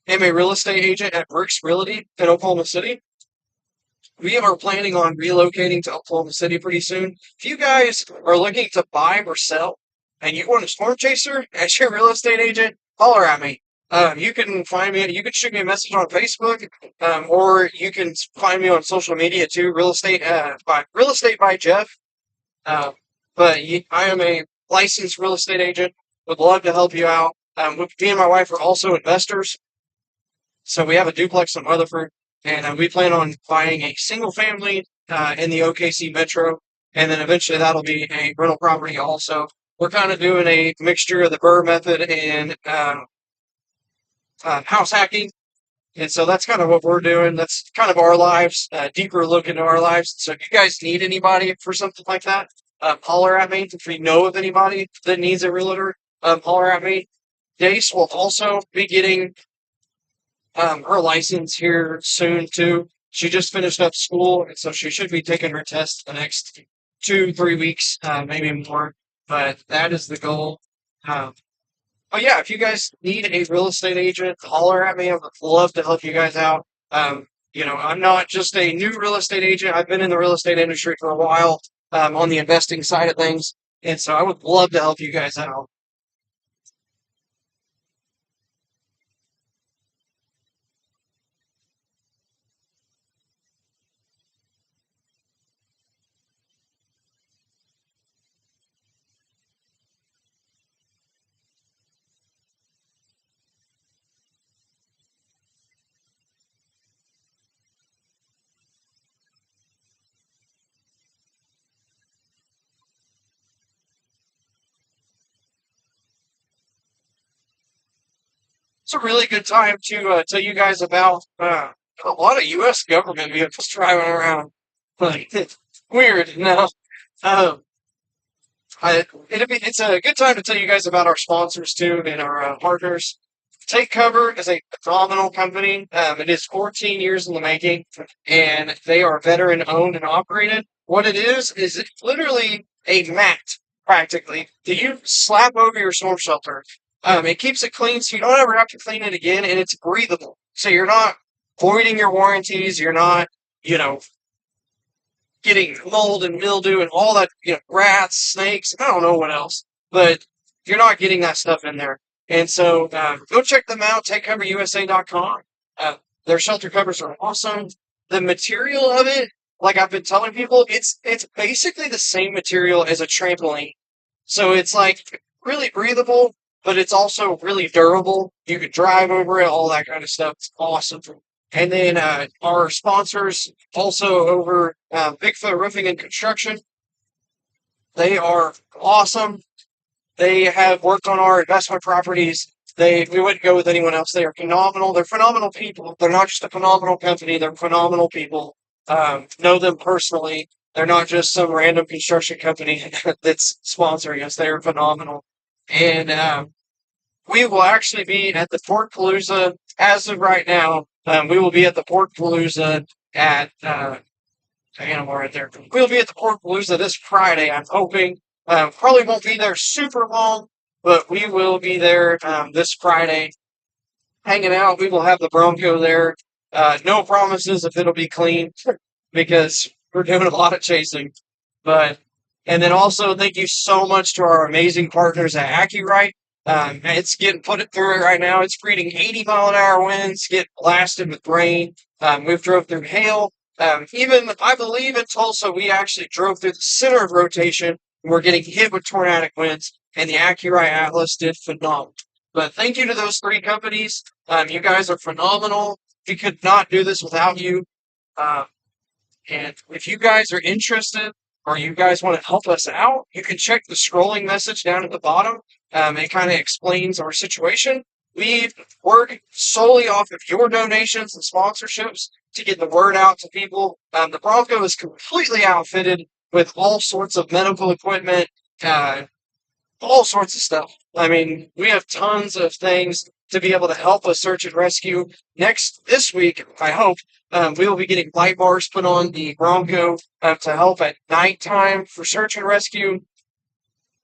am a real estate agent at Brooks Realty in Oklahoma City. We are planning on relocating to Oklahoma City pretty soon. If you guys are looking to buy or sell and you want a storm chaser as your real estate agent, holler at me. You can find me, you can shoot me a message on Facebook, or you can find me on social media too, real estate by Jeff. Uh, I am a licensed real estate agent. Would love to help you out. Me and my wife are also investors. So we have a duplex in Weatherford, and we plan on buying a single family in the OKC metro, and then eventually that'll be a rental property also. We're kind of doing a mixture of the Burr method and house hacking, and so that's kind of what we're doing. That's kind of our lives, deeper look into our lives. So if you guys need anybody for something like that, holler at me. If you know of anybody that needs a realtor, holler at me. Dace will also be getting her license here soon too. She just finished up school, and so she should be taking her test the next 2, 3 weeks, maybe more. But that is the goal. Um, but yeah, if you guys need a real estate agent, holler at me. I would love to help you guys out. I'm not just a new real estate agent. I've been in the real estate industry for a while, on the investing side of things, and so I would love to help you guys out. It's a really good time to tell you guys about a lot of U.S. government vehicles driving around. Like, it's weird. No, um, it's a good time to tell you guys about our sponsors too and our partners. Take Cover is a phenomenal company. It is 14 years in the making, and they are veteran owned and operated. What it is it's literally a mat, practically, that you slap over your storm shelter. It keeps it clean so you don't ever have to clean it again, and it's breathable. So you're not voiding your warranties. You're not, you know, getting mold and mildew and all that, rats, snakes, I don't know what else, but you're not getting that stuff in there. And so go check them out, takecoverusa.com. Their shelter covers are awesome. The material of it, like I've been telling people, it's basically the same material as a trampoline. So it's like really breathable, but it's also really durable. You could drive over it, all that kind of stuff. It's awesome. And then our sponsors also over Bigfoot Roofing and Construction. They are awesome. They have worked on our investment properties we wouldn't go with anyone else. They are phenomenal. They're phenomenal people. They're not just a phenomenal company. They're phenomenal people. Know them personally. They're not just some random construction company that's sponsoring us. They are phenomenal. And we will actually be at the Port Palooza as of right now. We will be at the Port Palooza at Animal right there. We'll be at the Port Palooza this Friday, I'm hoping. Probably won't be there super long, but we will be there this Friday hanging out. We will have the Bronco there. No promises if it'll be clean because we're doing a lot of chasing. But and then also thank you so much to our amazing partners at AccuRite. It's getting put it through it right now. It's creating 80-mile-an-hour winds, get blasted with rain. We've drove through hail. Even I believe in Tulsa, we actually drove through the center of rotation. And we're getting hit with tornadic winds, and the AccuRite Atlas did phenomenal. But thank you to those three companies. You guys are phenomenal. We could not do this without you. Um, and if you guys are interested or you guys want to help us out, you can check the scrolling message down at the bottom. It kind of explains our situation. We work solely off of your donations and sponsorships to get the word out to people. The Bronco is completely outfitted with all sorts of medical equipment, uh, all sorts of stuff. I mean, we have tons of things to be able to help us search and rescue. This week, I hope, we will be getting light bars put on the Bronco to help at nighttime for search and rescue.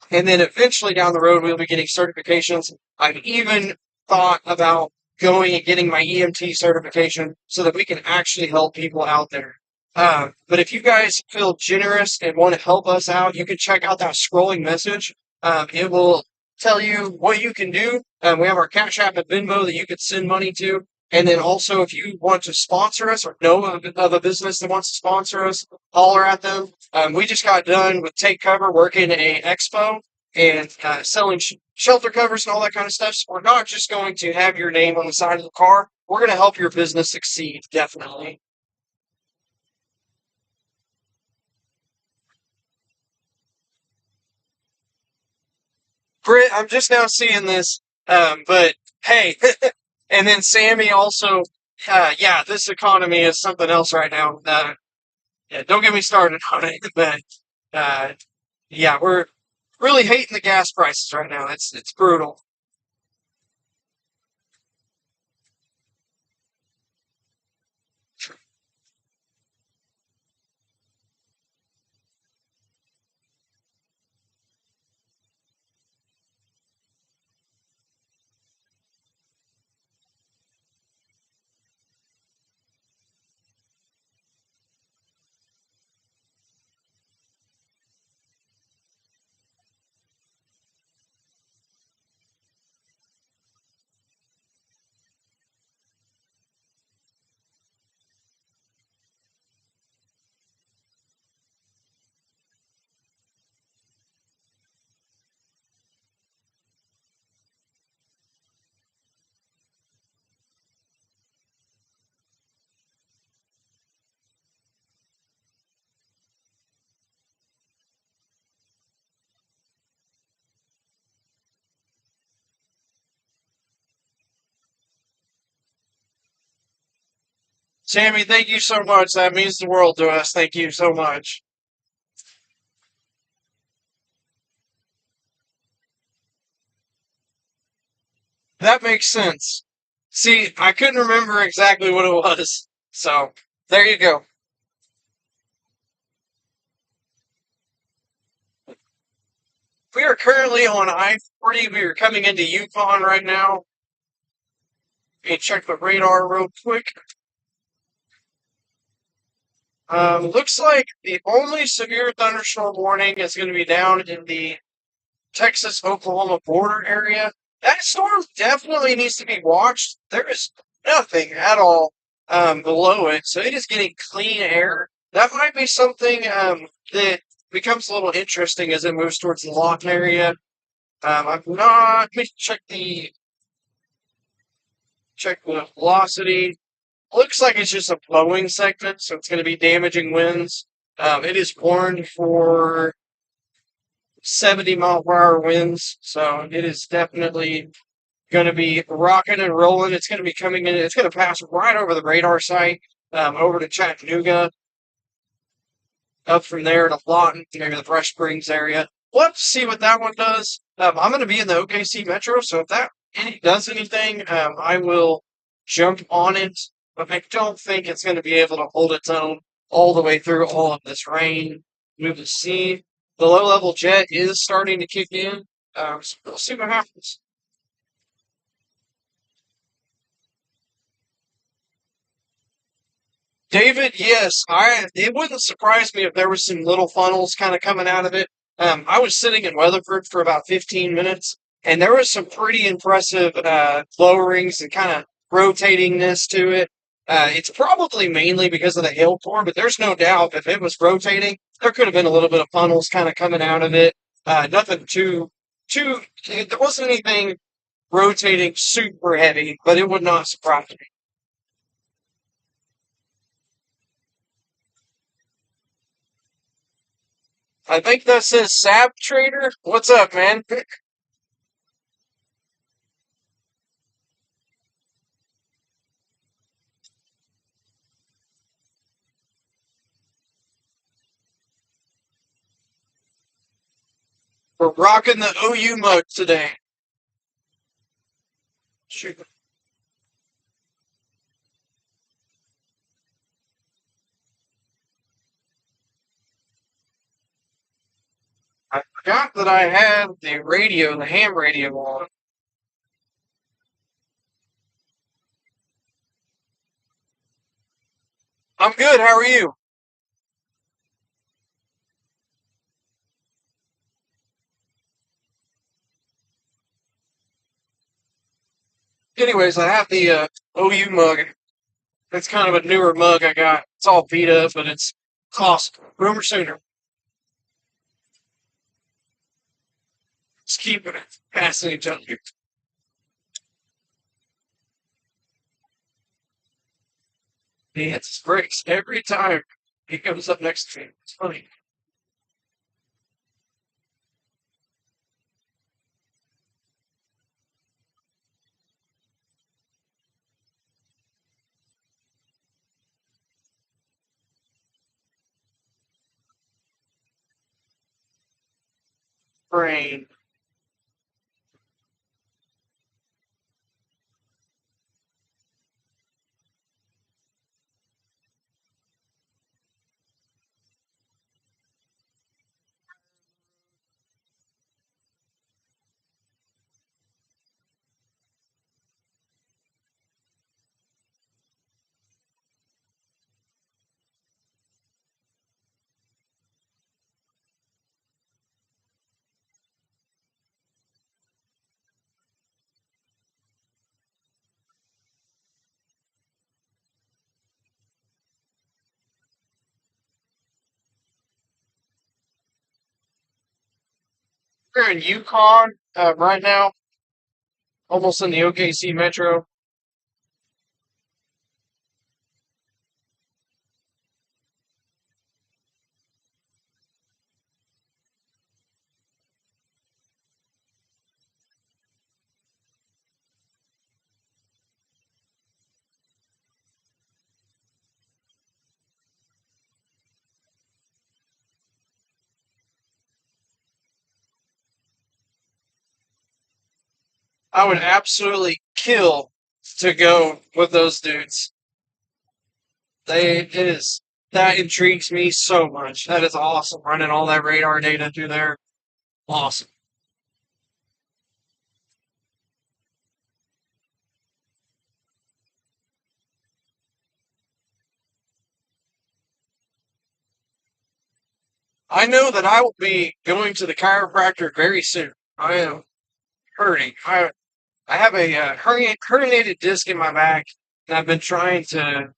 And then eventually down the road, we'll be getting certifications. I've even thought about going and getting my EMT certification so that we can actually help people out there. But if you guys feel generous and want to help us out, you can check out that scrolling message. It will tell you what you can do. We have our Cash App and Venmo that you could send money to. And then also, if you want to sponsor us or know of a business that wants to sponsor us, holler at them. We just got done with Take Cover working a expo and selling shelter covers and all that kind of stuff. So we're not just going to have your name on the side of the car. We're going to help your business succeed, definitely. Britt, I'm just now seeing this, but hey, and then Sammy also, yeah, this economy is something else right now. Yeah, don't get me started on it, but uh, yeah, we're really hating the gas prices right now. It's brutal. Sammy, thank you so much. That means the world to us. Thank you so much. That makes sense. See, I couldn't remember exactly what it was. So, there you go. We are currently on I-40. We are coming into Yukon right now. Let me check the radar real quick. Looks like the only severe thunderstorm warning is going to be down in the Texas-Oklahoma border area. That storm definitely needs to be watched. There is nothing at all below it, so it is getting clean air. That might be something that becomes a little interesting as it moves towards the Lawton area. I'm not. Let me check the velocity. Looks like it's just a blowing segment, so it's going to be damaging winds. It is warned for 70 mile per hour winds, so it is definitely going to be rocking and rolling. It's going to be coming in. It's going to pass right over the radar site, over to Chattanooga, up from there to Lawton, maybe the Fresh Springs area. We'll have to see what that one does. I'm going to be in the OKC Metro, so if that does anything, I will jump on it. But I don't think it's going to be able to hold its own all the way through all of this rain. We will see. The low-level jet is starting to kick in, so we'll see what happens. David, yes, it wouldn't surprise me if there was some little funnels kind of coming out of it. I was sitting in Weatherford for about 15 minutes, and there was some pretty impressive lowerings and kind of rotatingness to it. It's probably mainly because of the hail core, but there's no doubt if it was rotating, there could have been a little bit of funnels kind of coming out of it. Nothing too. There wasn't anything rotating super heavy, but it would not surprise me. I think that says Sap Trader. What's up, man? We're rocking the OU mug today. Shoot. I forgot that I had the radio, the ham radio on. I'm good. How are you? Anyways, I have the OU mug. It's kind of a newer mug I got. It's all beat up, but it's awesome. Boomer Sooner. Just keeping it. Passing each other. He hits his brakes every time he comes up next to me. It's funny. Brain. We're in Yukon right now, almost in the OKC Metro. I would absolutely kill to go with those dudes. It is that intrigues me so much. That is awesome. Running all that radar data through there. Awesome. I know that I will be going to the chiropractor very soon. I am hurting. I have a herniated disc in my back, and I've been trying to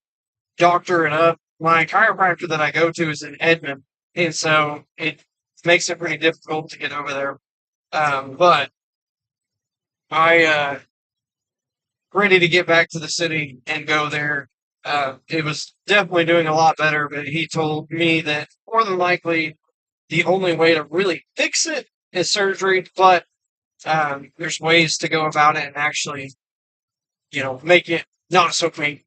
doctor it up. My chiropractor that I go to is in Edmond, and so it makes it pretty difficult to get over there. But I ready to get back to the city and go there. It was definitely doing a lot better, but he told me that more than likely the only way to really fix it is surgery. But There's ways to go about it and actually, make it not so painful.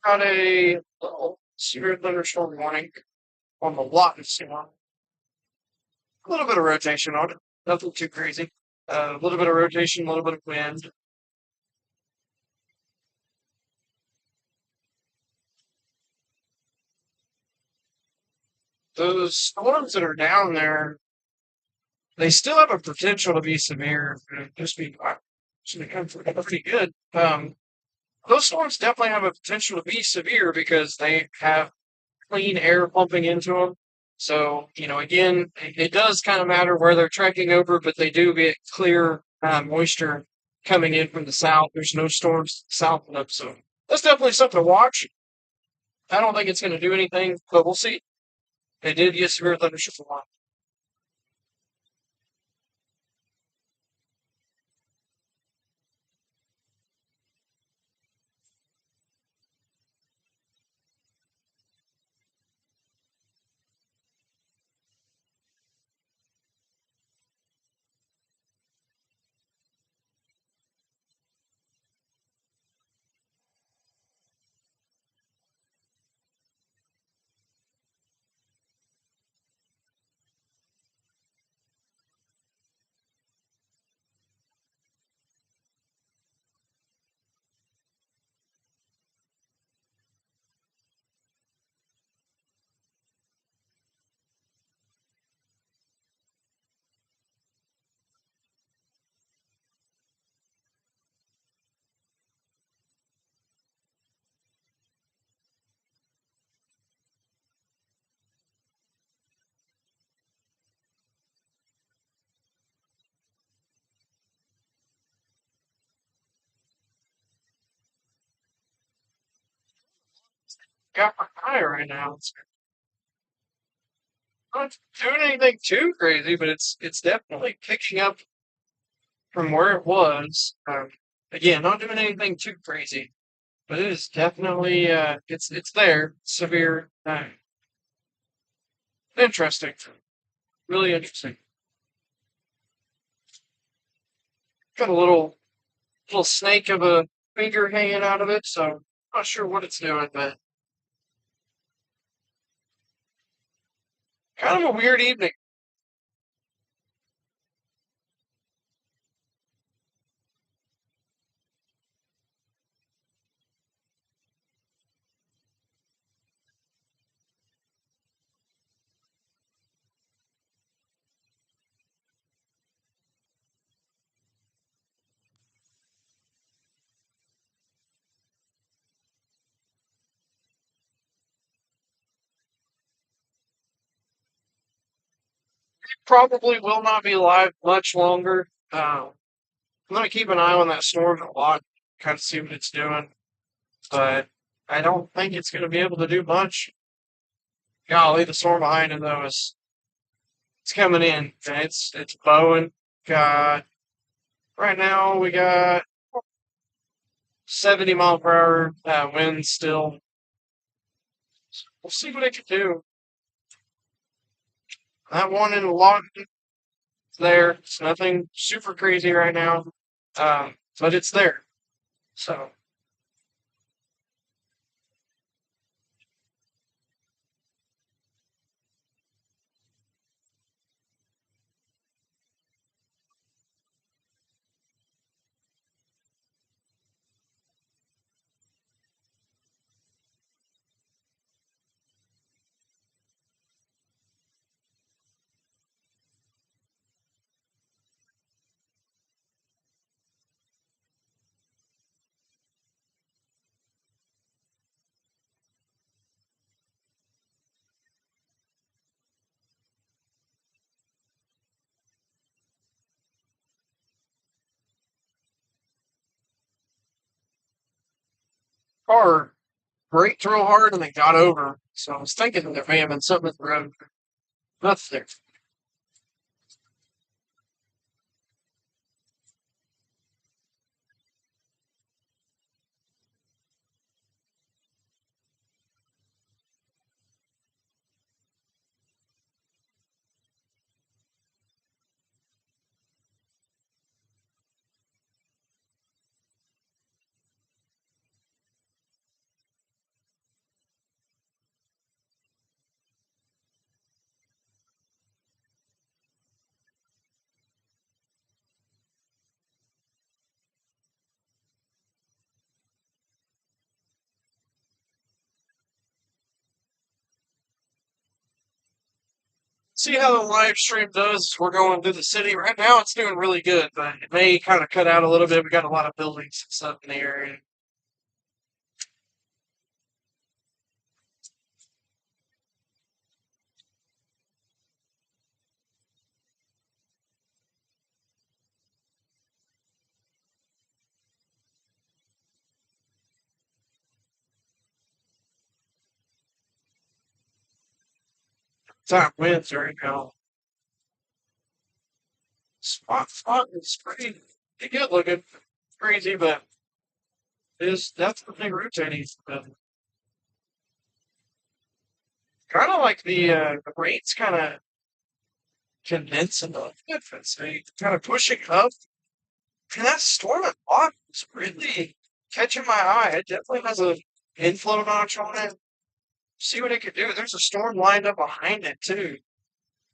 Got a little severe thunderstorm warning on the lot this morning. A little bit of rotation on it, nothing too crazy. A little bit of rotation, a little bit of wind. Those storms that are down there, they still have a potential to be severe. Just be should become pretty good. Those storms definitely have a potential to be severe because they have clean air pumping into them. So, again, it does kind of matter where they're trekking over, but they do get clear moisture coming in from the south. There's no storms south of them. So that's definitely something to watch. I don't think it's going to do anything, but we'll see. They did get severe thunderstorms a lot. Got my eye right now. It's not doing anything too crazy, but it's definitely picking up from where it was. Again, not doing anything too crazy, but it is definitely it's there. Severe. Interesting. Really interesting. Got a little snake of a finger hanging out of it, so not sure what it's doing, but kind of a weird evening. Probably will not be live much longer. I'm gonna keep an eye on that storm a lot, kind of see what it's doing, but I don't think it's gonna be able to do much. Golly, the storm behind him though is it's coming in and it's bowing. Got right now we got 70 mile per hour wind still. We'll see what it can do. That one in a lot there. It's nothing super crazy right now, but it's there. So car braked real hard and they got over. So I was thinking there may have been something in the road. Nothing there. See how the live stream does. We're going through the city right now. It's doing really good, but it may kind of cut out a little bit. We got a lot of buildings and stuff in the area. Top winds right now. Spot is pretty good looking. Crazy, but it is definitely rotating. Kind of like the rain's kind of condensing a little bit. So kind of pushing up. And that storm at bottom is really catching my eye. It definitely has a inflow notch on it. See what it could do. There's a storm lined up behind it too.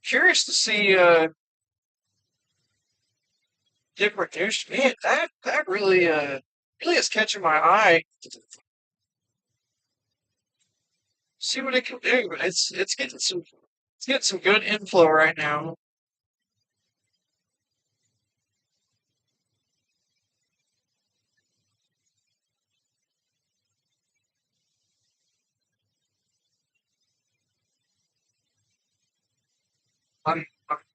Curious to see different news. Man, that really really is catching my eye. See what it can do. It's getting some good inflow right now. I'm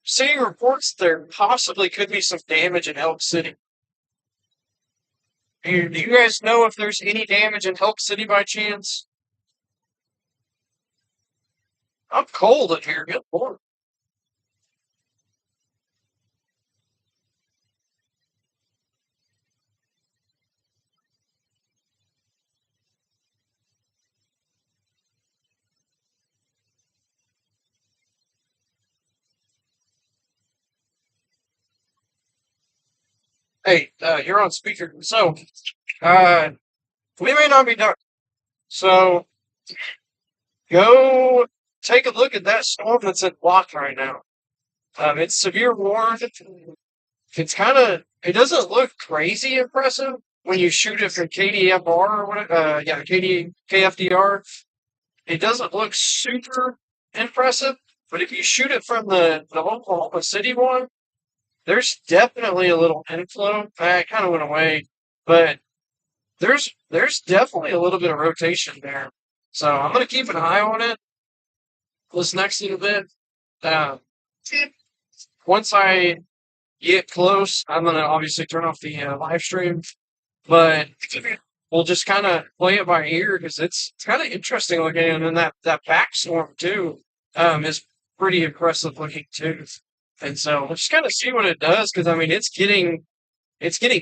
seeing reports there possibly could be some damage in Elk City. Do you guys know if there's any damage in Elk City by chance? I'm cold in here. Good lord. Hey, you're on speaker. So, uh, we may not be done. So, go take a look at that storm that's in block right now. It's severe warned. It's kind of, it doesn't look crazy impressive when you shoot it from KDFR or whatever. Yeah, KFDR. It doesn't look super impressive, but if you shoot it from the Oklahoma City one, there's definitely a little inflow. It kind of went away, but there's definitely a little bit of rotation there. So I'm gonna keep an eye on it this next little bit. Um, once I get close, I'm gonna obviously turn off the live stream, but we'll just kind of play it by ear because it's kind of interesting looking, and then that back storm too is pretty impressive looking too. And so we'll just kind of see what it does because I mean it's getting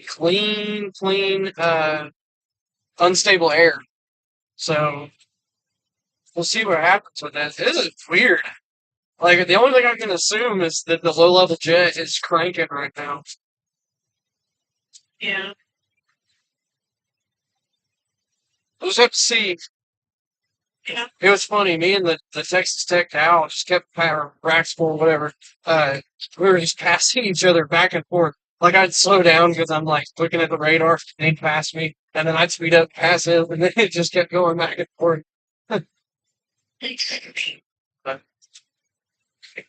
clean, unstable air. So we'll see what happens with that. This is weird. Like the only thing I can assume is that the low level jet is cranking right now. Yeah. We'll just have to see. Yeah. It was funny. Me and the Texas Tech Owl just kept power Braxport, whatever. Uh, we were just passing each other back and forth. Like I'd slow down because I'm like looking at the radar and he'd pass me, and then I'd speed up, pass him, and then it just kept going back and forth. But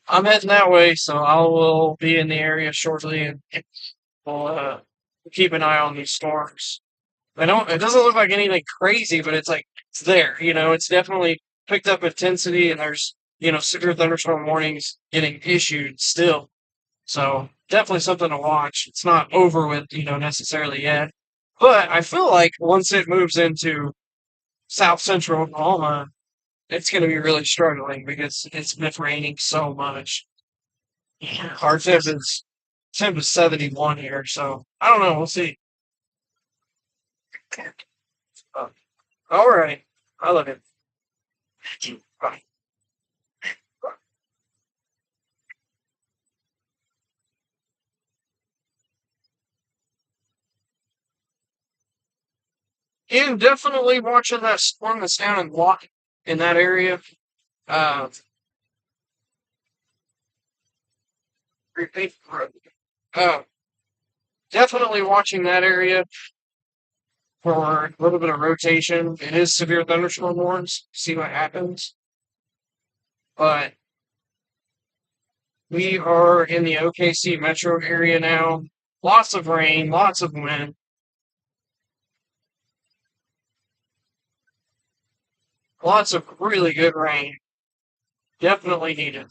I'm heading that way, so I will be in the area shortly, and we'll keep an eye on these storms. I don't. It doesn't look like anything crazy, but it's like it's there. It's definitely picked up intensity, and there's severe thunderstorm warnings getting issued still. So definitely something to watch. It's not over with necessarily yet, but I feel like once it moves into South Central Oklahoma, it's going to be really struggling because it's been raining so much. Our temp is 71 here, so I don't know. We'll see. Uh, all right, I love it. Bye. And definitely watching that storm that's down in Watt in that area. Uh, repeat, uh, definitely watching that area for a little bit of rotation. It is severe thunderstorm warnings. See what happens. But we are in the OKC metro area now. Lots of rain, lots of wind, lots of really good rain. Definitely needed.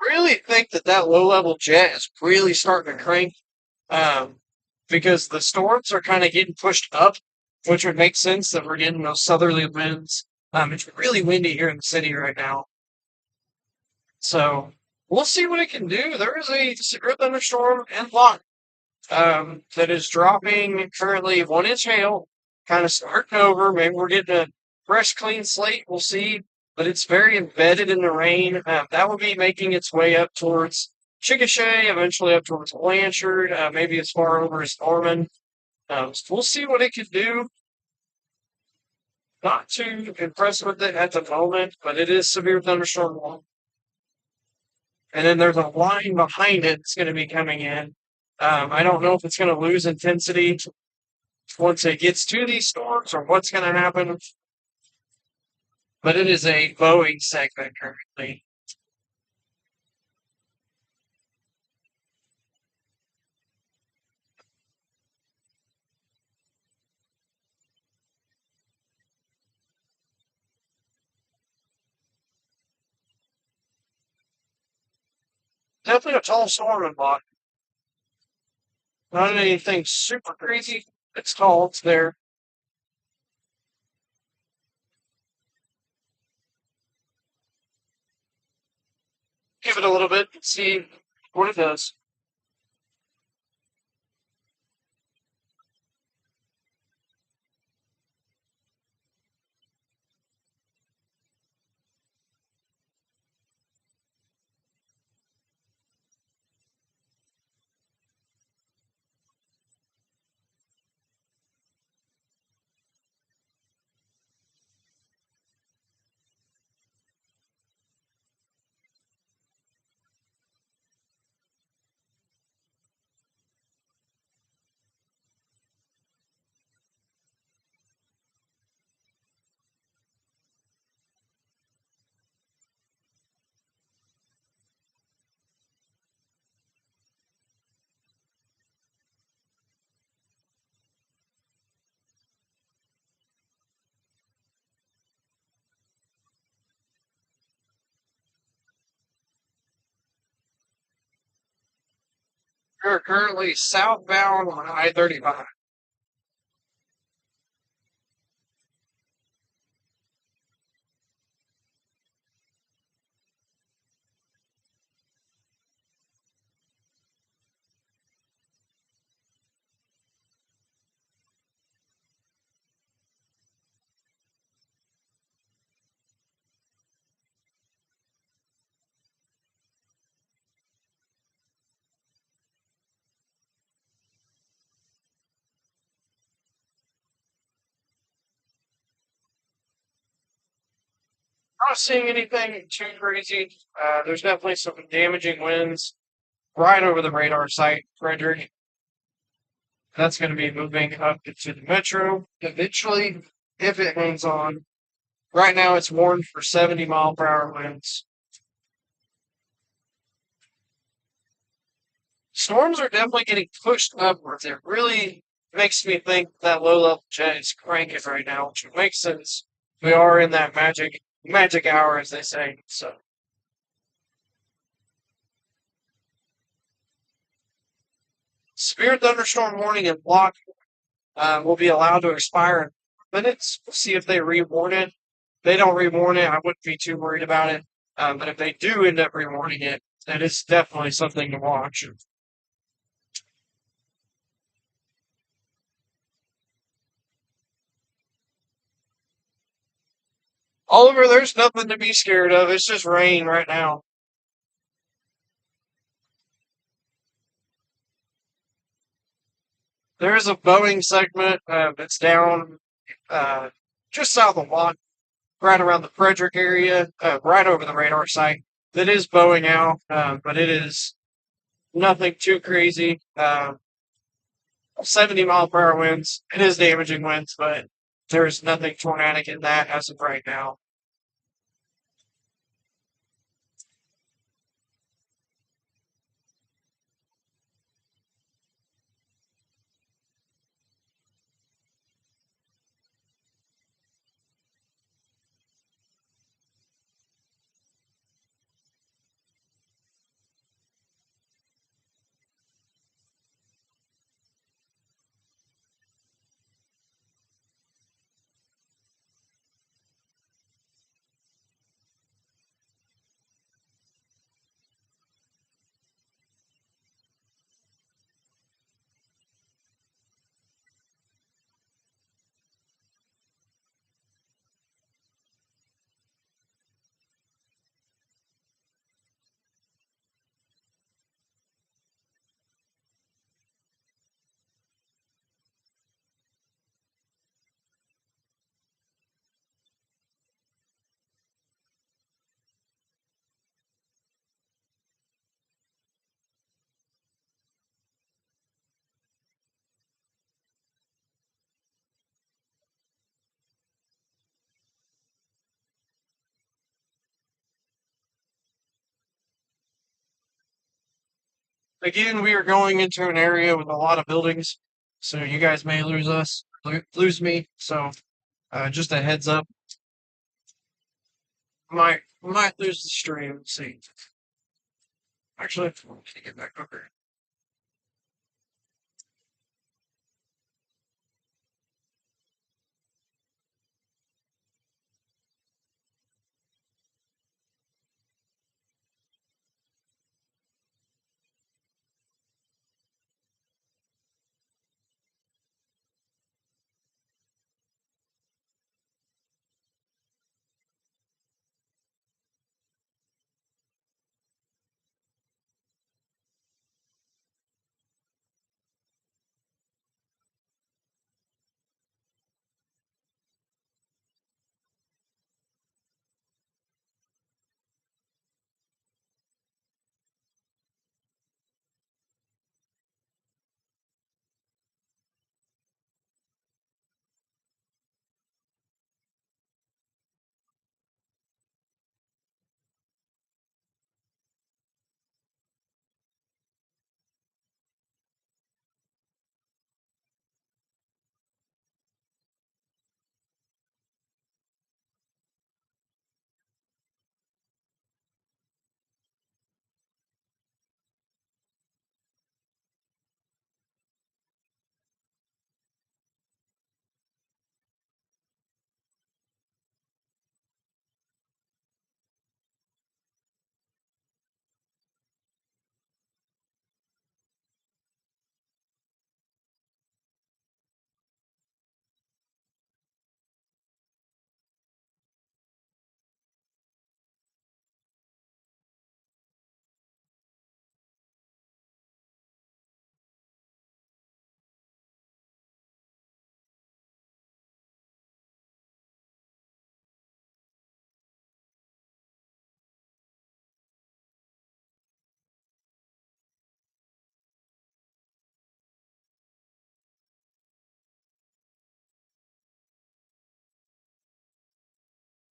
Really think that that low level jet is really starting to crank um, because the storms are kind of getting pushed up, which would make sense that we're getting those southerly winds. It's really windy here in the city right now. So we'll see what it can do. There is a severe thunderstorm and lot that is dropping currently 1 inch hail, kind of starting over. Maybe we're getting a fresh, clean slate. We'll see. But it's very embedded in the rain. That will be making its way up towards Chickasha, eventually up towards Blanchard, maybe as far over as Norman. So we'll see what it can do. Not too impressed with it at the moment, but it is severe thunderstorm warning. And then there's a line behind it that's going to be coming in. I don't know if it's going to lose intensity once it gets to these storms or what's going to happen, but it is a Boeing segment currently. Definitely a tall storm in Boston. Not anything super crazy. It's tall. It's there. Give it a little bit. See what it does. We're currently southbound on I-35. Not seeing anything too crazy. There's definitely some damaging winds right over the radar site, Frederick. That's going to be moving up into the metro eventually, if it hangs on. Right now, it's warned for 70-mile-per-hour winds. Storms are definitely getting pushed upwards. It really makes me think that low-level jet is cranking right now, which makes sense. We are in that magic hour, as they say. So, severe thunderstorm warning and block will be allowed to expire in minutes. We'll see if they rewarn it. If they don't rewarn it, I wouldn't be too worried about it. But if they do end up rewarning it, then it's definitely something to watch. Oliver, there's nothing to be scared of. It's just rain right now. There is a Boeing segment that's down uh, just south of Watt, right around the Frederick area, right over the radar site. That is bowing out, but it is nothing too crazy. 70-mile-per-hour winds. It is damaging winds, but there's nothing tornadic in that as of right now. Again, we are going into an area with a lot of buildings, so you guys may lose me. So, just a heads up, might lose the stream. Let's see. Actually, I need to get back over.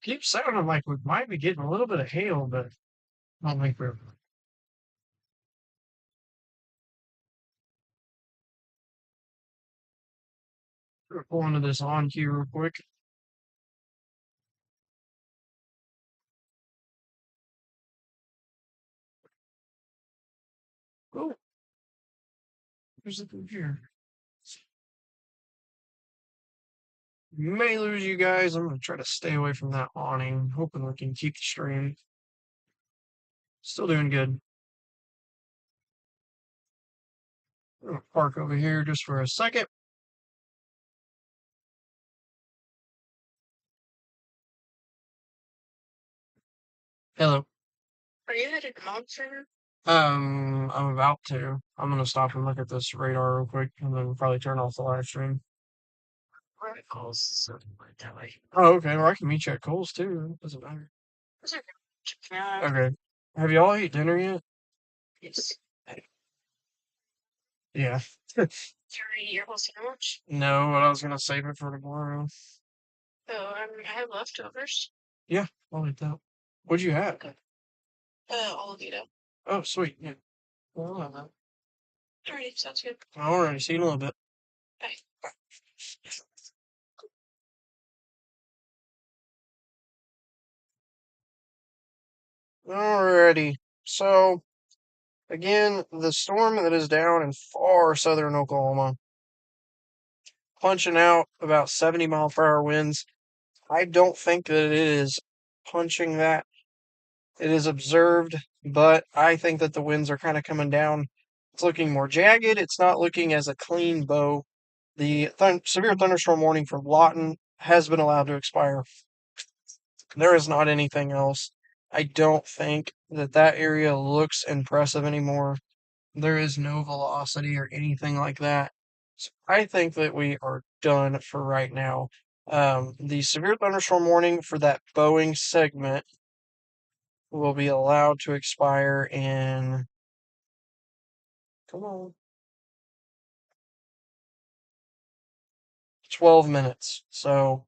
keeps sounding like we might be getting a little bit of hail, but I don't think we're pulling to this on cue real quick. Oh, who's it here? May lose you guys. I'm gonna try to stay away from that awning, hoping we can keep the stream. Still doing good. I'm gonna park over here just for a second. Hello. Are you headed home, sir? I'm about to. I'm gonna stop and look at this radar real quick, and then probably turn off the live stream. Right. Cole's something like that way. Oh, okay. Well, I can meet you at Cole's too. It doesn't matter. That's okay. Okay. Have y'all eaten dinner yet? Yes. Yeah. Can I eat your whole sandwich? No, but I was gonna save it for tomorrow. Oh, I have leftovers. Yeah, I'll eat that. What'd you have? Okay. Olive Vito. Oh, sweet. Yeah. Well, I'll have that. Alrighty, sounds good. Alrighty, see you in a little bit. Bye. Alrighty. So, again, the storm that is down in far southern Oklahoma, punching out about 70-mile-per-hour winds. I don't think that it is punching that. It is observed, but I think that the winds are kind of coming down. It's looking more jagged. It's not looking as a clean bow. The severe thunderstorm warning from Lawton has been allowed to expire. There is not anything else. I don't think that that area looks impressive anymore. There is no velocity or anything like that. So I think that we are done for right now. The severe thunderstorm warning for that Boeing segment will be allowed to expire in, come on, 12 minutes. So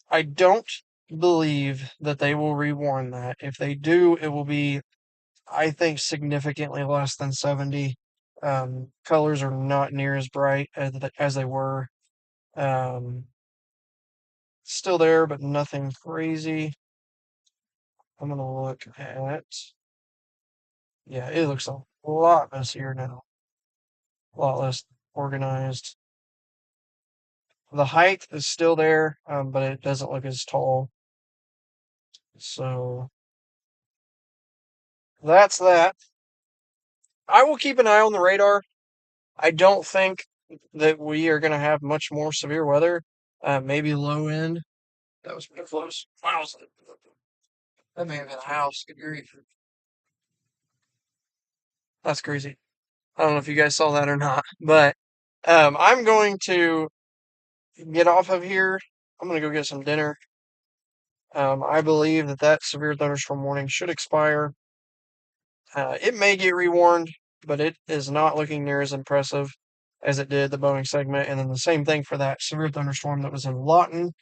I don't believe that they will rewarn that. If they do, it will be, I think, significantly less than 70. Colors are not near as bright as they were. Um, Still there, but nothing crazy. I'm gonna look at, yeah, it looks a lot messier now. A lot less organized. The height is still there, but it doesn't look as tall. So that's that. I will keep an eye on the radar. I don't think that we are going to have much more severe weather. Maybe low end. That was pretty close. Wow, that may have been a house. Good grief. That's crazy. I don't know if you guys saw that or not, but I'm going to get off of here. I'm going to go get some dinner. I believe that that severe thunderstorm warning should expire. It may get rewarned, but it is not looking near as impressive as it did the Boeing segment. And then the same thing for that severe thunderstorm that was in Lawton,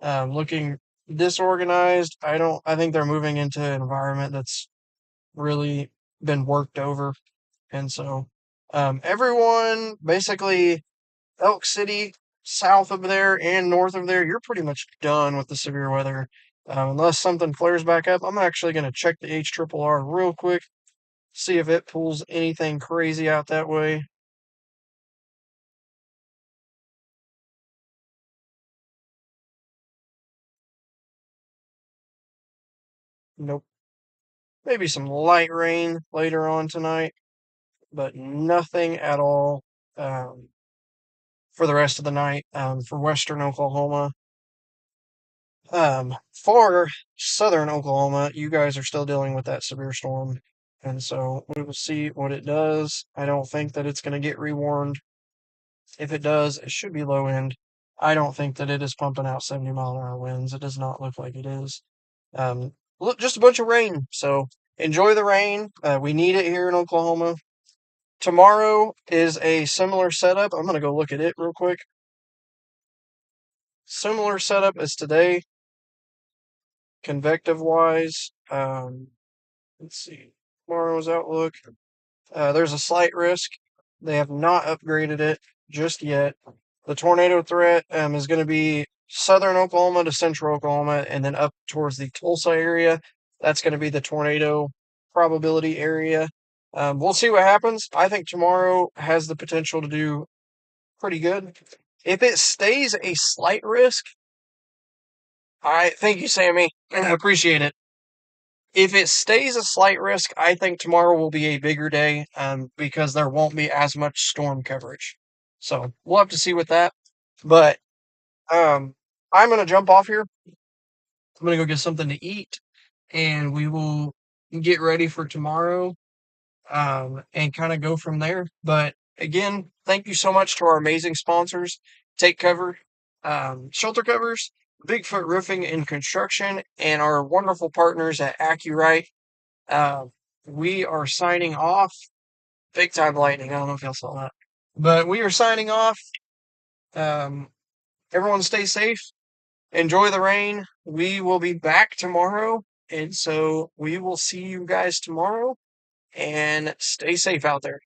looking disorganized. I think they're moving into an environment that's really been worked over. And so, everyone basically, Elk City, south of there and north of there, you're pretty much done with the severe weather. Unless something flares back up, I'm actually going to check the HRRR real quick, see if it pulls anything crazy out that way. Nope. Maybe some light rain later on tonight, but nothing at all for the rest of the night for western Oklahoma. For southern Oklahoma, you guys are still dealing with that severe storm. And so we will see what it does. I don't think that it's going to get rewarned. If it does, it should be low end. I don't think that it is pumping out 70-mile-an-hour winds. It does not look like it is. Look, just a bunch of rain. So enjoy the rain. We need it here in Oklahoma. Tomorrow is a similar setup. I'm going to go look at it real quick. Similar setup as today. convective wise. Let's see. Tomorrow's outlook. There's a slight risk. They have not upgraded it just yet. The tornado threat is going to be southern Oklahoma to central Oklahoma, and then up towards the Tulsa area. That's going to be the tornado probability area. We'll see what happens. I think tomorrow has the potential to do pretty good. If it stays a slight risk, I thank you, Sammy. I appreciate it. If it stays a slight risk, I think tomorrow will be a bigger day because there won't be as much storm coverage. So we'll have to see with that. But um, I'm going to jump off here. I'm going to go get something to eat and we will get ready for tomorrow and kind of go from there. But again, thank you so much to our amazing sponsors Take Cover, Shelter Covers, Bigfoot Roofing and Construction, and our wonderful partners at AccuRite. Uh, we are signing off. Big time lightning. I don't know if y'all saw that. But we are signing off. Um, everyone stay safe. Enjoy the rain. We will be back tomorrow. And so we will see you guys tomorrow. And stay safe out there.